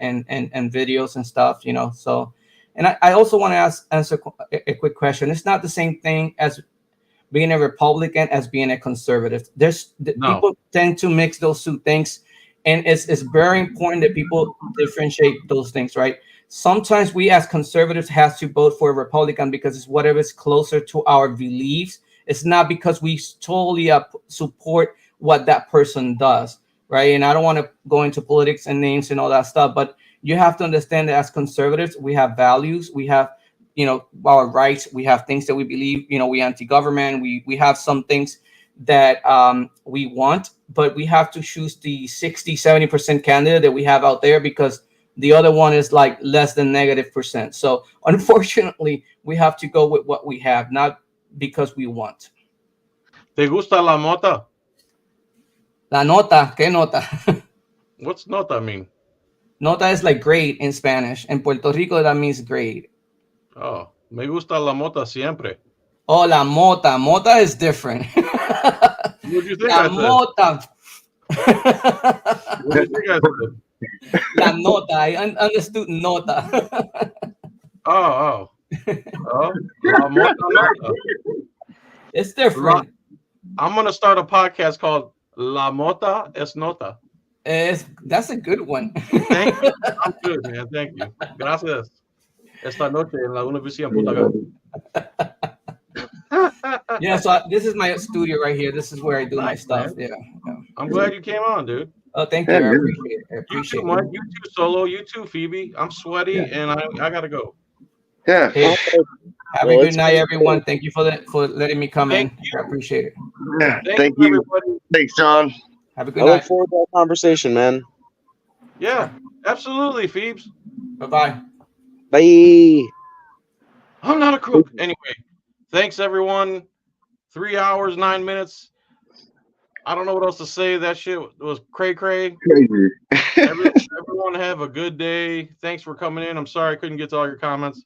videos and stuff. So, and I also want to answer a quick question. It's not the same thing as being a Republican as being a conservative. People tend to mix those two things, and it's very important that people differentiate those things, right? Sometimes we as conservatives have to vote for a Republican because it's whatever is closer to our beliefs. It's not because we totally support what that person does, right? And I don't want to go into politics and names and all that stuff, but you have to understand that as conservatives, we have values, we have our rights, we have things that we believe, we anti-government, we have some things that we want, but we have to choose the 60-70% candidate that we have out there, because the other one is like less than -%. So unfortunately, we have to go with what we have, not because we want. ¿Te gusta la mota? La nota, ¿qué nota? What's nota mean? Nota is like grade in Spanish. In Puerto Rico, that means grade. Oh, me gusta la mota siempre. Oh, la mota. Mota is different. What do you think La I said? mota. What do you think I said? La nota. I understood nota. Oh. La mota, nota. It's different. I'm going to start a podcast called La Mota es Nota. That's a good one. Thank you. I'm good, man. Thank you. Gracias. Esta noche en la Universidad Putaga. Yeah, so this is my studio right here. This is where I do my stuff. Yeah. I'm glad you came on, dude. Oh, thank you. I appreciate it. You too, Mike. You too, Solo. You too, Phoebe. I'm sweaty and I gotta go. Yeah. Hey, have a good night, everyone. Thank you for letting me come in. I appreciate it. Yeah. Thank you. Everybody. Thanks, John. Have a good I night. look forward to that conversation, man. Yeah, absolutely, Phoebes. Bye-bye. Bye. I'm not a crook. Anyway, thanks, everyone. 3 hours, 9 minutes. I don't know what else to say. That shit was cray. Crazy. Everyone have a good day. Thanks for coming in. I'm sorry I couldn't get to all your comments.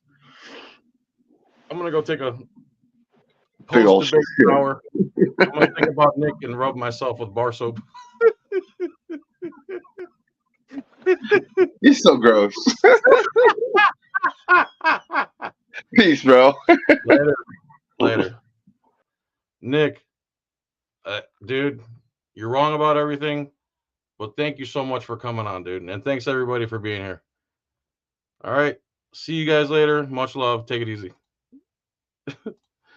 I'm going to go take a post-debate shower. I'm going to think about Nick and rub myself with bar soap. You're so gross. Peace, bro. Later. Nick, dude, you're wrong about everything, but thank you so much for coming on, dude. And thanks, everybody, for being here. All right. See you guys later. Much love. Take it easy.